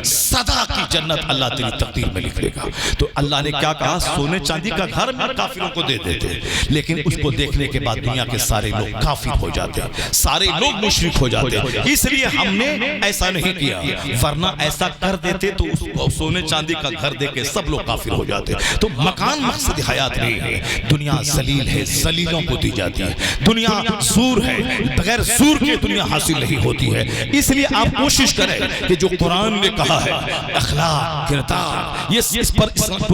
صدا کی جنت اللہ تیری تقدیر میں لکھ لے گا. تو اللہ نے کیا کہا, سونے چاندی کا گھر میں کافروں کو دے دیتے, لیکن اس کو دیکھنے کے بعد دنیا کے سارے لوگ کافر ہو جاتے, سارے لوگ مشرک ہو جاتے. اس لیے ہم نے ایسا نہیں کیا, ورنہ ایسا کر دیتے تو اس کو سونے چاندی کا گھر دے کے سب لوگ کافر ہو جاتے. تو مکان مقصد حیات نہیں ہے. دنیا ذلیل ہے, ذلیلوں کو دی جاتی ہے. دنیا سور ہے, بغیر سور کے دنیا حاصل نہیں ہوتی ہے. اس لیے آپ کوشش کریں کہ جو قرآن نے کہا ہے اخلاق, کردار, یہ اس پر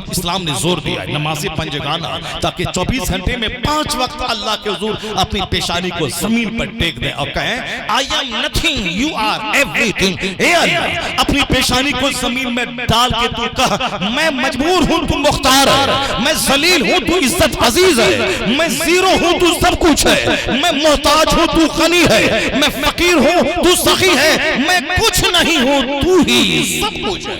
اسلام نے زور دیا ہے. نماز پنجگانہ, تاکہ 24 گھنٹے میں 5 وقت اللہ کے حضور اپنی پیشانی کو زمین پر ٹیک دیں اور کہیں I am nothing, you are everything. اے اللہ, اپنی پیشانی کو زمین میں ڈال کے تو کہا میں مجبور ہوں تو مختار ہے, میں ذلیل ہوں تو عزت عزیز ہے, میں زیرو ہوں تو سب کچھ ہے, میں محتاج ہوں تو غنی ہے, میں فقیر ہوں تو سخی ہے, میں کچھ نہیں ہوں تو ہی سب کچھ ہے.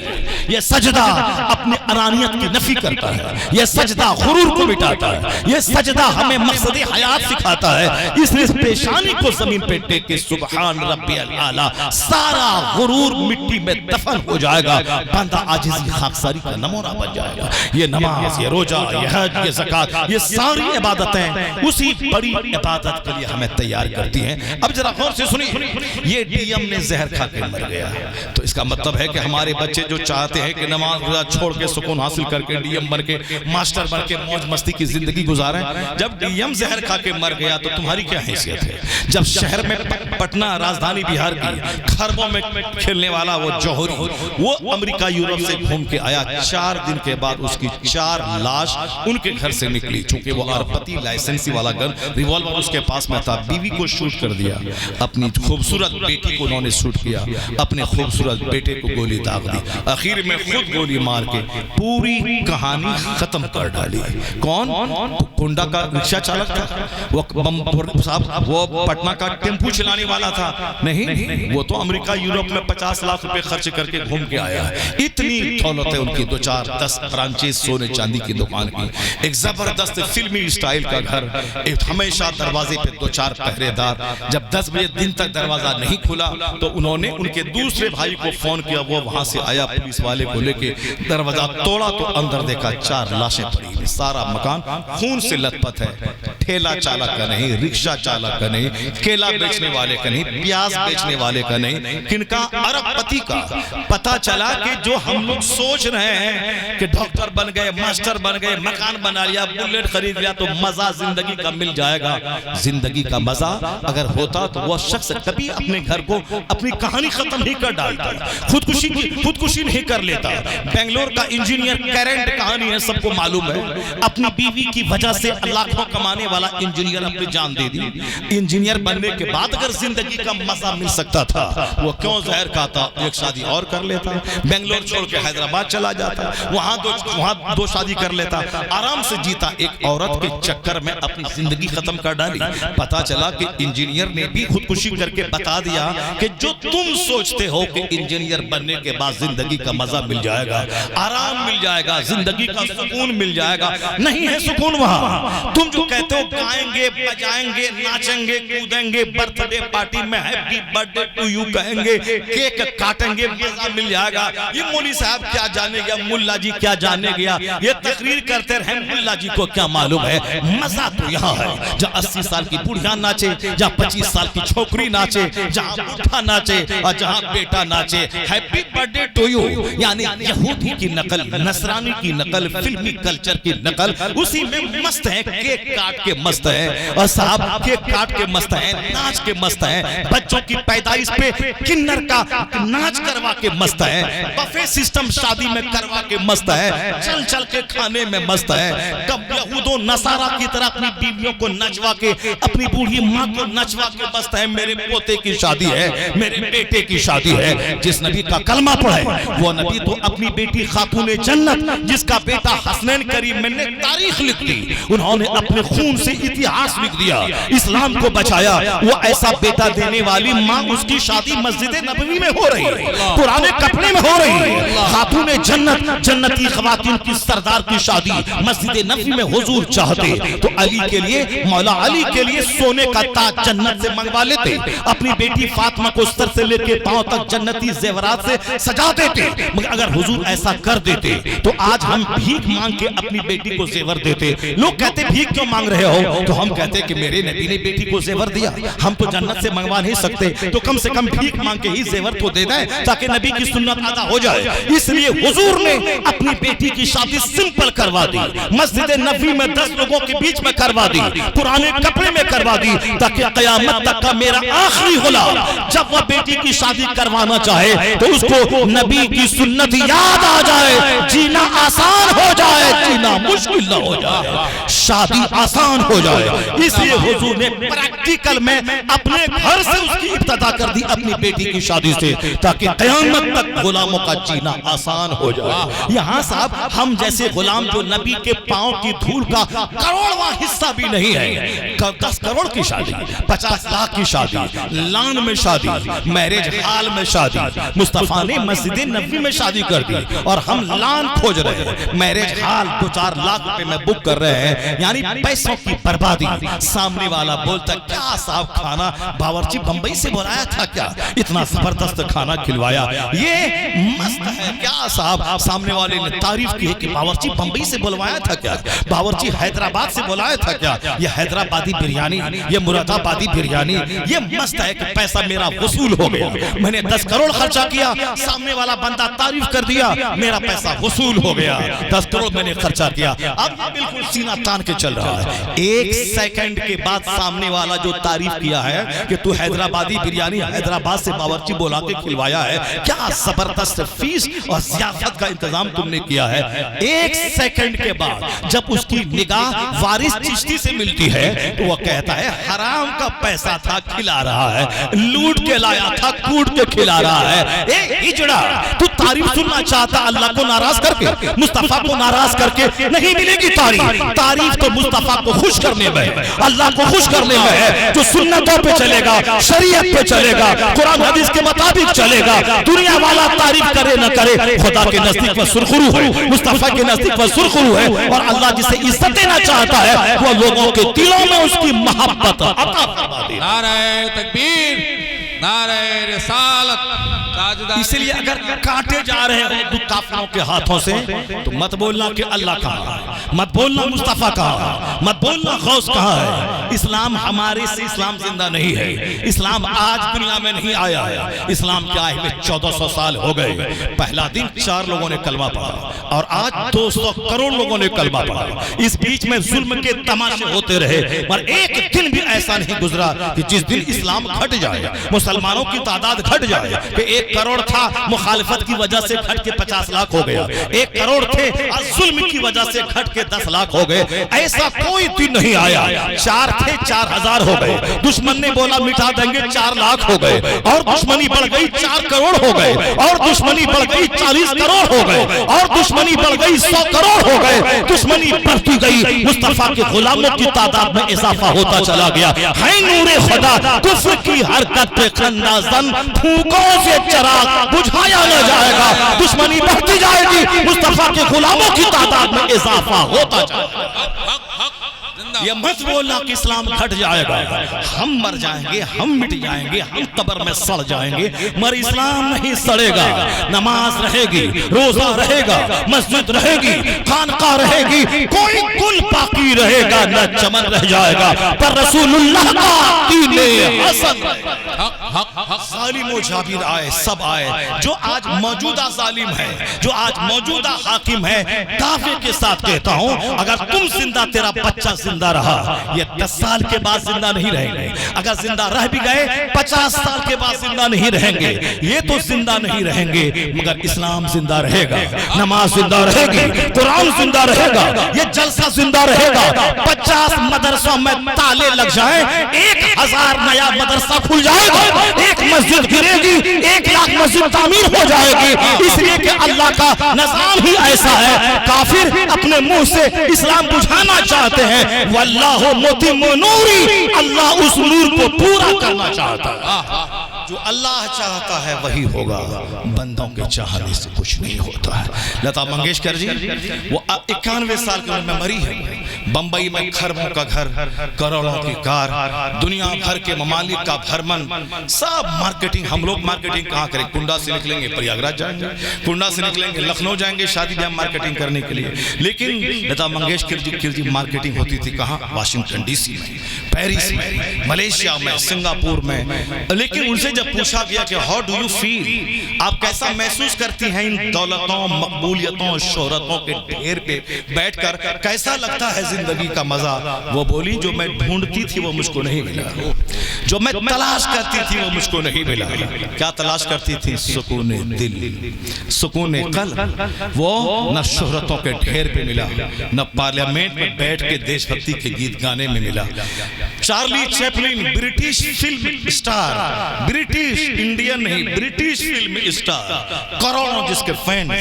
یہ سجدہ اپنے انانیت کی نفی کرتا ہے, یہ سجدہ غرور کو مٹاتا ہے, یہ سجدہ ہمیں مقصد حیات سکھاتا ہے. اس لیے پیشانی کو زمین پہ ٹیک کے سبحان ربی الاعلیٰ, سارا غرور مٹی میں دفن ہو جائے گا. بندہ عاجزی خاکساری کا نمونہ بن جائے گا. یہ نماز, یہ روزہ, یہ حج, یہ زکوٰۃ, یہ ساری عبادتیں اسی بڑی عبادت کے لیے ہمیں تیار کرتی ہیں. اب ذرا غور سے سنیے, یہ ڈی ایم نے زہر کھا کے مر گیا, تو اس کا مطلب ہے کہ ہمارے بچے جو چاہتے ہیں کہ نماز روزہ چھوڑ کے سکون حاصل کر کے ڈی ایم بن کے ماسٹر بن کے موج مستی کی زندگی گزاریں, جب ڈی ایم زہر کھا کے مر گیا تو تمہاری کیا حیثیت ہے؟ جب شہر میں پٹنہ راجدھانی بہار کی خربوں میں کھیلنے والا وہ جوہری, وہ امریکہ یورپ سے گھوم کے آیا, 4 دن کے بعد اس کی 4 لاش ان کے گھر سے نکلی. چونکہ وہ ارپتی لائسنسی والا گن ریوالور اس کے پاس میں تھا, بیوی کو شوٹ کر دیا, اپنی خوبصورت بیٹی کو انہوں نے شوٹ کیا, اپنے خوبصورت بیٹے کو گولی داغ دی, آخر میں خود گولی مار کے پوری کہانی ختم کر ڈالی. کون؟ کنڈا کا رکشہ چالک تھا, وہ پٹنہ کا ٹیمپو چلانے والا تھا, نہیں, وہ تو امریکہ یورپ میں 50 لاکھ روپے خرچ کر کے گھوم کے آیا ہے. اتنی دولت ہے ان کی, 2-4-10 فرانچائز سونے چاندی کی دکان کی, ایک زبردست فلمی اسٹائل کا گھر, ہمیشہ دروازے پہ 2-4 پہرے دار. جب 10 بجے دن تک دروازہ نہیں کھلا تو انہوں نے ان کے دوسرے بھائی کو فون کیا, وہ وہاں سے آیا, پولیس والے کو لے کے دروازہ توڑا تو اندر دیکھا 4 لاشیں پڑی ہوئی, سارا مکان خون سے لت پت ہے. ٹھیلا چالک کا نہیں, رکشہ چالک کا نہیں, کیلا بیچنے والے کا نہیں, پیاز بیچنے والے کا نہیں, کن کا؟ ارب پتی کا. پتا چلا کہ جو ہم لوگ سوچ رہے ہیں کہ ڈاکٹر بن گئے, ماسٹر بن گئے, مکان بنا لیا, بلیٹ خرید لیا تو مزہ زندگی کا مل جائے گا. زندگی کا مزہ اگر ہوتا تو وہ شخص کبھی اپنے گھر کو اپنی کہانی ختم نہیں کر ڈالتا, خودکشی نہیں کر لیتا. بنگلور کا انجینئر کرنٹ کہانی ہے, سب کو معلوم ہے, اپنی بیوی کی وجہ سے لاکھوں کمانے والا انجینئر اپنی جان دے دی. انجینئر بننے کے بعد اگر زندگی کا مزہ مل سکتا تھا وہ کیوں زہر کھاتا, ایک شادی اور کر لیتا, بنگلور چھوڑ کے حیدرآباد چلا جاتا, وہاں 2 شادی کر لیتا, آرام سے جیتا. ایک عورت کے چکر میں اپنی زندگی ختم کر ڈالی. پتا چلا کہ انجینئر نے بھی خودکشی کر کے بتا دیا کہ جو تم سوچتے ہو کہ انجینئر بننے کے بعد زندگی کا مزہ مل جائے گا, آرام مل جائے گا, زندگی کا سکون مل جائے گا, نہیں ہے سکون وہاں. تم جو کہتے ہو گائیں گے, بجائیں گے, ناچیں گے, کودیں گے, برتھ ڈے پارٹی میں happy birthday to you کہیں گے, کیک کاٹیں گے, مزہ مل جائے گا. یہ مولوی صاحب کیا جانے گیا, ملا جی کیا جانے گیا, یہ تقریر کرتے رہے, ملا جی کو کیا معلوم ہے. مزہ تو یہاں ہے جہاں 80 سال کی بڑھیاں ناچے, جہاں 25 سال کی چھوکری ناچے, جہاں بڑھا ناچے اور جہاں بیٹا ناچے. Happy birthday to you یعنی یہودی کی نقل, نصرانی کی نقل, فلمی کلچر کی نقل, اسی میں مست ہے. کیک کاٹ کے مست ہے, اور صاحب کیک کاٹ کے مست ہیں, ناچ کے مست ہیں, بچوں کی پیدائش پہ کنر کا ناچ کروا کے مست ہے, بفے سسٹم شادی میں کروا کے مست ہے, چل چل کے کھانے میں مست ہے. کب یہود و نصارہ کی طرح اپنی بیویوں کو نچوا کے, اپنی بوڑھی ماں کو نچوا کے مست ہے. میرے پوتے کی شادی ہے, میرے بیٹے کی شادی ہے. جس نبی کا کلمہ پڑھے وہ نبی نبی تو اپنی بیٹی خاتون جنت جس کا بیٹا حسنین کریم میں نے تاریخ لکھ دی، انہوں نے اپنے خون سے اتہاس لکھ دیا، اسلام کو بچایا۔ وہ ایسا بیٹا دینے والی ماں، اس کی شادی مسجد نبوی میں ہو رہی ہے، پرانے کپڑے میں ہو رہی ہے۔ خاتون جنت، جنتی خواتین کی سردار کی شادی مسجد نبوی میں حضور چاہتے تو علی کے لیے، مولا علی کے لیے سونے کا تاج جنت سے منگوا لیتے، اپنی بیٹی فاطمہ کو سر سے لے کے پاؤں تک جنتی زیورات سے سجا دیتے۔ مگر اگر حضور ایسا کر دیتے تو آج ہم بھیک مانگ کے اپنی بیٹی کو زیور دیتے۔ لوگ کہتے بھیک کیوں مانگ رہے ہو؟ تو ہم کہتے کہ میرے نبی نے بیٹی کو زیور دیا، ہم تو جنت سے منگوا نہیں سکتے، تو کم سے کم بھیک مانگ کے ہی زیور تو دے دیں تاکہ نبی کی سنت ادا ہو جائے۔ اس لیے حضور نے اپنی بیٹی کی شادی سمپل کروا دی، مسجد نبوی میں 10 لوگوں کے بیچ میں کروا دی، پرانے کپڑے میں کروا دی، تاکہ قیامت تک کا میرا آخری غلام جب وہ بیٹی کی شادی کروانا چاہے تو اس کو نبی کی سنت یاد آ جائے، جینا آسان ہو جائے، جینا مشکل نہ ہو جائے، شادی آسان ہو جائے۔ اس لیے حضور نے پریکٹیکل میں اپنے گھر سے اس کی ابتدا کر دی، اپنی بیٹی کی شادی سے، تاکہ قیامت تک غلاموں کا جینا آسان ہو جائے۔ یہاں صاحب ہم جیسے غلام جو نبی کے پاؤں کی دھول کا کروڑواں حصہ بھی نہیں ہے، 10 کروڑ کی شادی، 50 لاکھ کی شادی، لان میں شادی، میرج ہال میں شادی، مصطفیٰ نے مسجد نبوی میں شادی کر دی، اور ہم لان کھوج رہے ہیں، میرج ہال 2-4 لاکھ روپے میں بک کر رہے ہیں، یعنی پیسوں کی بربادی۔ سامنے والا بولتا کیا صاحب کھانا باورچی بمبئی سے بلایا تھا کیا، اتنا زبردست کھانا کھلوایا، یہ مست ہے کیا صاحب؟ سامنے والے نے تعریف کی ہے کہ باورچی بمبئی سے بلوایا تھا کیا، باورچی حیدرآباد سے بلایا تھا کیا، یہ حیدرآبادی بریانی، یہ مراد آبادی بریانی، یہ مست ہے کہ پیسہ میرا وصول ہو گیا، میں نے 10 کروڑ خرچہ کیا، سامنے والا بندہ تعریف کر دیا، میرا پیسہ وصول ہو گیا، 10 کروڑ میں نے خرچہ کیا۔ اب یہ بالکل سینہ تان کے چل رہا ہے، 1 سیکنڈ کے بعد سامنے والا جو تعریف کیا ہے کہ تو حیدرآبادی بریانی حیدرآباد سے باورچی بلا کے کھلوایا ہے، کیا زبردست فیس اور ضیافت کا انتظام تم نے کیا ہے، 1 سیکنڈ کے بعد جب اس کی نگاہ وارث چشتی سے ملتی ہے تو وہ کہتا ہے حرام کا پیسہ تھا کھلا رہا ہے، لوٹ کے لایا تھا کوٹ کے کھلا رہا ہے۔ اے ہجڑا، تو تعریف سننا چاہتا اللہ کو ناراض کر کے، مصطفیٰ کو ناراض کر کے نہیں ملے گی تعریف۔ تعریف تو مصطفیٰ کو خوش کرنے میں ہے، اللہ کو خوش کرنے میں ہے، جو سنتوں پہ چلے گا، شریعت پہ چلے گا، قرآن حدیث کے مطابق چلے گا، دنیا والا تعریف کرے نہ کرے، خدا کے نزدیک وہ سرخرو ہے، مصطفیٰ کے نزدیک وہ سرخرو ہے، اور اللہ جسے عزت دینا چاہتا ہے وہ لوگوں کے دلوں میں اس کی محبت عطا فرما دے۔ نعرہ تکبیر، نعرہ رسالت۔ اس لیے اگر کاٹے جا رہے ہو کافروں کے ہاتھوں سے تو مت بولنا کہ اللہ کہاں ہے، مت بولنا مصطفیٰ کہاں ہے، مت بولنا غوث کہاں ہے۔ اسلام ہمارے سے اسلام زندہ نہیں ہے، اسلام آج دنیا میں نہیں آیا ہے، اسلام کے آئے میں 1400 سال ہو گئے۔ پہلا دن 4 لوگوں نے کلمہ پڑھا اور آج 200 کروڑ لوگوں نے کلمہ پڑھا۔ اس بیچ میں ظلم کے تماشے ہوتے رہے، اور ایک دن بھی ایسا نہیں گزرا کہ جس دن اسلام گھٹ جائے، مسلمانوں کی تعداد گھٹ جائے، کہ 1 کروڑ تھا مخالفت کی وجہ سے گھٹ کے 50 لاکھ ہو گیا، 1 کروڑ تھے ظلم کی وجہ سے گھٹ کے 10 لاکھ ہو گئے، ایسا کوئی دن نہیں آیا۔ 4 تھے 4000 ہو گئے، دشمن نے بولا مٹا دیں گے 4 لاکھ ہو گئے، اور دشمنی بڑھ گئی 4 کروڑ ہو گئے، اور دشمنی بڑھ گئی 40 کروڑ ہو گئے، اور دشمنی بڑھ گئی 100 کروڑ ہو گئے، دشمنی بڑھتی گئی، مصطفیٰ کے غلاموں کی تعداد میں اضافہ ہوتا چلا گیا۔ ہے نور خدا کفر کی حرکت پہ خندہ زن، پھونکوں سے چراغ بجھایا نہ جائے گا، دشمنی بڑھتی جائے گی، مصطفیٰ کے غلاموں کی تعداد میں اضافہ ہوتا جائے گا۔ یہ مت بولنا کہ اسلام گھٹ جائے گا، ہم مر جائیں گے، ہم مٹ جائیں گے، ہم قبر میں سڑ جائیں گے، مگر اسلام نہیں سڑے گا۔ نماز رہے گی، روزہ رہے گا، مسجد رہے گی، خانقاہ رہے گی، کوئی گل باقی رہے گا نہ چمن رہ جائے گا، پر رسول اللہ کا دین حسن۔ ظالم و جابر آئے، سب آئے، جو آج موجودہ ظالم ہے، جو آج موجودہ حاکم ہے، دعوے کے ساتھ کہتا ہوں اگر تم زندہ، تیرا بچہ زندہ رہا، یہ 10 سال کے بعد زندہ نہیں رہیں گے، اگر زندہ رہ بھی گئے 50 سال کے بعد زندہ نہیں رہیں گے، یہ تو زندہ نہیں رہیں گے، مگر اسلام زندہ رہے گا، نماز زندہ رہے گی، قرآن زندہ رہے گا، یہ جلسہ زندہ رہے گا۔ 50 مدرسوں میں تالے لگ جائیں، 1000 نیا مدرسہ کھل جائے گا، 1 مسجد گرے گی، 1 لاکھ مسجد تعمیر ہو جائے گی، اس لیے کہ اللہ کا نظام ہی ایسا ہے۔ کافر اپنے منہ سے اسلام بجھانا چاہتے ہیں، واللہ متم نوری، اللہ اس نور کو پورا کرنا چاہتا ہے۔ جو اللہ چاہتا ہے وہی ہوگا، بندوں کے چاہنے سے کچھ نہیں ہوتا ہے۔ لتا منگیشکر جی وہ 91 سال کی عمر میں مری ہے، بمبئی میں کھربوں کا گھر، کروڑوں کی کار، دنیا بھر کے ممالک کا بھرمن، سب مارکیٹنگ۔ ہم لوگ مارکیٹنگ کہاں کریں؟ کنڈا سے نکلیں گے پریاگراج جائیں گے، کنڈا سے نکلیں گے لکھنؤ جائیں گے شادی بیاہ مارکیٹنگ کرنے کے لیے، لیکن لتا منگیشکر جی مارکیٹنگ ہوتی تھی کہاں؟ واشنگٹن ڈی سی میں، پیرس میں، ملیشیا میں، سنگاپور میں۔ لیکن ان سے جب پوچھا گیا کہ ہاؤ ڈو یو فیل، آپ کیسا محسوس کرتی ہیں ان دولتوں، مقبولیتوں، شہرتوں کے ڈھیر پہ بیٹھ کر، کیسا لگتا ہے زندگی کا مزہ؟ وہ بولی جو میں ڈھونڈتی تھی وہ مجھ کو نہیں ملا، جو میں تلاش کرتی تھی وہ مجھ کو نہیں ملا۔ کیا تلاش کرتی تھی؟ سکون دل، سکون قلب۔ وہ نہ شہرتوں کے ڈھیر پہ ملا، نہ پارلیمنٹ میں بیٹھ کے دیش بھکتی کے گیت گانے میں ملا۔ Charlie Chaplin British film star, British Indian نہیں، برٹش فلم اسٹار، کروڑوں جس کے فین،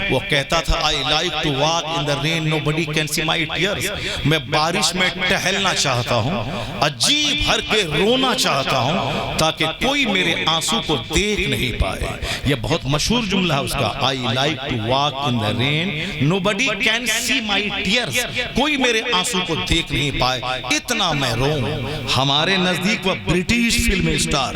وہ کہتا تھا I like to walk in the rain, nobody can see my tears۔ میں بارش میں ٹہلنا چاہتا ہوں، عجیب بھر کے رونا چاہتا ہوں تاکہ کوئی میرے آنسو کو دیکھ نہیں پائے۔ یہ بہت مشہور جملہ ہے اس کا، I like to walk in the rain, nobody can see my tears۔ کوئی میرے آنسو کو دیکھ نہیں پائے، اتنا میں روؤں۔ ہمارے نزدیک وہ برٹش فلم اسٹار،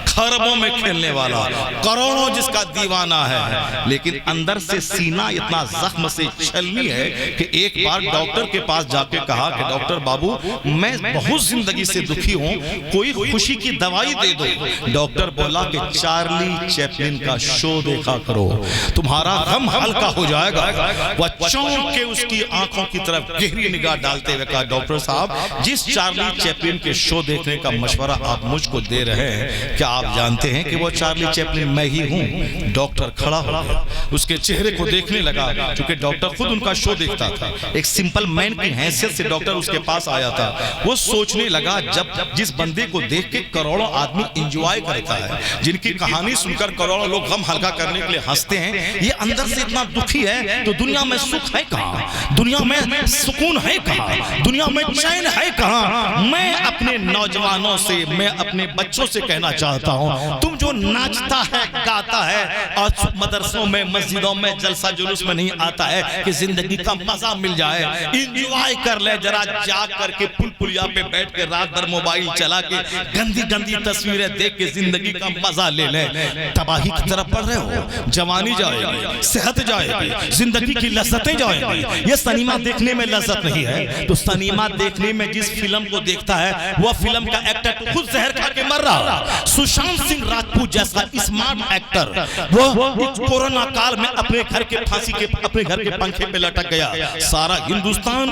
کھربوں میں کھیلنے والا، کروڑوں جس کا دیوانہ ہے، لیکن اندر سے سینہ اتنا زخم سے چھلنی ہے کہ ایک بار ڈاکٹر کے پاس جا کے کہا کہ ڈاکٹر بابو میں بہت زندگی سے دکھی ہوں، کوئی خوشی کی دوائی دے دو۔ ڈاکٹر بولا کہ چارلی چیپلن کا شو دیکھا کرو، تمہارا غم ہلکا ہو جائے گا۔ وہ چونک کے اس کی آنکھوں کی طرف گہری نگاہ ڈالتے ہوئے کہا ڈاکٹر صاحب جس چارلی چیپلن کے شو دیکھنے کا مشورہ آپ مجھ کو دے رہے ہیں، کیا آپ جانتے ہیں کہ وہ چارلی چیپلن میں ہی ہوں؟ ڈاکٹر کھڑا ہو گیا، اس کے چہرے کو دیکھنے لگا، چونکہ ڈاکٹر خود ان کا شو دیکھتا تھا، ایک سمپل مین کی حیثیت سے ڈاکٹر اس کے پاس آیا تھا۔ وہ سوچنے لگا جب جس بندے کو دیکھ کے کروڑوں آدمی انجوائے کرتا ہے، جن کی کہانی سن کر کروڑوں لوگ غم ہلکا کرنے کے لیے ہنستے ہیں، یہ اندر سے اتنا دکھی ہے تو دنیا میں سکھ ہے کہاں؟ دنیا میں سکون ہے کہاں؟ دنیا میں چین ہے کہاں؟ میں اپنے نوجوانوں سے، میں اپنے بچوں سے کہنا چاہتا ہوں، تم جو ناچتا ہے، گاتا ہے اور مدرسوں میں، مسجدوں میں، جلسہ جلوس میں نہیں آتا ہے کہ زندگی کا مزہ مل جائے، انجوائے کر لے، ذرا جاگ کر کے پل پلیا پہ بیٹھ کے رات بھر موبائل چلا کے گندی گندی تصویریں دیکھ کے زندگی کا مزہ لے لے۔ تباہی کی طرف بڑھ رہے ہو، جوانی جائے گی، صحت جائے گی، زندگی کی لذتیں جائیں گی۔ یہ سنیما دیکھنے میں لذت نہیں ہے تو سنیما دیکھنے میں جس فلم کو دیکھتا ہے وہ فلم کا ایکٹر خود زہر کھا کے مر رہا۔ سشانت سنگھ راجپوت جیسا اسمارٹ ایکٹر وہ کورونا کال میں اپنے گھر کے پھانسی کے اپنے گھر کے پنکھے پہ لٹک گیا، سارا ہندوستان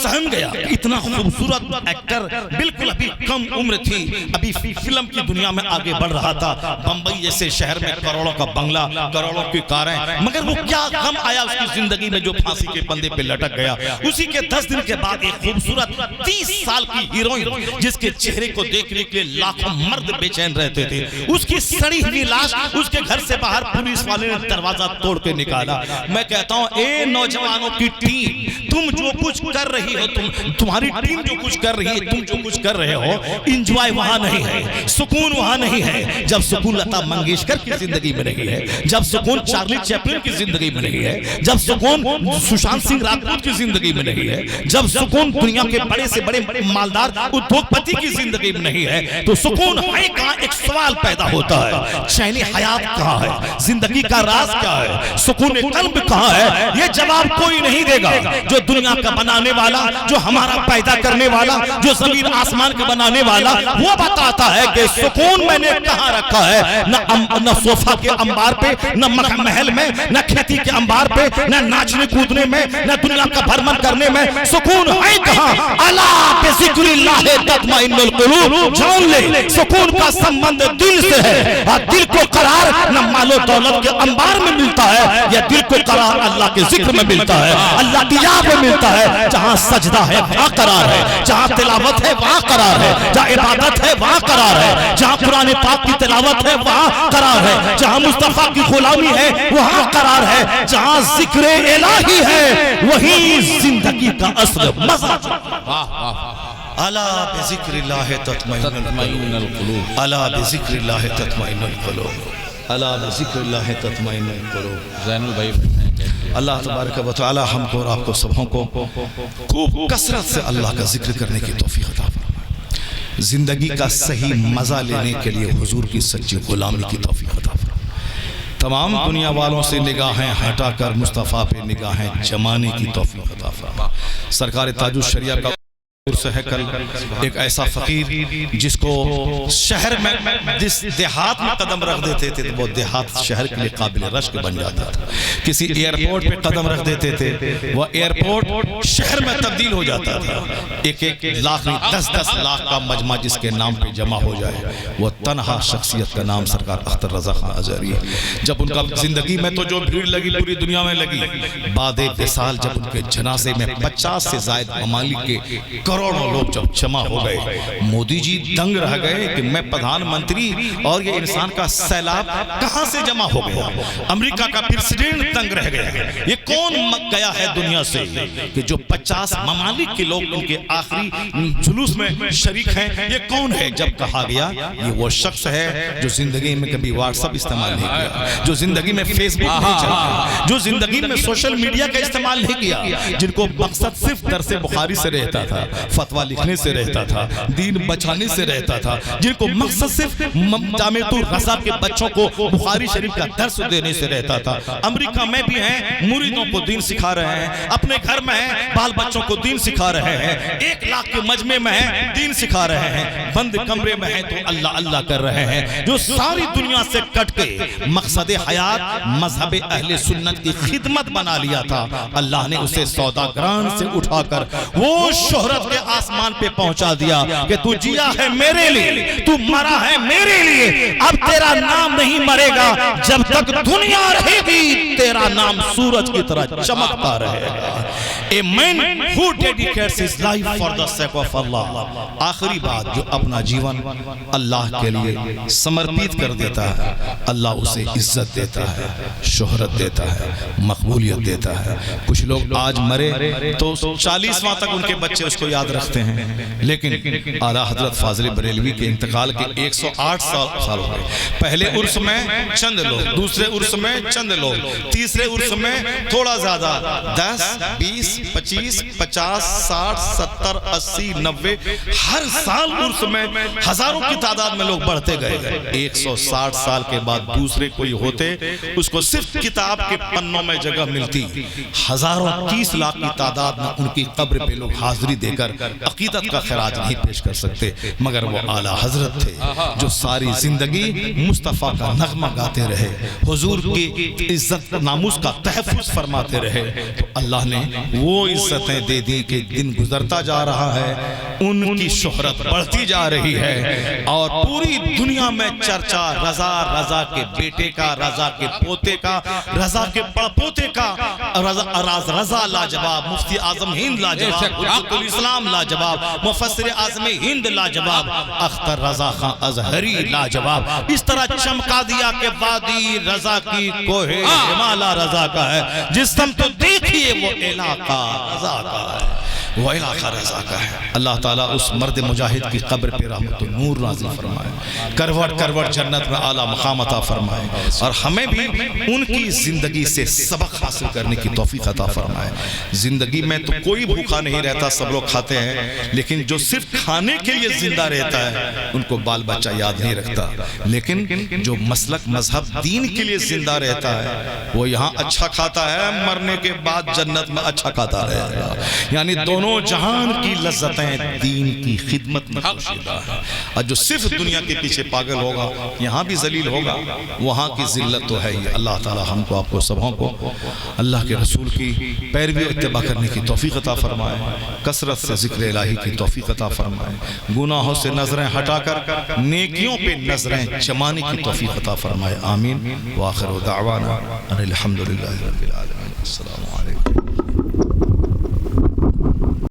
سہم گیا۔ اتنا خوبصورت ایکٹر، بالکل ابھی کم عمر تھی، ابھی فلم کی دنیا میں آگے بڑھ رہا تھا، بمبئی جیسے شہر میں کروڑوں کا بنگلہ، کروڑوں کی کاریں، مگر وہ کیا غم آیا اس کی زندگی میں جو پھانسی کے پندے پہ لٹک گیا۔ اسی کے 10 دن کے بعد ایک خوبصورت 30 سال کی ہیروئن جس کے چہرے کو دیکھنے کے لیے لاکھوں مرد بے چین رہتے تھے، اس کی سڑی ہوئی لاش اس کے گھر سے باہر پولیس والے نے دروازہ توڑ کے نکالا۔ میں کہتا ہوں اے نوجوانوں کی ٹیم، تم جو کچھ کر رہی ہو، تمہاری ٹیم جو کچھ کر رہی ہے، تم جو کچھ کر رہے ہو، انجوائے وہاں نہیں ہے، سکون وہاں نہیں ہے۔ جب سکون لتا منگیشکر کی زندگی میں نہیں ہے، جب سکون چارلی چیپلن کی زندگی میں نہیں ہے، جب سکون سشانت سنگھ راجپوت کی زندگی میں نہیں ہے، جب سکون دنیا کے بڑے سے بڑے مالدار ادھوگ پتی کی زندگی میں نہیں ہے، تو سکون ہے کہاں؟ ایک سوال پیدا ہوتا ہے، چین حیات کہاں ہے؟ زندگی کا راز کیا ہے؟ سکون قلب کہاں ہے؟ یہ جواب کوئی نہیں دے گا۔ جو دنیا کا بنانے والا، جو ہمارا پیدا کرنے والا، جو زمین آسمان کا بنانے والا، وہ بتاتا ہے کہ سکون میں نے کہاں رکھا ہے۔ نہ صوفہ کے انبار پہ، نہ محل میں، نہ کھیتی کے انبار پہ، نہ ناچنے کودنے میں، نہ دنیا کا بھرمن کرنے میں، سکون ہے کہاں؟ الا بذکر اللہ تطمئن القلوب۔ جان لے سکون کا سمبند دل سے ہے، اور دل کو قرار نہ مال و و دولت کے انبار میں ملتا ہے یا دل کو قرار اللہ کے ذکر میں ملتا ہے، اللہ کی یاد میں ملتا ہے؟ جہاں سجدہ ہے وہاں قرار ہے، جہاں تلاوت ہے وہاں قرار ہے، جہاں عبادت ہے وہاں قرار ہے، جہاں قرآن پاک کی تلاوت ہے وہاں قرار ہے، جہاں مصطفیٰ کی غلامی ہے وہاں قرار ہے، جہاں ذکر الہی ہے وہی زندگی کا اصل مزہ۔ الا بذکر اللہ تطمئن القلوب، الا بذکر اللہ تطمئن القلوب، الا بذکر اللہ تطمئن القلوب۔ زین البھائی اللہ تبارک و تعالی ہم کو اور آپ کو سبوں کو خوب کثرت سے اللہ کا ذکر کرنے کی توفیق عطا فرمائے، زندگی کا صحیح مزہ لینے کے لیے حضور کی سچی غلامی کی توفیق عطا فرمائے، تمام دنیا والوں سے نگاہیں ہٹا کر مصطفیٰ پہ نگاہیں جمانے کی توفیق عطا فرمائے۔ سرکار تاج الشریعہ کا سے ہے کل ایک ایسا فقیر جس کو شہر میں جس دیہات میں قدم رکھ دیتے تھے وہ دیہات شہر کے لیے قابل رشک بن جاتا تھا، کسی ایئرپورٹ پہ قدم رکھ دیتے تھے وہ ایئرپورٹ شہر میں تبدیل ہو جاتا تھا، ایک لاکھ 10 لاکھ کا مجمع جس کے نام پہ جمع ہو جائے وہ تنہا شخصیت کا نام سرکار اختر رضا خان ازہری ہے۔ جب ان کا زندگی میں تو جو بھیڑ لگی پوری دنیا میں لگی، بعد وصال جب ان کے جنازے میں 50 سے زائد ممالک کے کروڑوں لوگ جب جمع ہو گئے، مودی جی دنگ رہ گئے کہ میں پردھان منتری اور یہ انسان کا سیلاب کہاں سے جمع ہو گیا، امریکہ کا پریزیڈنٹ دنگ رہ گیا، یہ کون گیا ہے دنیا سے کہ جو 50 ممالک کے لوگ ان کے آخری جلوس میں شریک ہیں، یہ کون ہے؟ جب کہا گیا یہ وہ شخص ہے جو زندگی میں کبھی واٹس اپ استعمال نہیں کیا، جو زندگی میں فیس بک نہیں چلایا، جو زندگی میں سوشل میڈیا کا استعمال نہیں کیا، جن کو مقصد صرف درس بخاری سے رہتا تھا، فتویٰ لکھنے سے رہتا تھا، دین بچانے سے رہتا تھا، جن کو مقصد صرف جامعۃ الرضا کے بچوں کو بخاری شریف کا درس دینے سے رہتا تھا۔ امریکہ میں بھی ہیں، مریدوں کو دین سکھا رہے ہیں، اپنے گھر میں ہیں، بال بچوں کو دین سکھا رہے ہیں، 1 لاکھ کے مجمع میں ہیں، دین سکھا رہے ہیں، بند کمرے میں ہیں تو اللہ اللہ کر رہے ہیں، جو ساری دنیا سے کٹ کے مقصد حیات مذہب اہل سنت کی خدمت بنا لیا تھا، اللہ نے اسے سوداگران سے اٹھا کر وہ شہرت کے آسمان پہ پہنچا دیا کہ تو جیا ہے میرے لیے، تو مرا ہے میرے لیے، اب تیرا نام نہیں مرے گا، جب تک دنیا رہے گی تیرا نام سورج کی طرح چمکتا رہے گا۔ A man who dedicates his life for the sake of Allah، آخری بات جو اپنا جیون اللہ کے لیے سمرپیت کر دیتا ہے، اللہ اسے عزت دیتا ہے، شہرت دیتا ہے، مقبولیت دیتا ہے۔ کچھ لوگ آج مرے تو 40واں تک ان کے بچے اس کو یاد رکھتے ہیں، لیکن اعلیٰ حضرت فاضل بریلوی کے انتقال کے 108 سال ہو گئے، پہلے عرس میں چند لوگ، دوسرے عرس میں چند لوگ، تیسرے عرس میں تھوڑا زیادہ، 10 20 25 50 60 70 80 90 ہر سال عرس میں ہزاروں کی تعداد میں لوگ بڑھتے گئے۔ 160 سال کے بعد دوسرے کوئی ہوتے، اس کو صرف کتاب کے پنوں میں جگہ ملتی، ہزاروں 30 لاکھ کی تعداد میں ان کی قبر پہ لوگ حاضری دے کر عقیدت کا خراج نہیں پیش کر سکتے، مگر وہ اعلیٰ حضرت تھے جو ساری زندگی مصطفیٰ کا نغمہ گاتے رہے، حضور کی عزت ناموس کا تحفظ فرماتے رہے، تو اللہ نے وہ عزتیں دے دی کہ دن گزرتا جا رہا ہے، ان کی شہرت بڑھتی جا رہی ہے، اور پوری دنیا میں چرچا رضا، رضا کے بیٹے کا، رضا کے پوتے کا، رضا کے پڑپوتے کا، رضا لاجواب، مفتی اعظم ہند لاجواب، حجت الاسلام لاجواب، مفسر اعظم ہند لاجواب، اختر رضا خان ازہری لاجواب، اس طرح چمکا دیا کہ وادی رضا کی کوہ ہمالا رضا کا ہے، جس سمت تو دیکھیے وہ علاقہ رضا کا ہے، وہ علاقہ رضا کا ہے۔ اللہ تعالیٰ اس مرد مجاہد کی قبر پہ رحمت و نور نازل فرمائے، کروٹ کروٹ جنت میں اعلیٰ مقام عطا فرمائے، اور ہمیں بھی ان کی زندگی سے سبق حاصل کرنے کی توفیق عطا فرمائے۔ زندگی میں تو کوئی بھوکا نہیں رہتا، سب لوگ کھاتے ہیں، لیکن جو صرف کھانے کے لیے زندہ رہتا ہے ان کو بال بچہ یاد نہیں رکھتا، لیکن جو مسلک مذہب دین کے لیے زندہ رہتا ہے وہ یہاں اچھا کھاتا ہے، مرنے کے بعد جنت میں اچھا کھاتا رہے گا، یعنی دونوں دونوں جہان کی لذتیں دین کی خدمت میں پوشیدہ ہے. اور جو صرف دنیا کے پیچھے پاگل ہوگا یہاں بھی ذلیل ہوگا, وہاں کی ذلت تو ہے ہی. اللہ تعالی ہم کو آپ کو سبوں کو اللہ کے رسول کی پیروی و اتباع کرنے کی توفیق عطا فرمائے, کثرت سے ذکر الہی کی توفیق عطا فرمائے, گناہوں سے نظریں ہٹا کر نیکیوں پہ نظریں جمانے کی توفیق عطا فرمائے. آمین. وآخر دعوانا ان الحمدللہ رب العالمین. السلام علیکم.